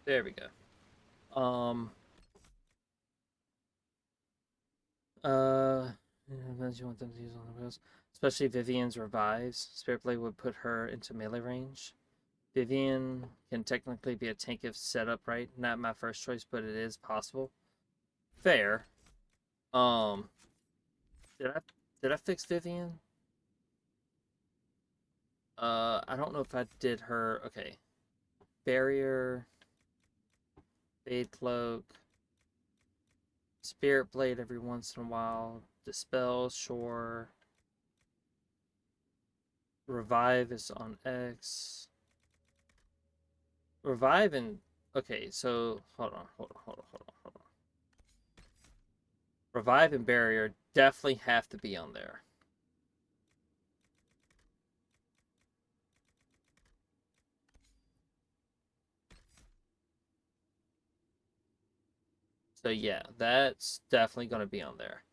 There we go. You want them to use on the wheels, especially Vivian's revives. Spirit Blade would put her into melee range. Vivian can technically be a tank if set up right. Not my first choice, but it is possible. Fair. Did I fix Vivian? I don't know if I did her. Okay. Barrier. Fade Cloak. Spirit Blade every once in a while. Dispel, sure. Revive is on X. Revive and... Okay, so... Hold on. Revive and Barrier definitely have to be on there. So yeah, that's definitely going to be on there.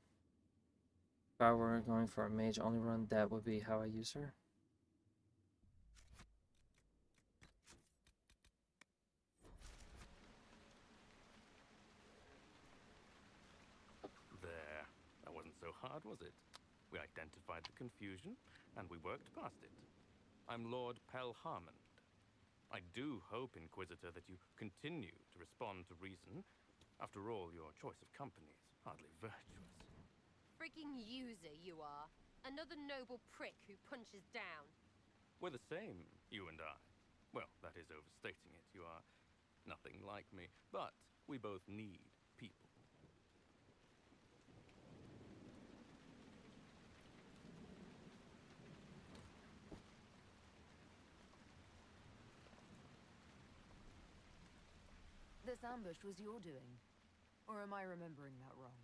If I were going for a mage only run, that would be how I use her. There. That wasn't so hard, was it? We identified the confusion, and we worked past it. I'm Lord Pelharmond. I do hope, Inquisitor, that you continue to respond to reason. After all, your choice of company is hardly virtuous. Freaking user, you are. Another noble prick who punches down. We're the same, you and I. Well, that is overstating it. You are nothing like me, but we both need people. This ambush was your doing. Or am I remembering that wrong?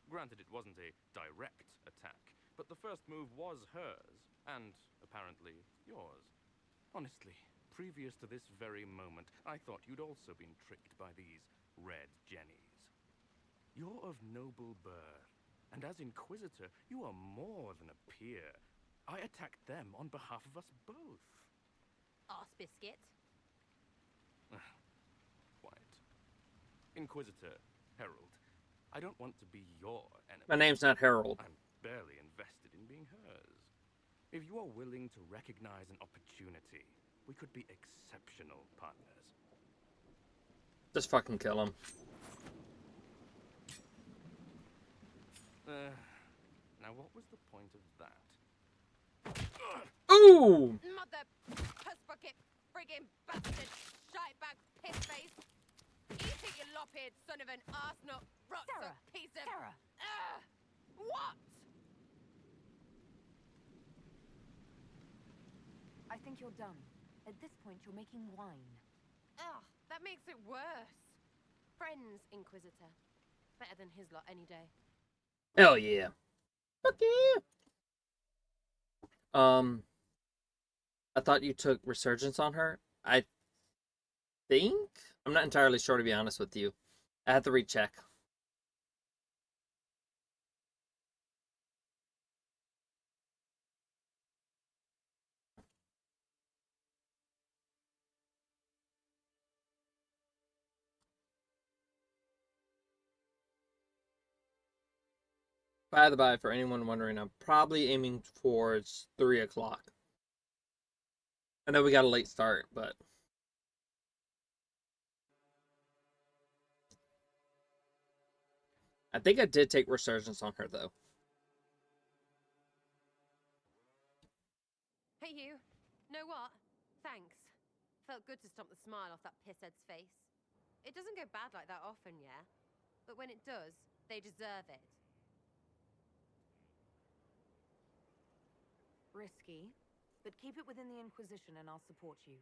Granted, it wasn't a direct attack, but the first move was hers, and apparently yours. Honestly, previous to this very moment, I thought you'd also been tricked by these red jennies. You're of noble birth, and as Inquisitor, you are more than a peer. I attacked them on behalf of us both. Arse biscuit. Quiet. Inquisitor, Herald, I don't want to be your enemy. My name's not Harold. I'm barely invested in being hers. If you are willing to recognize an opportunity, we could be exceptional partners. Just fucking kill him. Now what was the point of that? Ooh! Mother puss bucket, friggin' bastard, shitebag piss face. Eat it, you lop-eared son of an arsenal, rotten piece of. Sarah! What? I think you're done. At this point, you're making wine. Ugh, that makes it worse. Friends, Inquisitor. Better than his lot any day. Hell yeah. Fuck yeah. I thought you took Resurgence on her. I think? I'm not entirely sure, to be honest with you. I have to recheck. By the by, for anyone wondering, I'm probably aiming towards 3 o'clock. I know we got a late start, but... I think I did take Resurgence on her, though. Hey, you. Know what? Thanks. Felt good to stomp the smile off that pisshead's face. It doesn't go bad like that often, yeah? But when it does, they deserve it. Risky, but keep it within the Inquisition and I'll support you.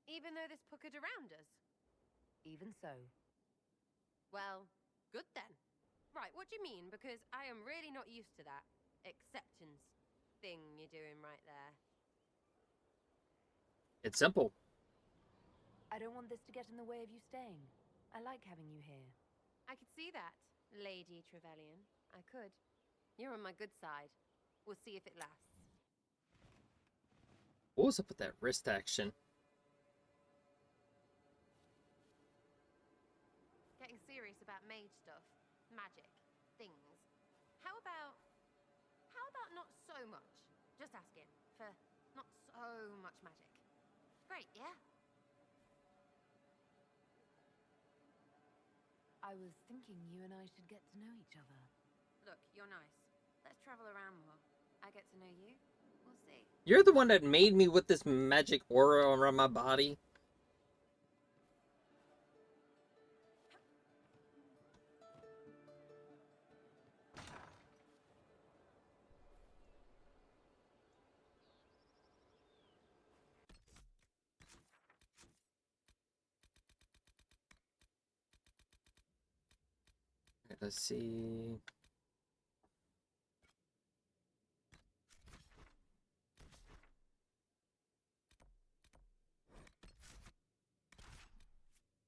Even though there's puckered around us? Even so. Well, good then. Right, what do you mean? Because I am really not used to that acceptance thing you're doing right there. It's simple. I don't want this to get in the way of you staying. I like having you here. I could see that, Lady Trevelyan. I could. You're on my good side. We'll see if it lasts. What was up with that wrist action? Getting serious about mage stuff, magic, things. How about not so much? Just asking for not so much magic. Great, yeah? I was thinking you and I should get to know each other. Look, you're nice. Let's travel around more. I get to know you. We'll see. You're the one that made me with this magic aura around my body. Let's see.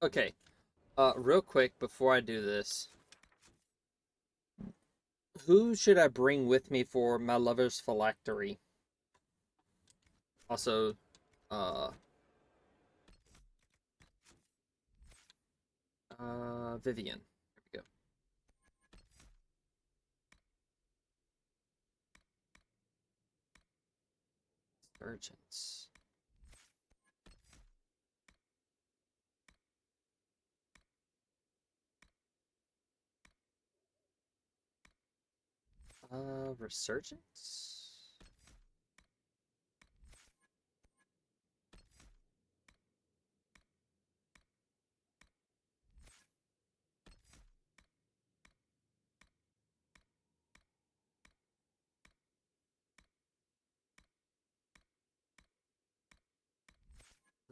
Okay. Real quick before I do this. Who should I bring with me for my lover's phylactery? Also, Vivian. There we go. Urgents. Resurgence?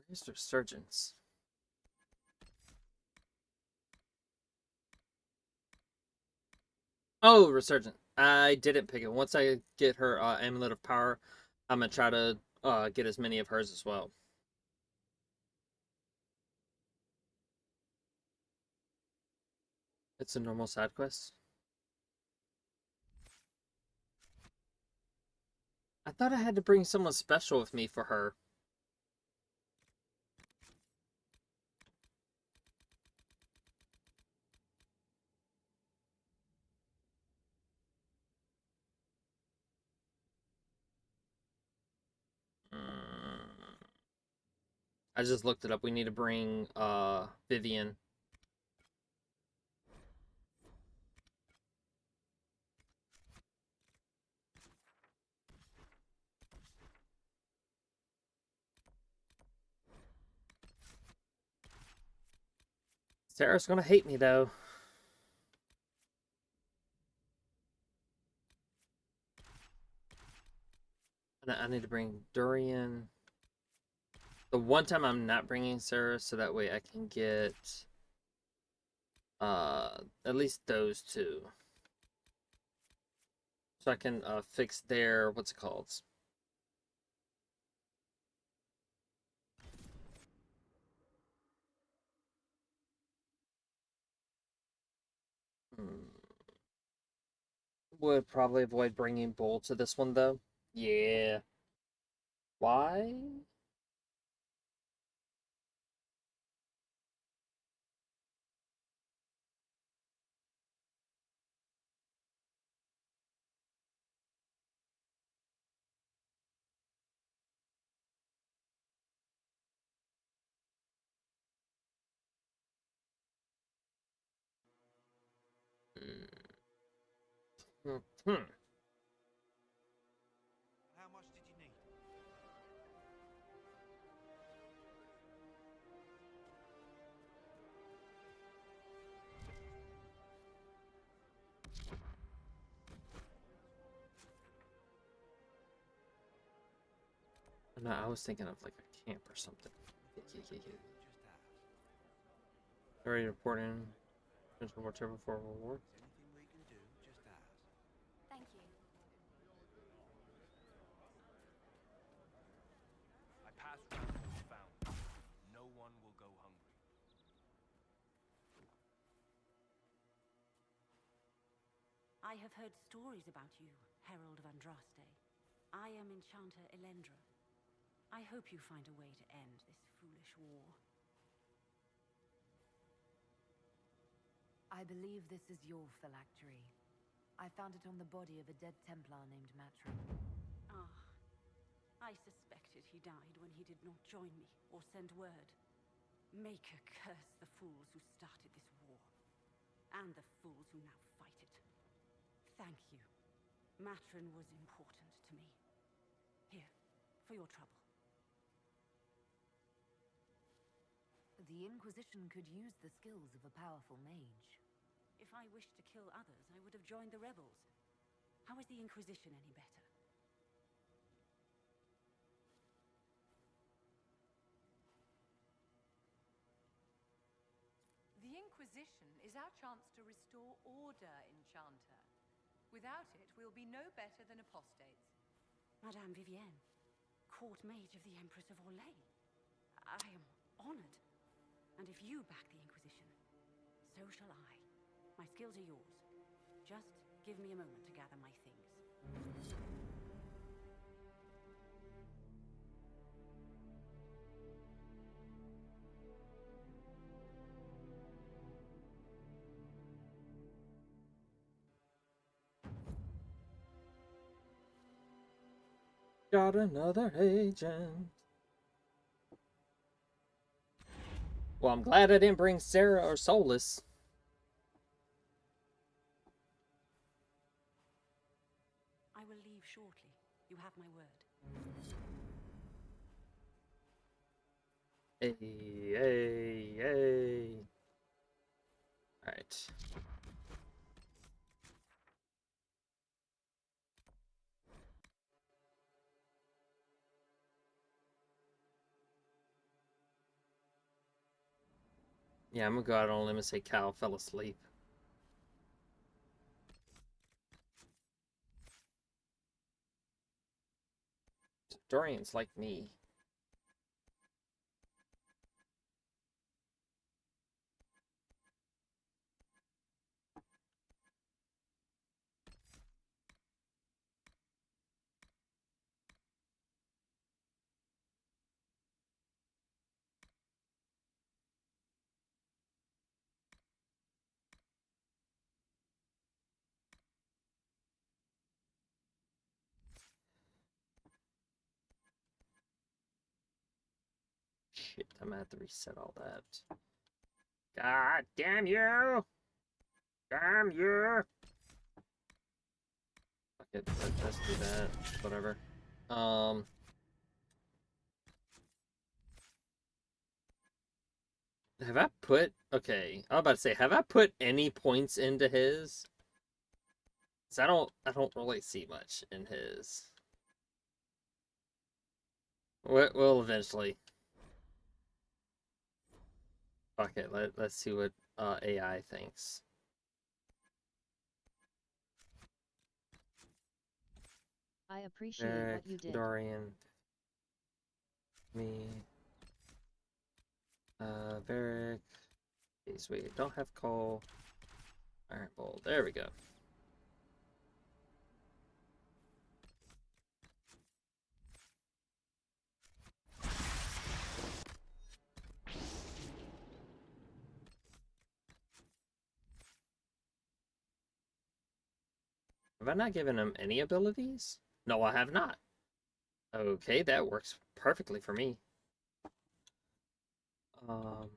Where's Resurgence? Oh, Resurgent. I didn't pick it. Once I get her Amulet of Power, I'm gonna try to get as many of hers as well. It's a normal side quest. I thought I had to bring someone special with me for her. I just looked it up. We need to bring Vivian. Sarah's gonna hate me though. I need to bring Durian. The one time I'm not bringing Sarah, so that way I can get at least those two. So I can fix their, what's it called? Would probably avoid bringing Bull to this one though. Yeah. Why? Hmm. How much did you need? No, I was thinking of like a camp or something. Already reporting. Potential war turbo for World War. Anything we can do, just ask. Thank you. I pass round what's found. No one will go hungry. I have heard stories about you, Herald of Andraste. I am Enchanter Elendra. I hope you find a way to end this foolish war. I believe this is your phylactery. I found it on the body of a dead Templar named Matron. Ah, I suspected he died when he did not join me or send word. Maker curse the fools who started this war, and the fools who now fight it. Thank you. Matron was important to me. Here, for your trouble. The Inquisition could use the skills of a powerful mage. If I wished to kill others, I would have joined the rebels. How is the Inquisition any better? The Inquisition is our chance to restore order, Enchanter. Without it, we'll be no better than apostates. Madame Vivienne, court mage of the Empress of Orlais. I am honored. And if you back the Inquisition, so shall I. My skills are yours. Just give me a moment to gather my things. Got another agent. Well, I'm glad I didn't bring Sarah or Solus. my word. Hey, hey, hey. Alright. Yeah, I'm gonna go out on a limb and say Cal fell asleep. Dorian's like me. Shit, I'm gonna have to reset all that. God damn you! Damn you! Fuck it, let's do that. Whatever. Have I put... Okay, I was about to say, have I put any points into his? 'Cause I don't really see much in his. We'll eventually. Fuck it, let's see what AI thinks. I appreciate what you did. Dorian. Me. Varric. Okay, sweet. Don't have coal. Iron bowl. There we go. Have I not given him any abilities? No, I have not. Okay, that works perfectly for me. I've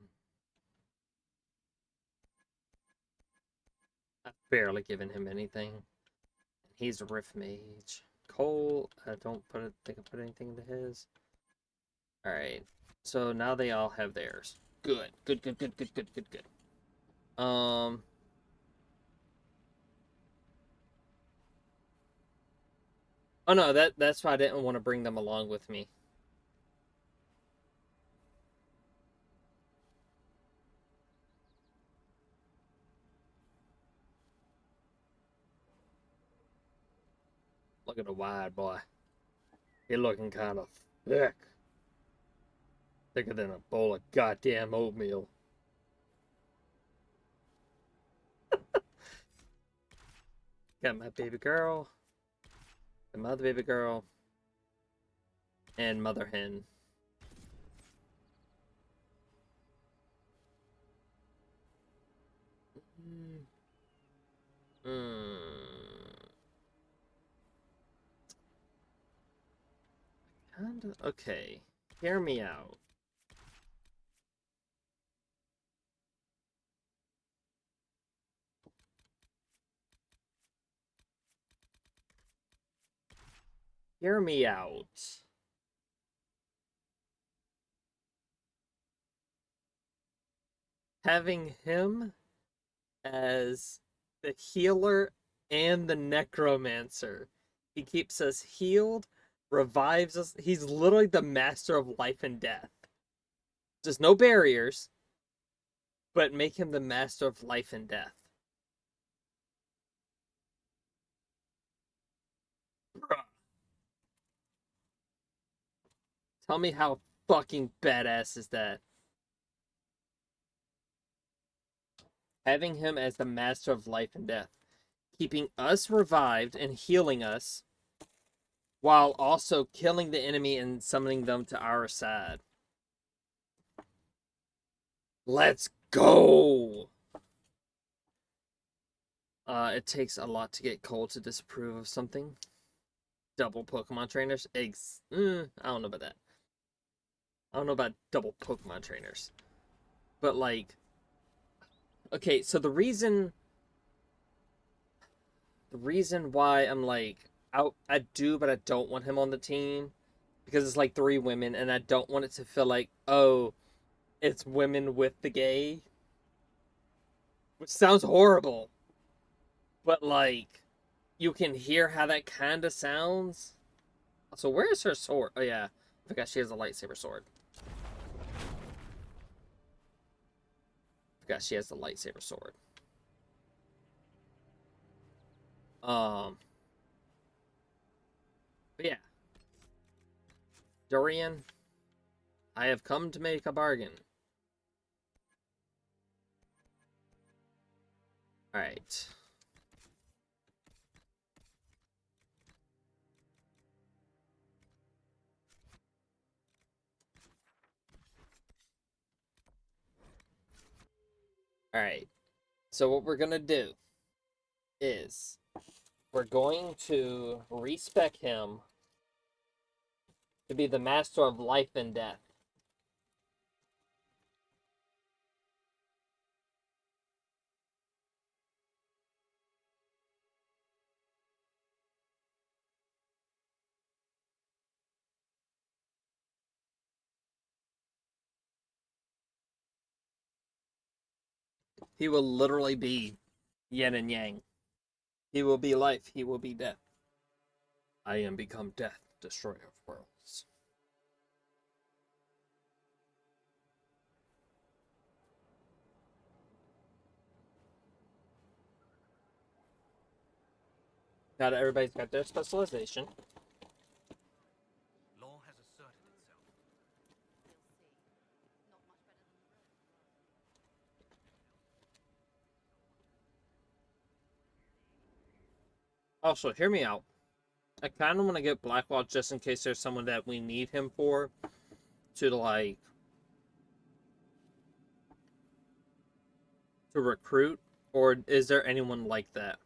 barely given him anything. He's a Rift Mage. Cole, I don't think I put anything into his. Alright. So now they all have theirs. Good. Good. Oh no, that's why I didn't want to bring them along with me. Look at the wide boy. He looking kind of thick. Thicker than a bowl of goddamn oatmeal. Got my baby girl. The mother baby girl. And mother hen. Kinda, okay. Hear me out. Hear me out. Having him as the healer and the necromancer. He keeps us healed, revives us. He's literally the master of life and death. Just no barriers, but make him the master of life and death. Bruh. Tell me how fucking badass is that? Having him as the master of life and death. Keeping us revived and healing us, while also killing the enemy and summoning them to our side. Let's go! It takes a lot to get Cole to disapprove of something. Double Pokemon trainers? I don't know about that. I don't know about double Pokemon trainers. But, like... Okay, so the reason why I'm, like, I do, but I don't want him on the team because it's like 3 women, and I don't want it to feel like, oh, it's women with the gay, which sounds horrible, but like you can hear how that kind of sounds. So where's her sword? Oh yeah, I forgot she has a lightsaber sword. Forgot she has the lightsaber sword. But yeah, Durian, I have come to make a bargain. All right. All right. So what we're gonna do is we're going to respec him to be the master of life and death. He will literally be yin and yang. He will be life, he will be death. I am become death, destroyer of worlds. Now that everybody's got their specialization. Law has asserted itself. Also, hear me out. I kind of want to get Blackwall just in case there's someone that we need him for to like to recruit, or is there anyone like that?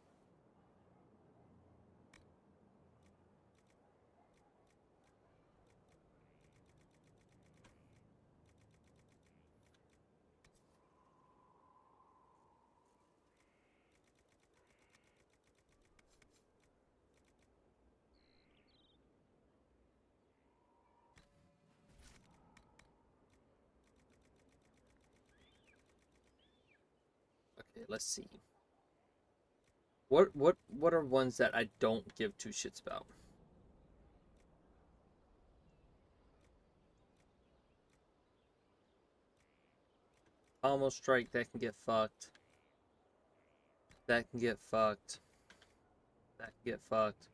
Okay, let's see. What are ones that I don't give two shits about? Almost strike, that can get fucked. That can get fucked. That can get fucked.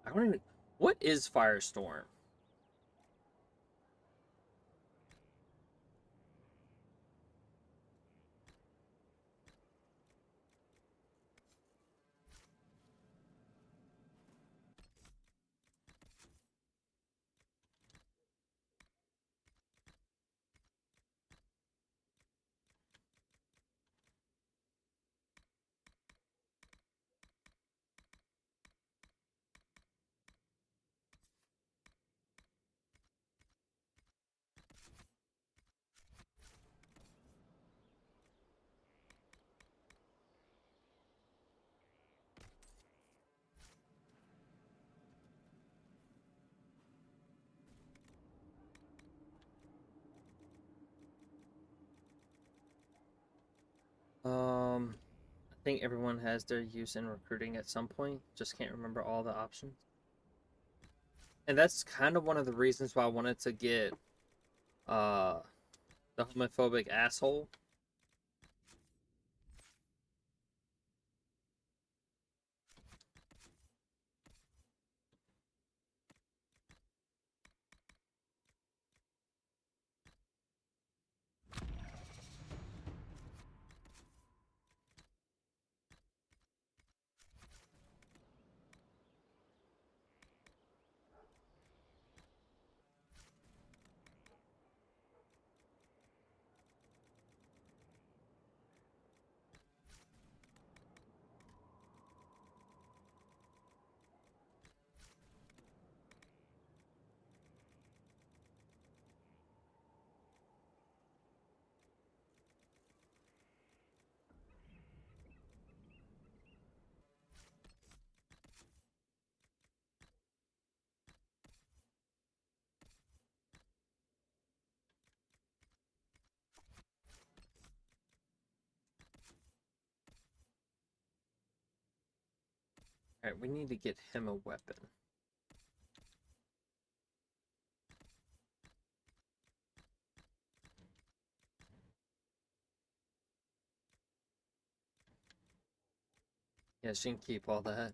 I don't even. What is Firestorm? I think everyone has their use in recruiting at some point. Just can't remember all the options. And that's kind of one of the reasons why I wanted to get uh the homophobic asshole. Alright, we need to get him a weapon. Yeah, she can keep all that.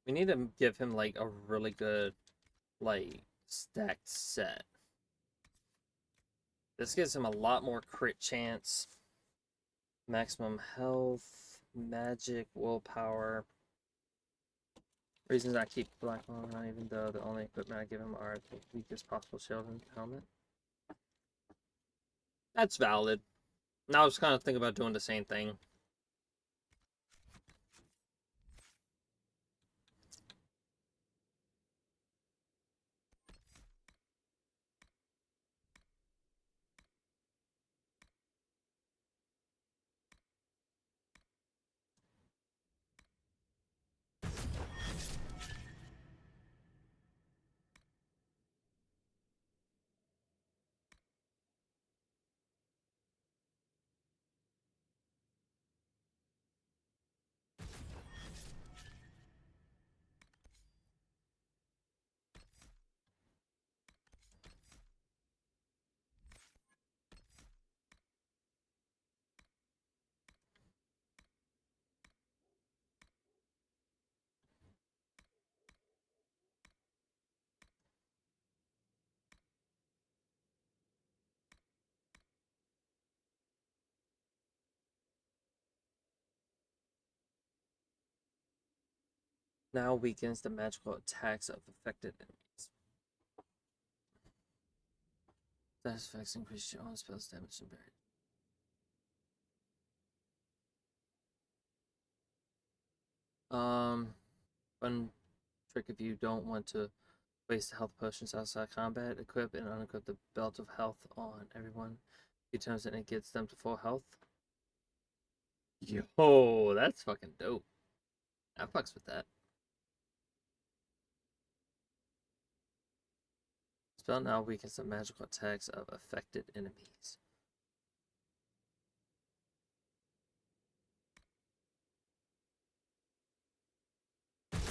We need to give him, like, a really good, like, stacked set. This gives him a lot more crit chance. Maximum health, magic, willpower. Reasons I keep black on, even though the only equipment I give him are the weakest possible shield and helmet. That's valid. Now I was kind of thinking about doing the same thing. Now weakens the magical attacks of affected enemies. That effects increase your own spell's damage and barrier. Fun trick if you don't want to waste health potions outside combat, equip and unequip the belt of health on everyone. A few times and it gets them to full health. Yo, that's fucking dope. I fucks with that. Spell now weakens the magical attacks of affected enemies. Alright.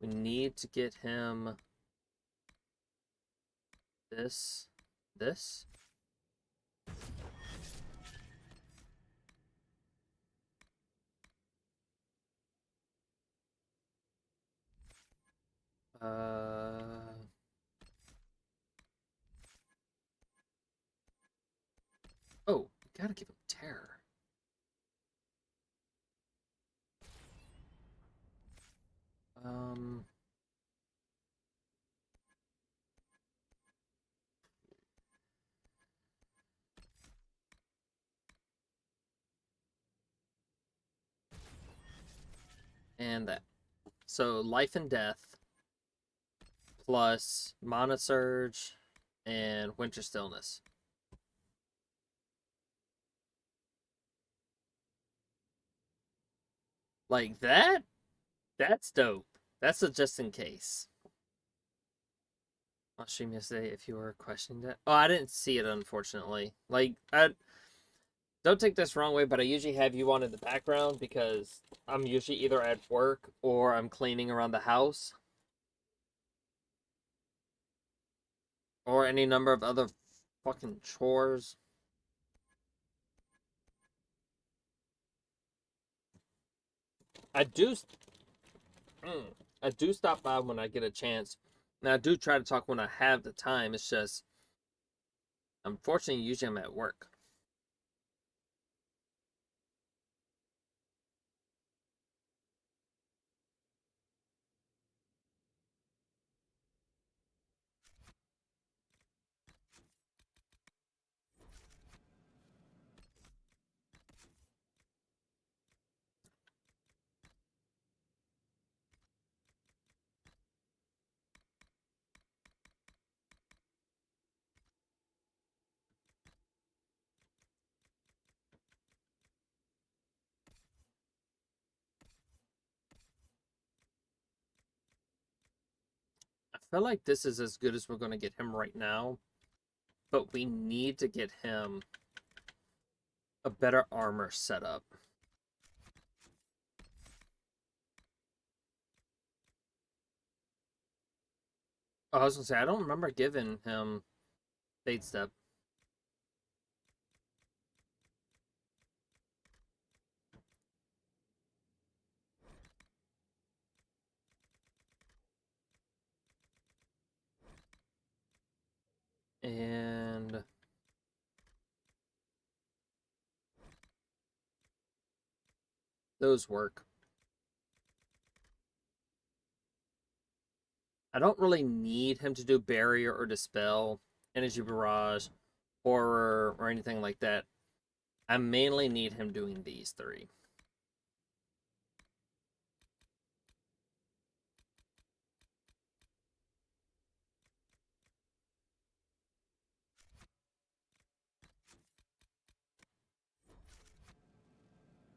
We need to get him this. Oh, we gotta give him terror. And that. So life and death plus mana surge and winter stillness. Like that? That's dope. That's a just in case. I'll stream yesterday if you were questioning that. Oh, I didn't see it, unfortunately. Like, don't take this wrong way, but I usually have you on in the background because I'm usually either at work or I'm cleaning around the house. Or any number of other fucking chores. I do stop by when I get a chance. And I do try to talk when I have the time. It's just, unfortunately, usually I'm at work. I feel like this is as good as we're going to get him right now. But we need to get him a better armor setup. Oh, I was gonna say, I don't remember giving him Fade Step. And those work. I don't really need him to do Barrier or Dispel, Energy Barrage, Horror, or anything like that. I mainly need him doing these three.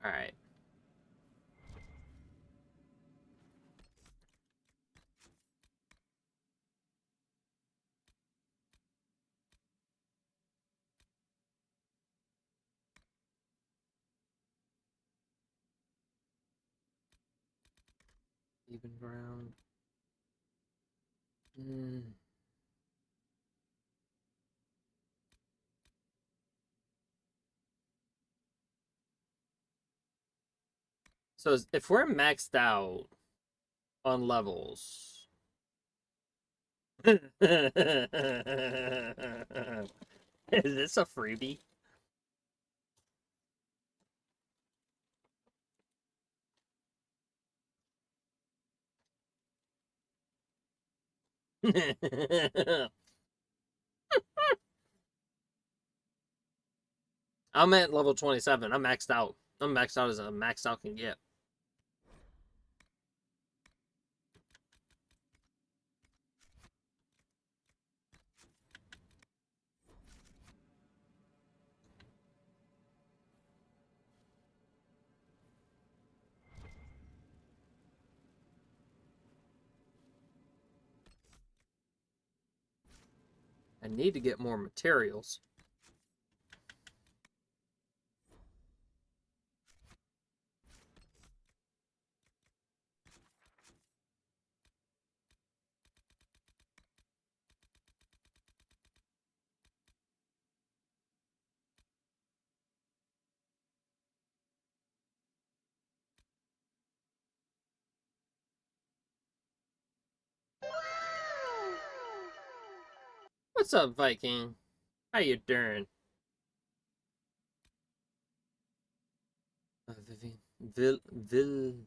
Alright. Even ground. So if we're maxed out on levels. Is this a freebie? I'm at level 27. I'm maxed out. I'm maxed out as a maxed out can get. I need to get more materials. What's up, Viking? How you doing? Villian's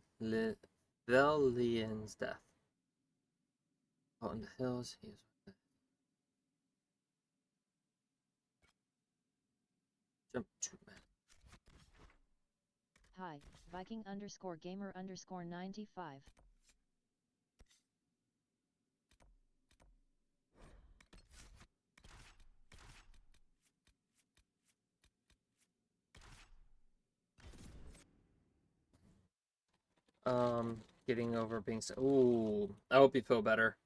death. Out in the hills, he is. Jump to man. Hi, Viking_gamer_95. Getting over being so. Ooh, I hope you feel better.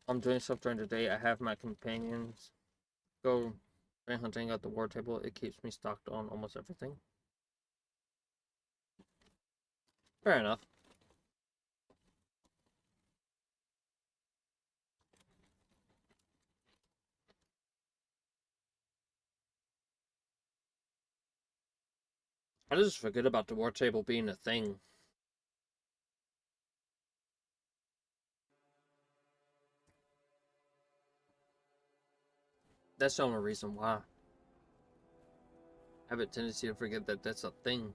I'm doing stuff during the day. I have my companions go hunting at the war table. It keeps me stocked on almost everything. Fair enough. I just forget about the war table being a thing. That's the only reason why. I have a tendency to forget that that's a thing.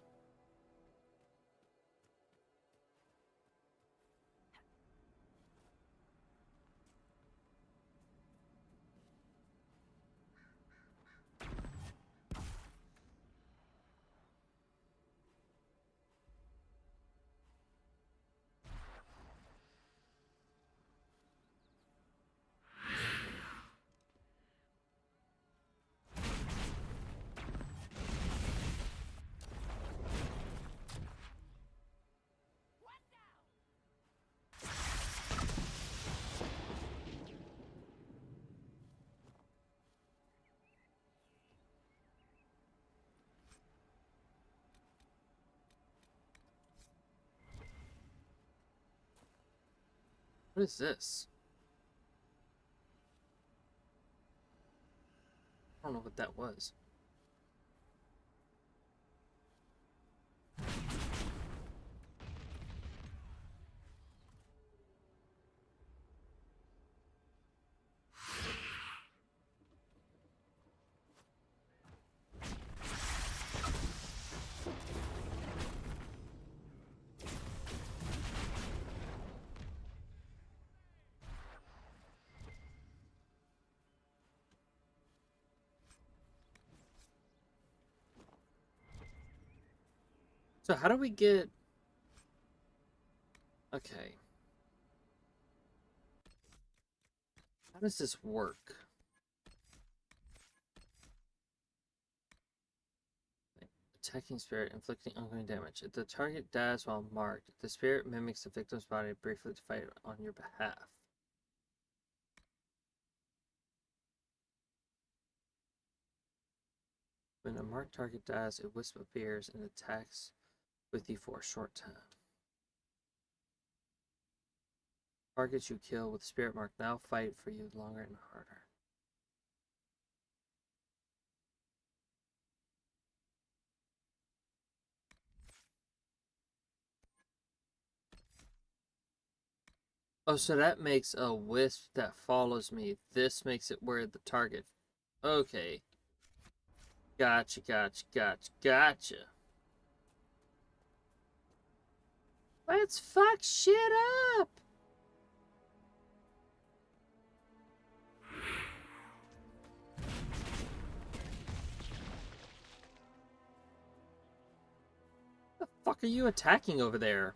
What is this? I don't know what that was. So how do we get... Okay. How does this work? Attacking spirit, inflicting ongoing damage. If the target dies while marked, the spirit mimics the victim's body briefly to fight on your behalf. When a marked target dies, a wisp appears and attacks with you for a short time. Targets you kill with spirit mark now fight for you longer and harder. Oh, so that makes a wisp that follows me. This makes it where the target... Okay. Gotcha, gotcha, gotcha, gotcha. Let's fuck shit up! What the fuck are you attacking over there?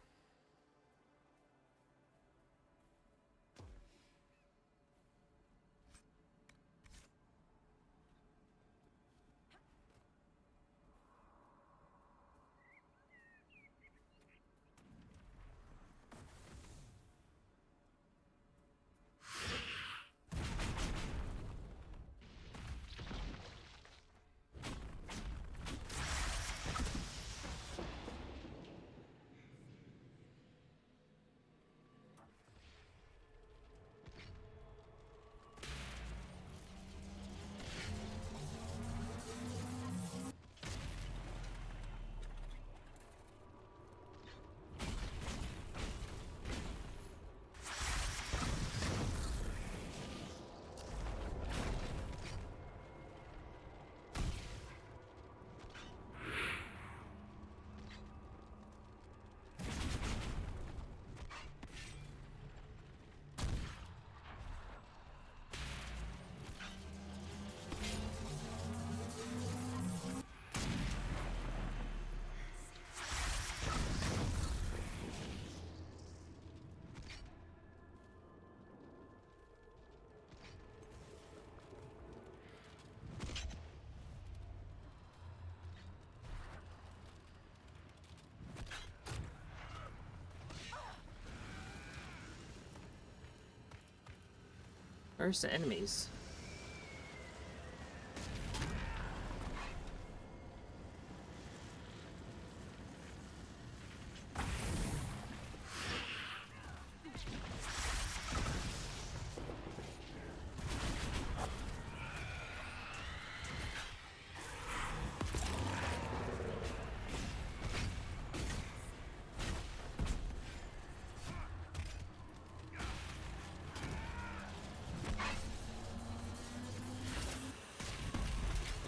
Where's the enemies?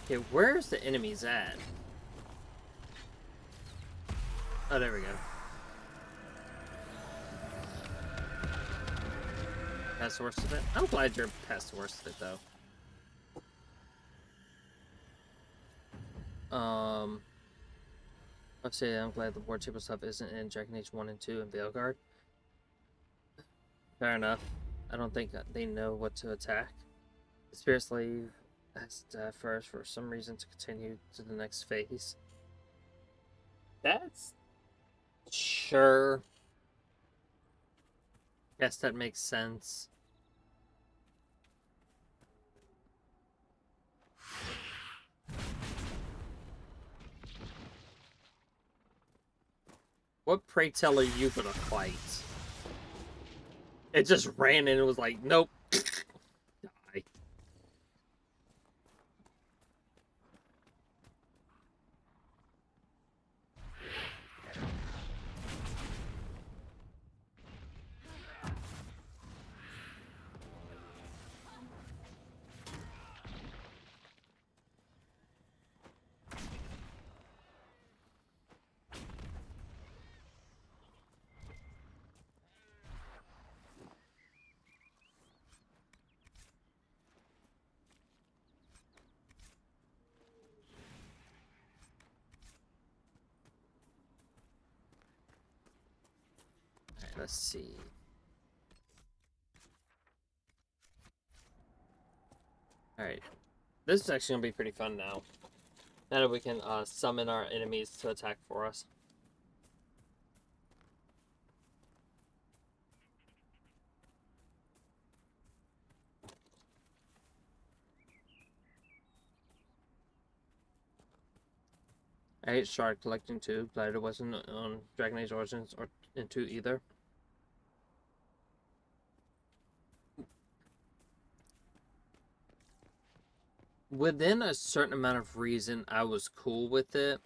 Okay, where's the enemies at? Oh, there we go. Past the worst of it? I'm glad you're past the worst of it, though. I'll say I'm glad the war table stuff isn't in Dragon Age 1 and 2 and Veilguard. Fair enough. I don't think they know what to attack. The Spirit Slave has to die first for some reason to continue to the next phase. That's... Sure. Guess that makes sense. What, pray tell, are you gonna fight? It just ran and it was like, nope. Die. Let's see. Alright. This is actually going to be pretty fun now. Now that we can summon our enemies to attack for us. Alright, Shark collecting 2. Glad it wasn't on Dragon Age Origins or in 2 either. Within a certain amount of reason, I was cool with it.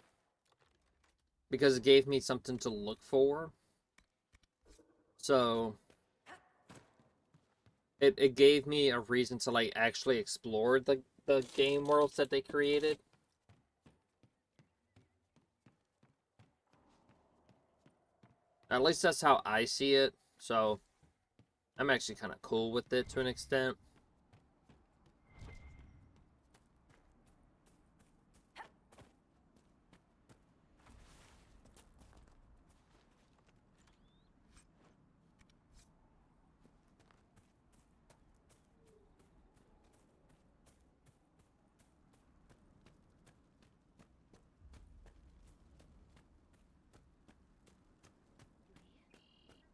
Because it gave me something to look for. So, it gave me a reason to, like, actually explore the game worlds that they created. At least that's how I see it. So, I'm actually kind of cool with it to an extent.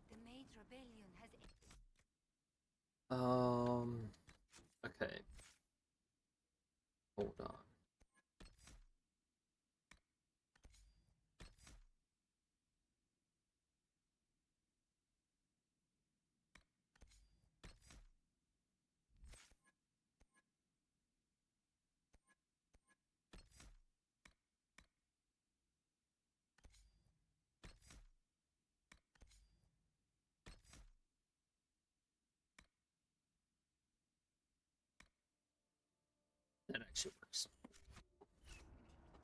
The Mage Rebellion has... Okay. Hold on. That actually works.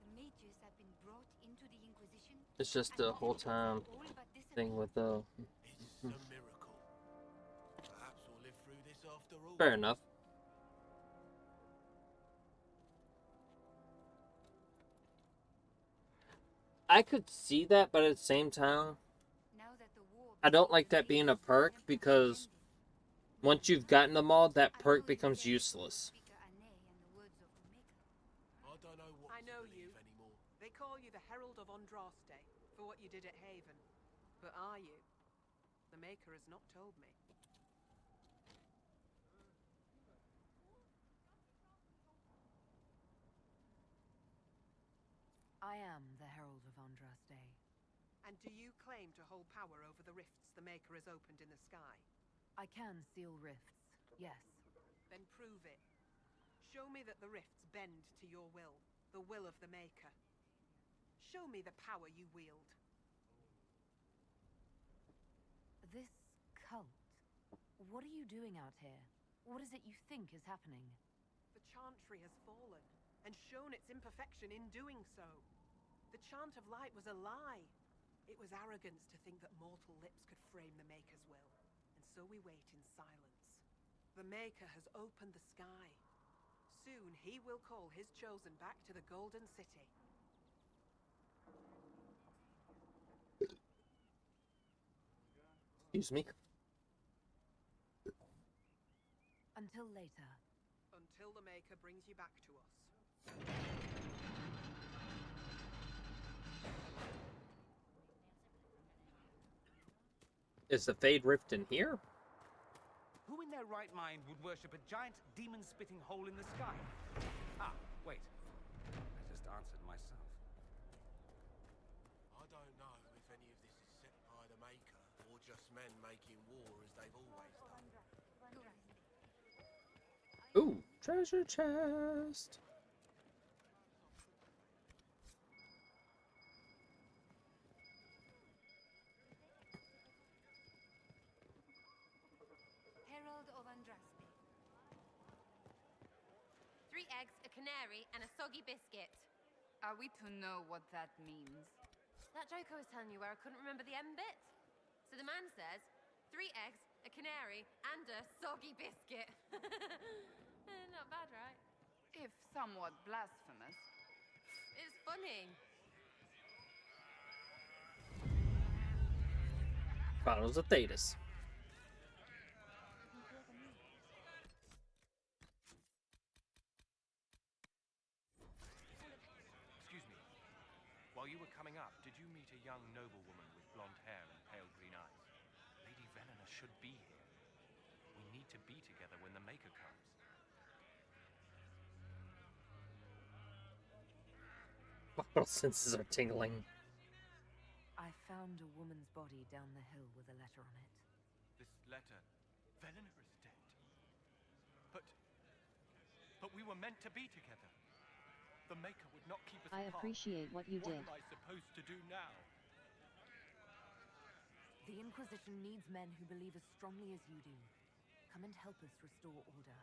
The mages have been brought into the Inquisition. It's just the whole time thing with the... It's a miracle. Perhaps we'll live through this after all. Fair enough. I could see that, but at the same time, I don't like that being a perk because once you've gotten them all, that perk becomes useless. I know you. They call you the Herald of Andraste for what you did at Haven. But are you? The Maker has not told me. I am the Herald of Andraste. And do you claim to hold power over the rifts the Maker has opened in the sky? I can seal rifts, yes. Then prove it. Show me that the rifts bend to your will, the will of the Maker. Show me the power you wield. This cult, what are you doing out here? What is it you think is happening? The Chantry has fallen, and shown its imperfection in doing so. The Chant of Light was a lie. It was arrogance to think that mortal lips could frame the Maker's will, and so we wait in silence. The Maker has opened the sky. Soon he will call his chosen back to the Golden City. Excuse me. Until later. Until the Maker brings you back to us. Is the Fade Rift in here? Who in their right mind would worship a giant demon-spitting hole in the sky? Ah, wait. I just answered myself. I don't know if any of this is set by the Maker or just men making war as they've always done. Ooh, treasure chest. Herald of Andraste. 3 eggs, a canary, and a soggy biscuit. Are we to know what that means? That joke I was telling you where I couldn't remember the end bit? So the man says, 3 eggs, a canary, and a soggy biscuit. Not bad, right? If somewhat blasphemous. It's funny. Bottles of Thetis. Excuse me. While you were coming up, did you meet a young noblewoman with blonde hair and pale green eyes? Lady Venona should be here. We need to be together when the Maker comes. Bottle senses are tingling. I found a woman's body down the hill with a letter on it. This letter... Venona is dead. But we were meant to be together. The Maker would not keep us I apart. appreciate what you did. What am I supposed to do now? The Inquisition needs men who believe as strongly as you do. Come and help us restore order.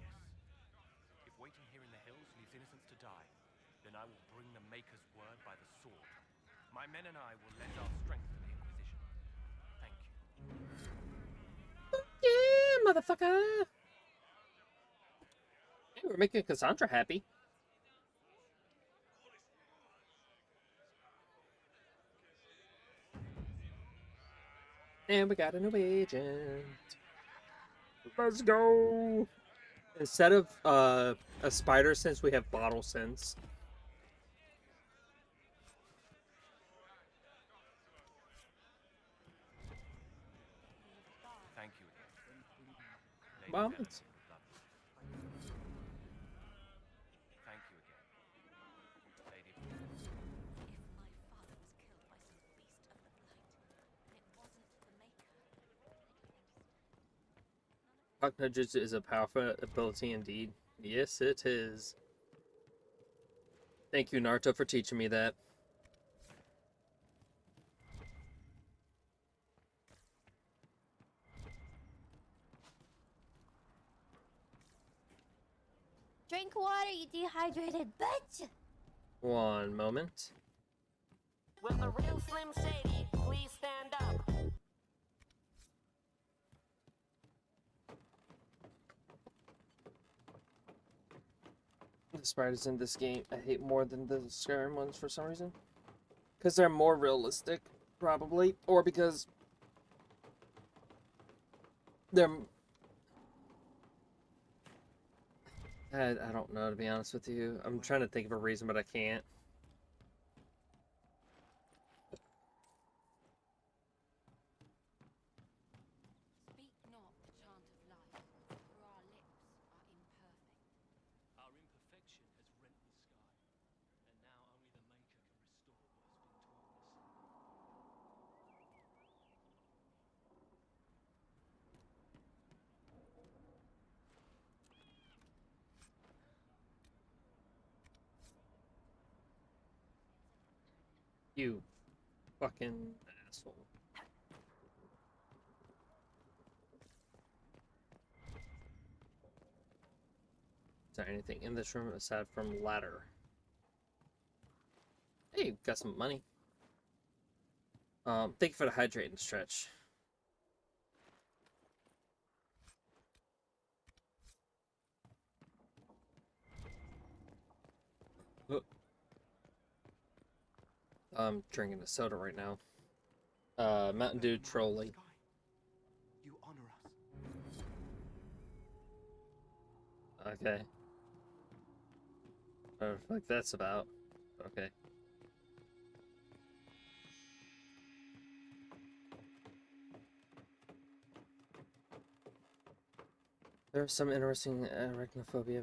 Yes. If waiting here in the hills leaves innocents to die, then I will bring the Maker's word by the sword. My men and I will lend our strength to the Inquisition. Thank you. Yeah, motherfucker! Hey, we're making Cassandra happy. And we got a new agent. Let's go! Instead of a spider sense, we have bottle sense. Thank you again. Well, Lady it's... Thank you again. Lady If my father was killed by some beast of the blight, and it wasn't the Maker, Puck Nudges is a powerful ability indeed. Yes, it is. Thank you, Naruto, for teaching me that. Drink water, you dehydrated bitch! One moment. Will the real Slim Shady please stand up? The spiders in this game I hate more than the Skyrim ones for some reason. Because they're more realistic, probably. Or because they're... I don't know, to be honest with you. I'm trying to think of a reason, but I can't. speak not the chant of life, for our lips are imperfect. Our imperfection has rent the sky, and now only the Maker can restore what has been torn asunder. You fucking asshole. Is there anything in this room aside from ladder? Hey, got some money. Thank you for the hydrating stretch. I'm drinking a soda right now. Mountain Dew Trolley. You honor us. Okay. I don't know what that's about. Okay. There are some interesting arachnophobia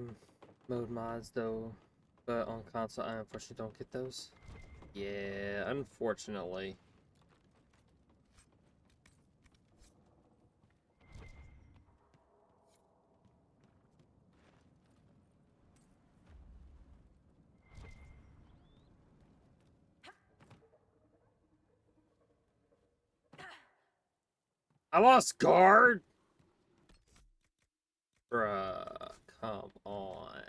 mode mods, though, but on console, I unfortunately don't get those. Yeah, unfortunately. I lost guard. Bruh, come on.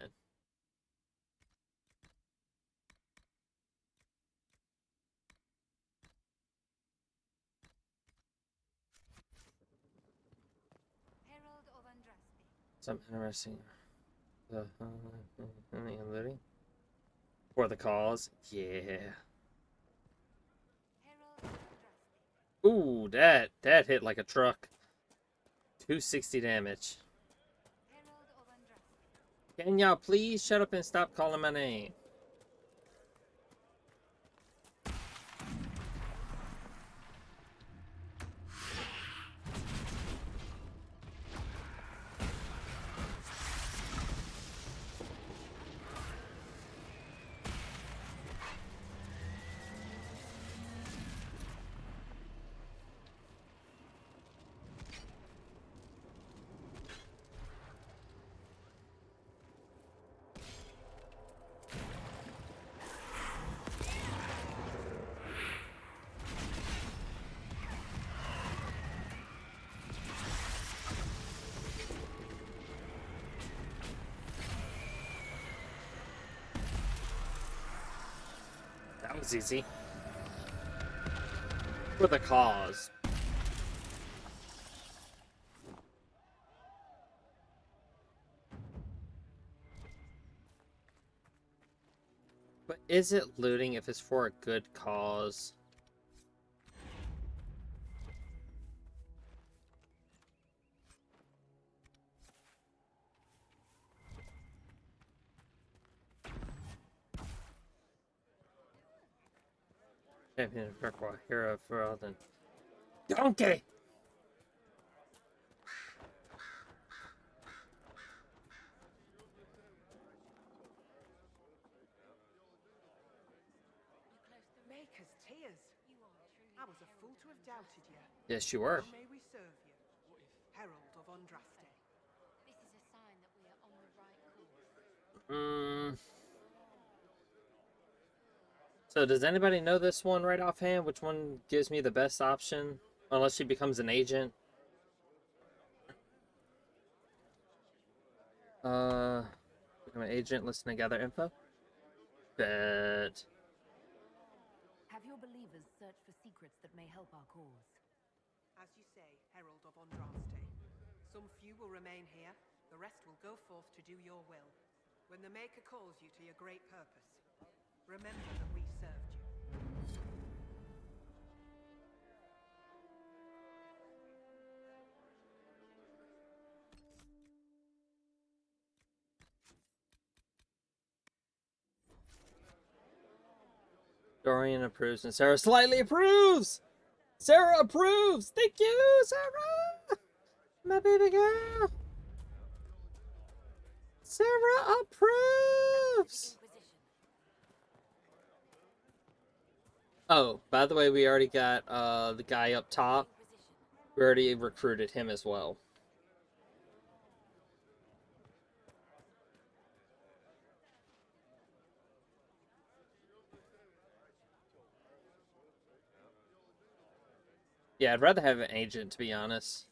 Herald of Andraste. Something interesting. Looting? For the cause? Yeah. Ooh, that hit like a truck. 260 damage. Can y'all please shut up and stop calling my name? That was easy. For the cause. But is it looting if it's for a good cause? Champion of Kirkwall, hero for all the donkey! Maker's tears. I was a fool to have doubted you. Yes, you were. How may we serve you? Herald of Andraste. This is a sign that we are on the right course. So does anybody know this one right offhand? Which one gives me the best option? Unless she becomes an agent. Become an agent, listen to gather info. Bet. Have your believers search for secrets that may help our cause. As you say, Herald of Andraste. Some few will remain here, the rest will go forth to do your will. When the Maker calls you to your great purpose, remember that we served you. Dorian approves and Sarah slightly approves! Sarah approves! Thank you, Sarah! My baby girl! Sarah approves! Oh, by the way, we already got the guy up top. We already recruited him as well. Yeah, I'd rather have an agent, to be honest.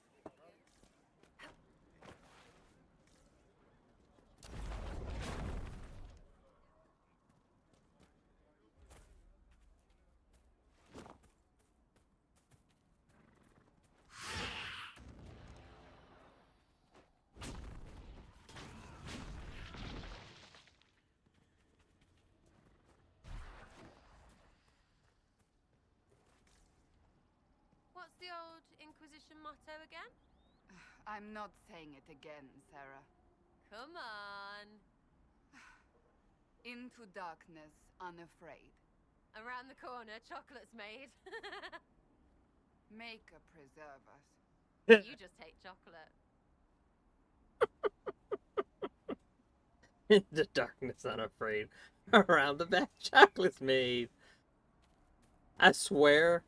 What's the old Inquisition motto again? I'm not saying it again, Sarah. Come on. Into darkness, unafraid. Around the corner, chocolate's made. Maker preserve us. You just hate chocolate. In the darkness, unafraid. Around the back, chocolate's made. I swear,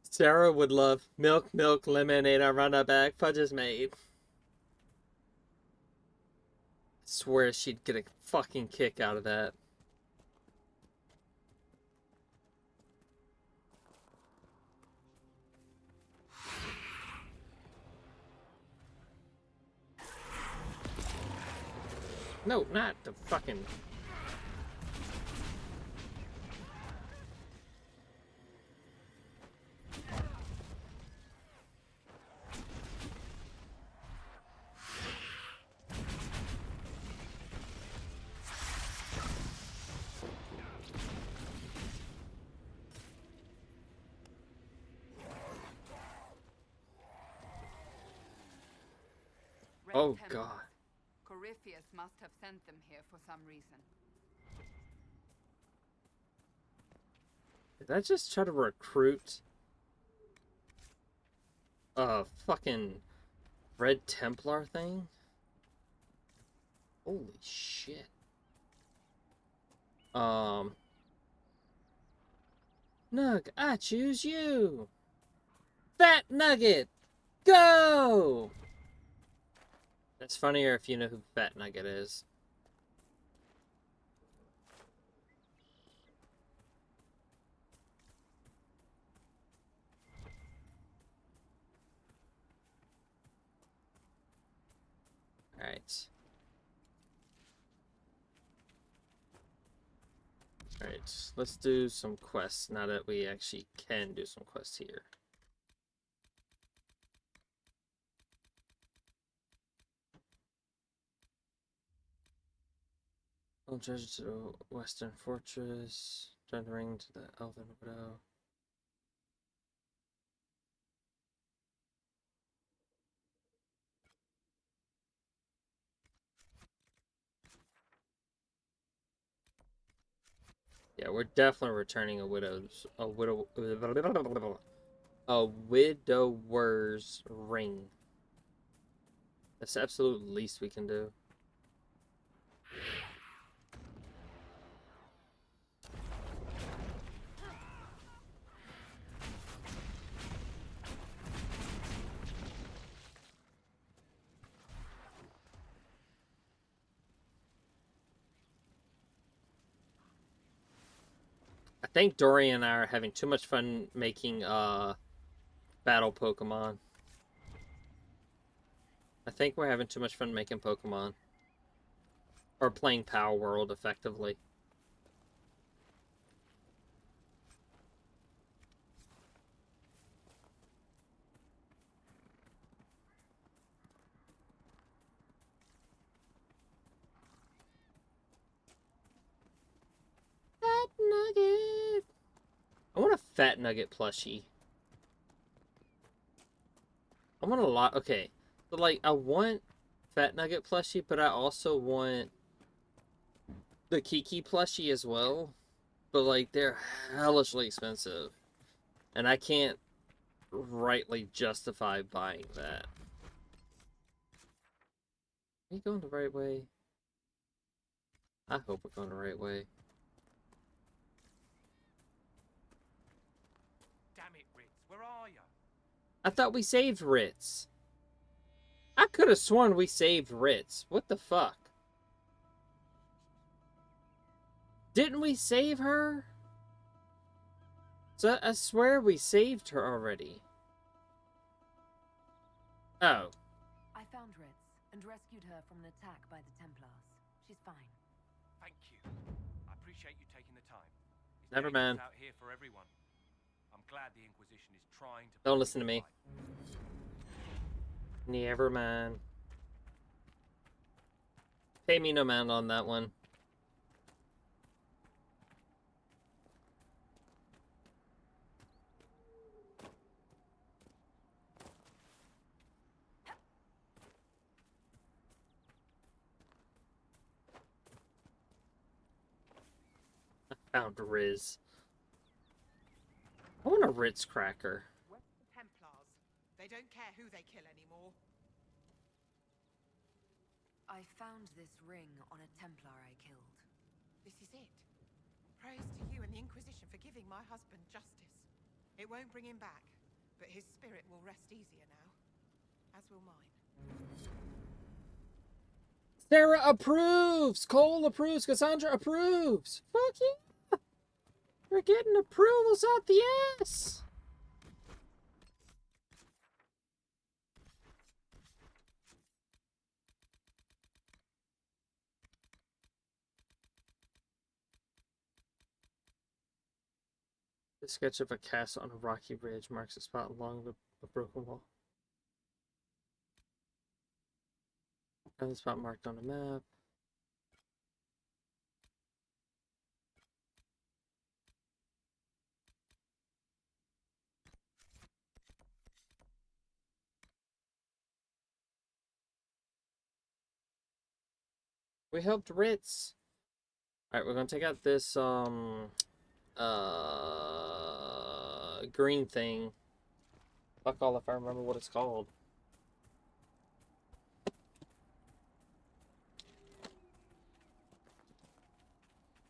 Sarah would love milk, lemonade, around the back, fudge is made. I swear she'd get a fucking kick out of that. No, not the fucking... Oh, God. Corypheus must have sent them here for some reason. Did I just try to recruit a fucking Red Templar thing? Holy shit. Nug, I choose you! Fat Nugget! Go! That's funnier if you know who Fat Nugget is. Alright. Alright, let's do some quests now that we actually can do some quests here. Judge to the Western Fortress, turn the ring to the Elven Widow. Yeah, we're definitely returning a widower's ring. That's the absolute least we can do. I think Dory and I are having too much fun making battle Pokemon. I think we're having too much fun making Pokemon. Or playing Power World effectively. Fat Nugget! I want a Fat Nugget plushie. I want a lot. Okay. So, like, I want Fat Nugget plushie, but I also want the Kiki plushie as well. But, like, they're hellishly expensive. And I can't rightly justify buying that. Are you going the right way? I hope we're going the right way. Damn it, Ritz, where are you? I thought we saved Ritz. I could have sworn we saved Ritz. What the fuck? Didn't we save her? So I swear we saved her already. Oh. I found Ritz and rescued her from an attack by the Templars. She's fine. Thank you. I appreciate you taking the time. It's Never mind. out here for everyone. I'm glad the Inquisition is trying to... Don't listen to me. Never mind. Pay me no mind on that one. I found Riz. I want a Ritz cracker. Where's the Templars? They don't care who they kill anymore. I found this ring on a Templar I killed. This is it. Praise to you and the Inquisition for giving my husband justice. It won't bring him back, but his spirit will rest easier now. As will mine. Sarah approves! Cole approves! Cassandra approves! Fuck yeah! We're getting approvals out the ass! The sketch of a castle on a rocky ridge marks a spot along a broken wall. Another spot marked on a map. We helped Ritz. Alright, we're gonna take out this green thing. Fuck all if I remember what it's called.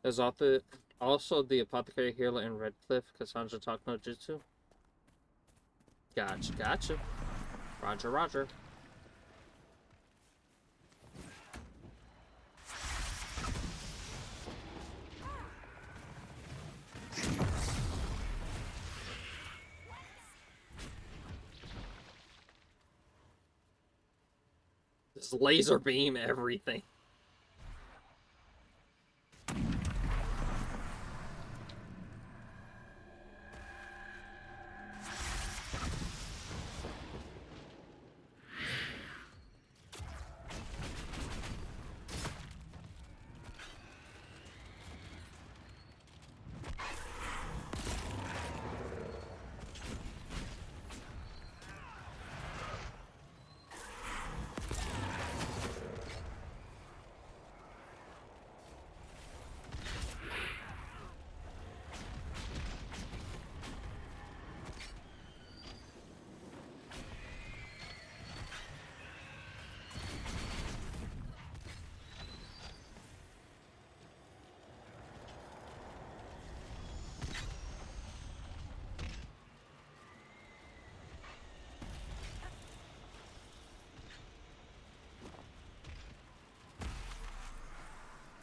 There's also the apothecary healer in Redcliffe, Cassandra talk no jutsu. Gotcha. Roger. Just laser beam everything.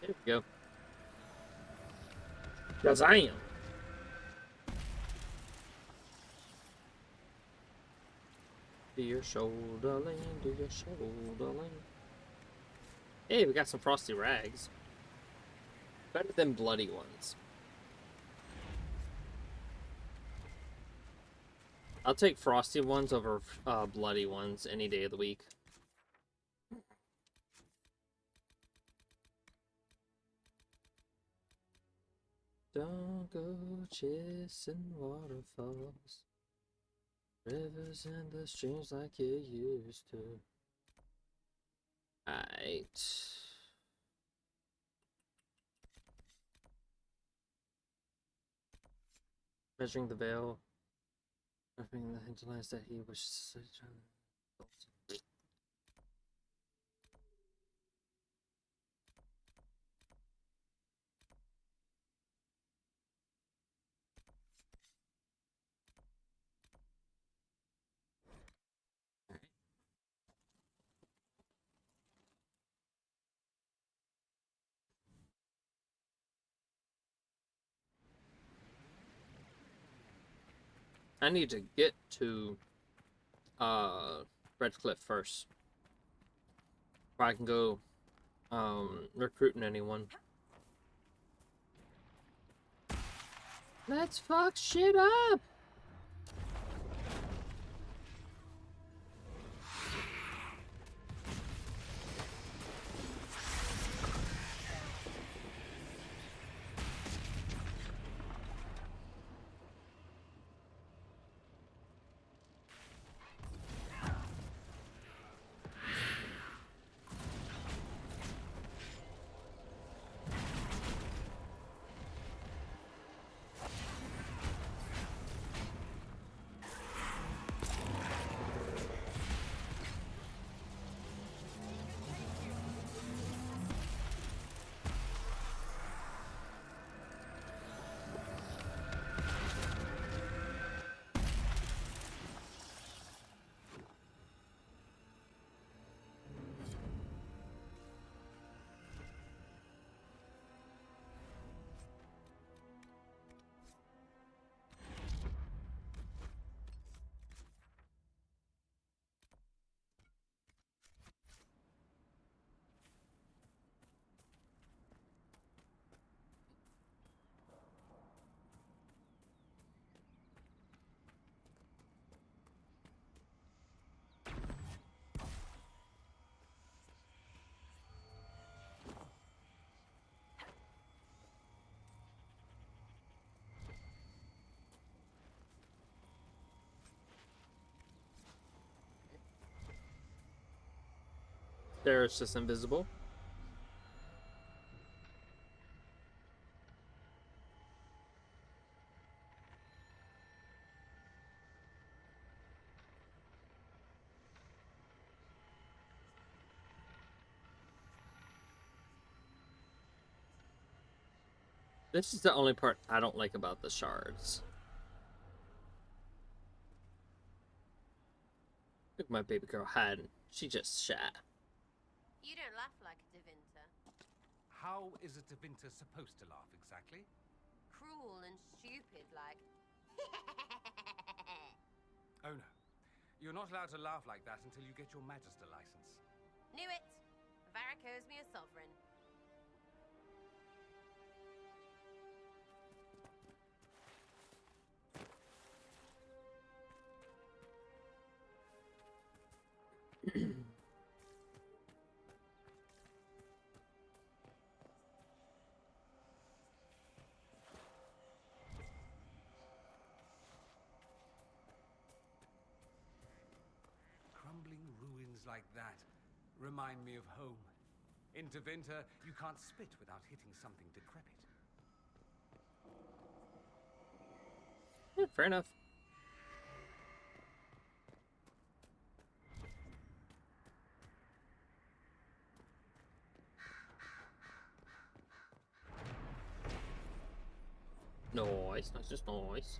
There we go. Shazam! Do your shoulder lean, do your shoulder lean. Hey, we got some frosty rags. Better than bloody ones. I'll take frosty ones over bloody ones any day of the week. Don't go chasing waterfalls, rivers and the streams like you used to. Alright. Measuring the veil. Wrapping the hinterlands that he wishes to I need to get to Redcliffe first. Before I can go recruiting anyone. Let's fuck shit up! There's just invisible. This is the only part I don't like about the shards. Look at my baby girl hiding. She just shy. You don't laugh like a Devinter. How is a Devinter supposed to laugh exactly? Cruel and stupid like. Oh no. You're not allowed to laugh like that until you get your Magister license. Knew it! Varric owes me a sovereign. Crumbling ruins like that remind me of home. In Devinter, you can't spit without hitting something decrepit. Yeah, fair enough. Nice, that's just nice.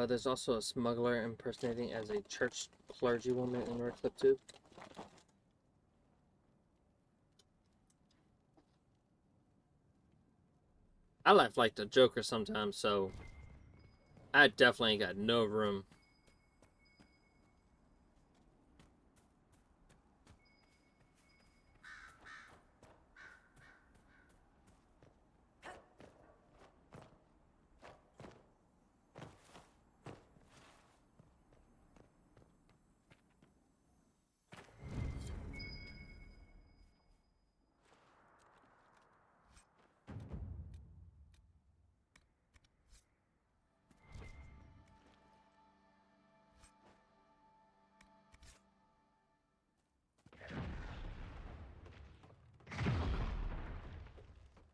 There's also a smuggler impersonating as a church clergywoman in our clip too. I laugh like the Joker sometimes, so I definitely got no room.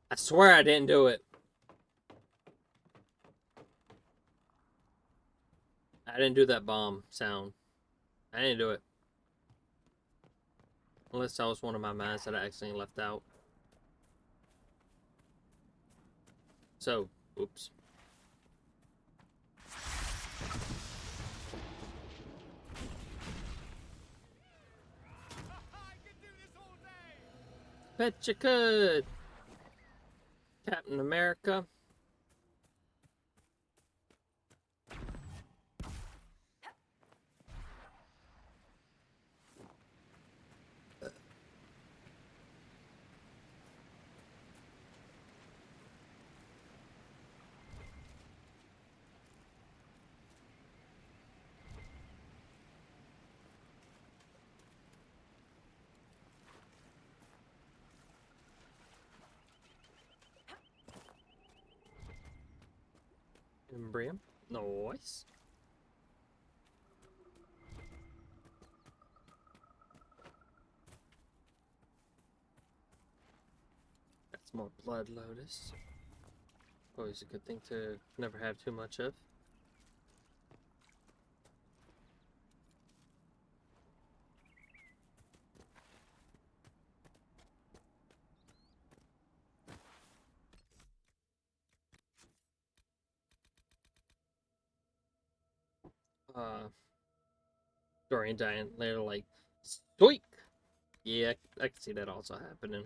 I swear I didn't do it. I didn't do that bomb sound. I didn't do it. Unless that was one of my mines that I accidentally left out. So, oops. Bet you could. Captain America. Embrium. Nice. That's more blood lotus. Always a good thing to never have too much of. Dorian dying later like stoik. Yeah, I can see that also happening.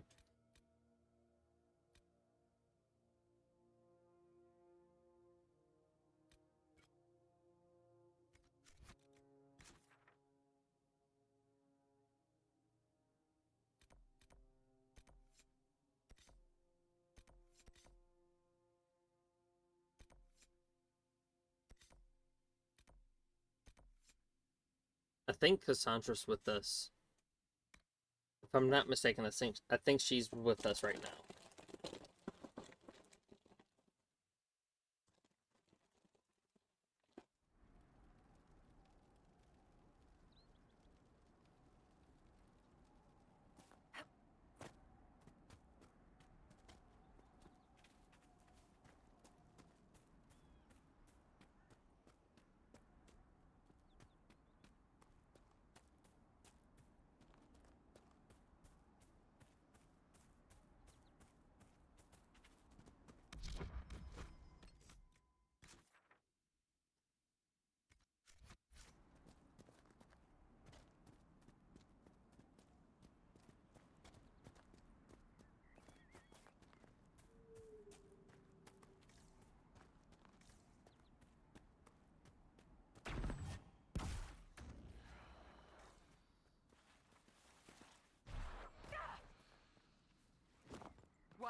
I think Cassandra's with us. If I'm not mistaken, I think she's with us right now.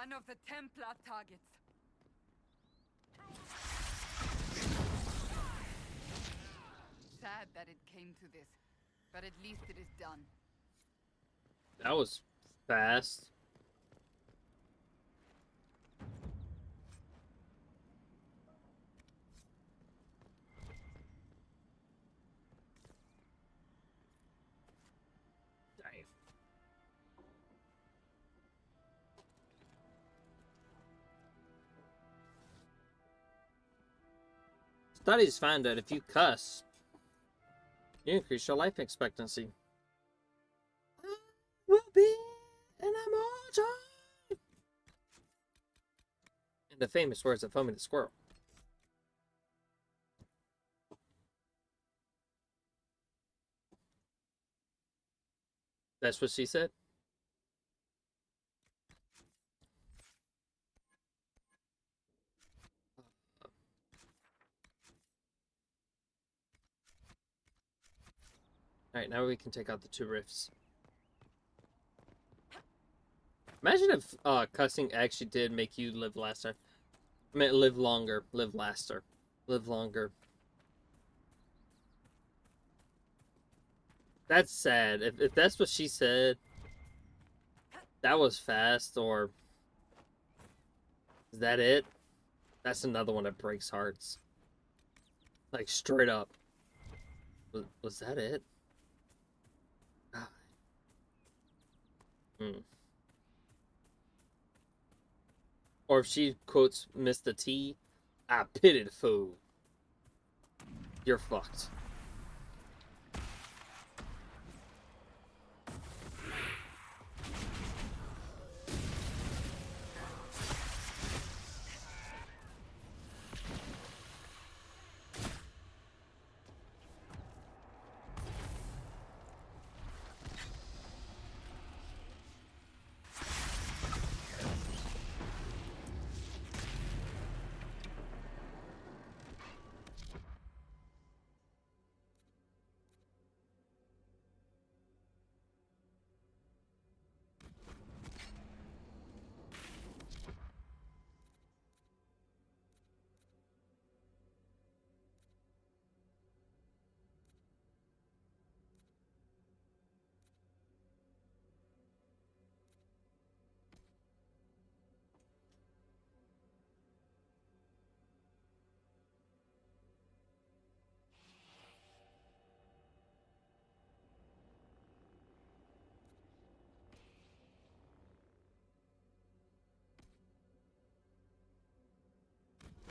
one of the Templar targets. Sad that it came to this, but at least it is done. That was fast. Dang. Studies find that if you cuss, you increase your life expectancy. I will be an immortal. In the famous words of Foamy the Squirrel. That's what she said? Alright, now we can take out the 2 rifts. Imagine if cussing actually did make you live laster. I mean, live longer. Live laster. Live longer. That's sad. If that's what she said, that was fast, or is that it? That's another one that breaks hearts. Like, straight up. Was that it? God. Or if she quotes Mr. T, I pity the fool. You're fucked.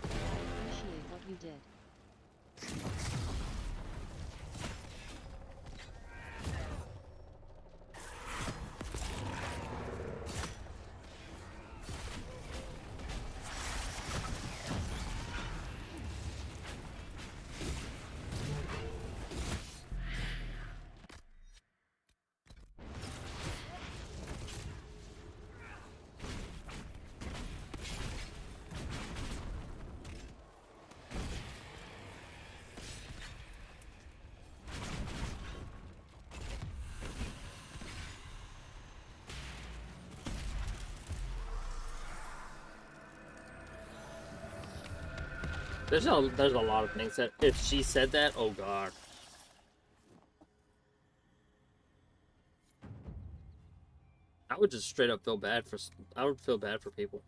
Appreciate what you did. There's a lot of things that if she said that, oh god. I would just straight up feel bad for. I would feel bad for people.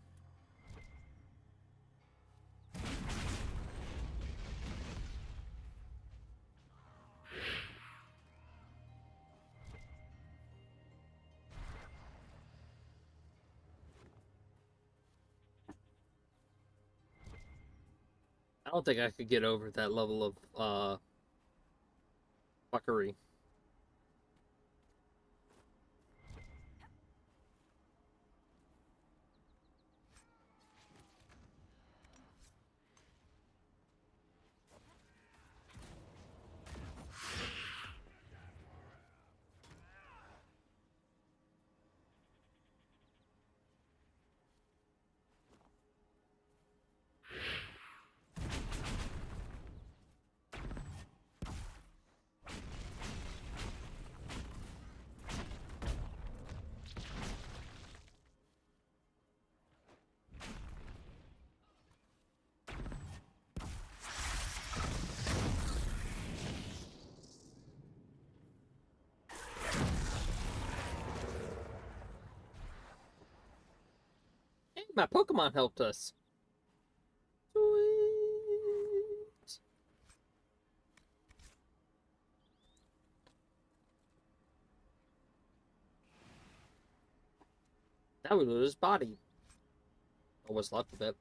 I don't think I could get over that level of fuckery. my Pokemon helped us. Sweet. Now we lose his body. Or what's left of it.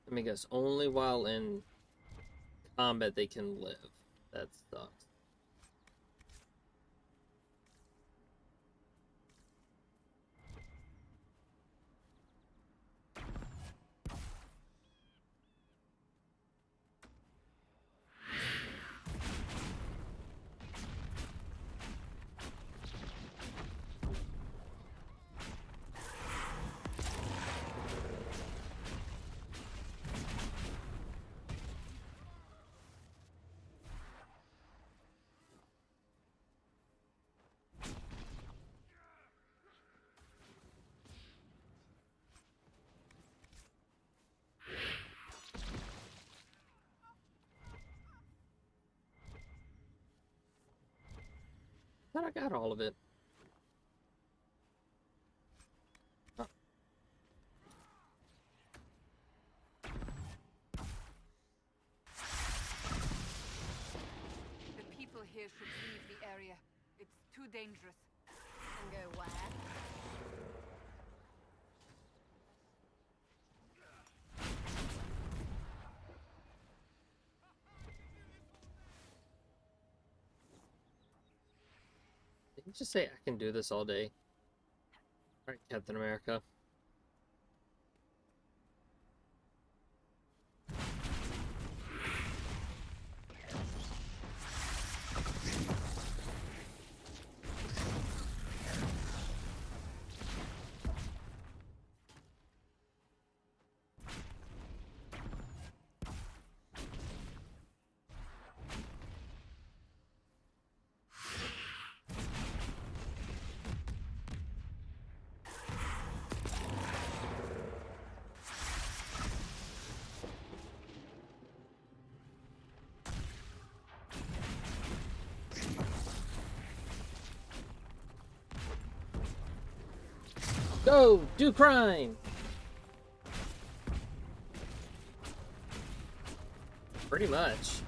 Let me guess, only while in combat they can live. That sucks. Thought I got all of it. Oh. The people here should leave the area. It's too dangerous. And go where? Did you just say I can do this all day? Alright, Captain America. Go! Do crime! Pretty much.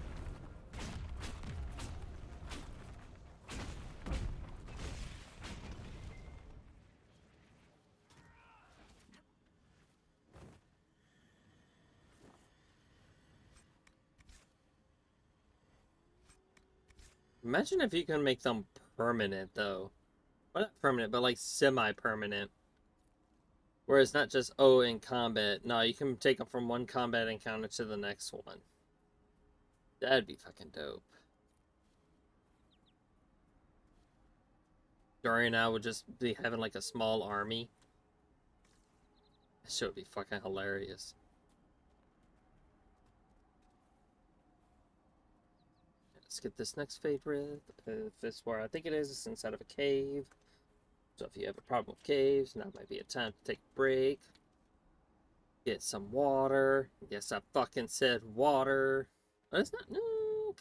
Imagine if you can make them permanent, though. Well, not permanent, but like semi-permanent. Where it's not just, oh, in combat. No, you can take them from one combat encounter to the next one. That'd be fucking dope. Dory and I would just be having like a small army. That shit would be fucking hilarious. Let's get this next favorite. If it's where I think it is, it's inside of a cave. So if you have a problem with caves, now might be a time to take a break. Get some water. Yes, I fucking said water. But it's not, no,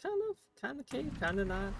kind of cave, kind of not.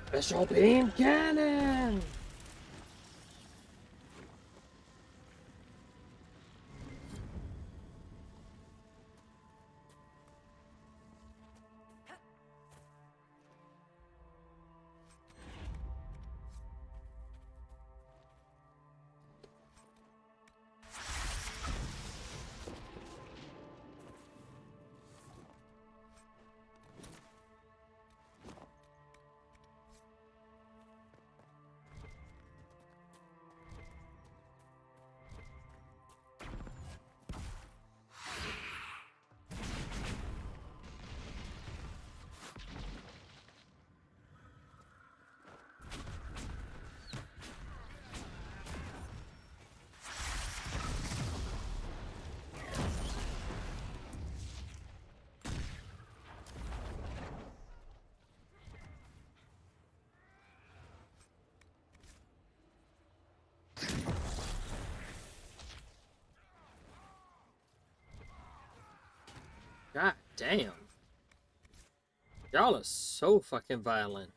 Special beam cannon! God damn. Y'all are so fucking violent.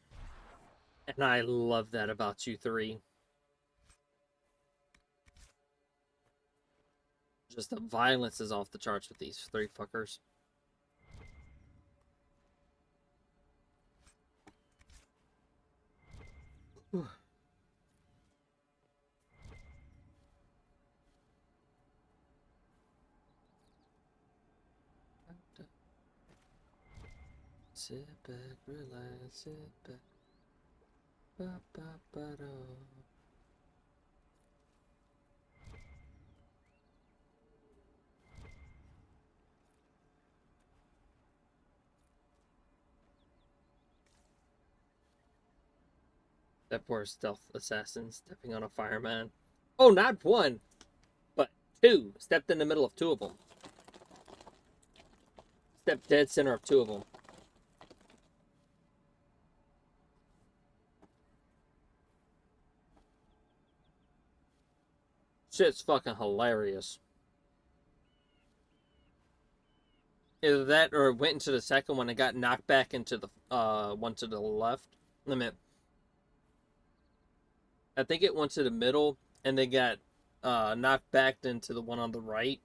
And I love that about you three. Just the violence is off the charts with these three fuckers. Whew. Sit back, relax, sit back. Ba, ba, ba, do. That poor stealth assassin stepping on a fireman. Oh, not one, but two. Stepped in the middle of two of them. Stepped dead center of two of them. Shit's fucking hilarious. Either that or it went into the second one and got knocked back into the one to the left. I think it went to the middle and they got knocked back into the one on the right.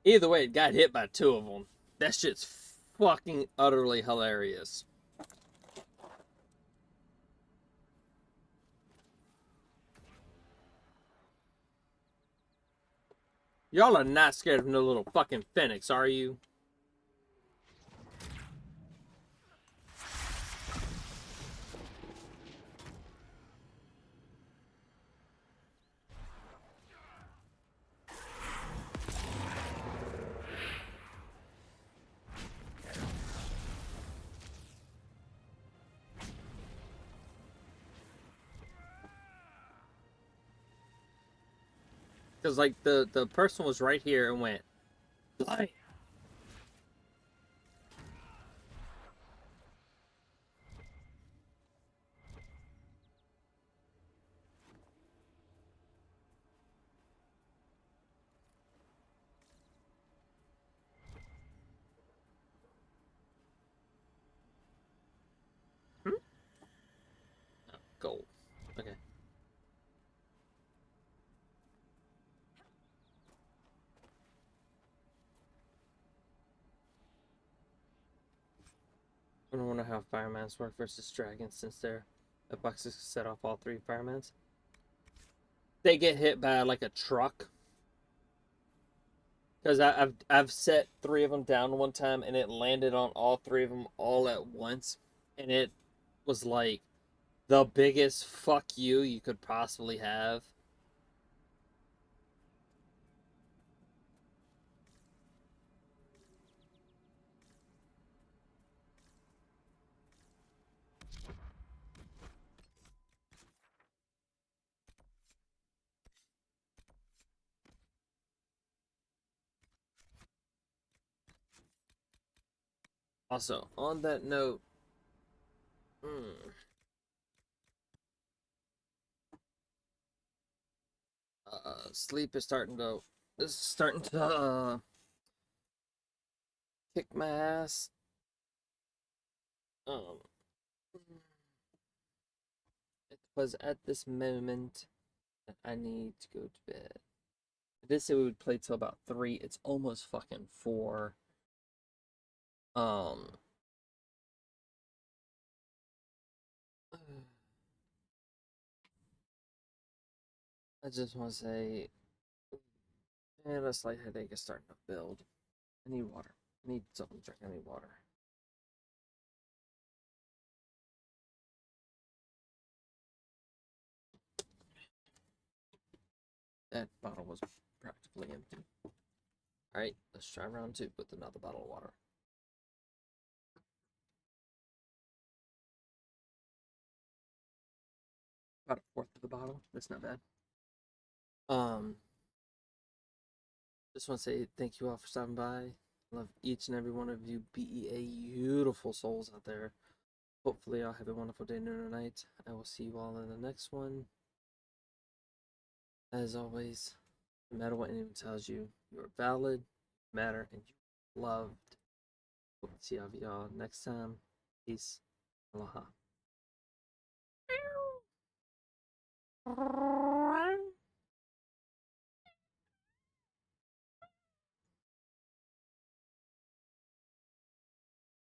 Either way, it got hit by two of them. That shit's fucking utterly hilarious. Y'all are not scared of no little fucking phoenix, are you? Because, like, the person was right here and went, blam. Oh, gold. Okay. I don't wonder how firemans work versus dragons since their boxes set off all three firemans. They get hit by like a truck. Because I've set three of them down one time and it landed on all three of them all at once, and it was like the biggest fuck you could possibly have. Also, on that note, sleep is starting to kick my ass. Um, it was at this moment that I need to go to bed. I did say we would play till about 3. It's almost fucking 4. Um, I just want to say, yeah, that slight headache is starting to build. I need water. I need something to drink. I need water. That bottle was practically empty. Alright, let's try round 2 with another bottle of water. About a fourth of the bottle. That's not bad. Just want to say thank you all for stopping by. Love each and every one of you beautiful souls out there. Hopefully y'all have a wonderful day, noon, or night. I will see you all in the next one. As always, no matter what anyone tells you, you are valid, matter, and you are loved. Hope to see y'all next time. Peace. Aloha.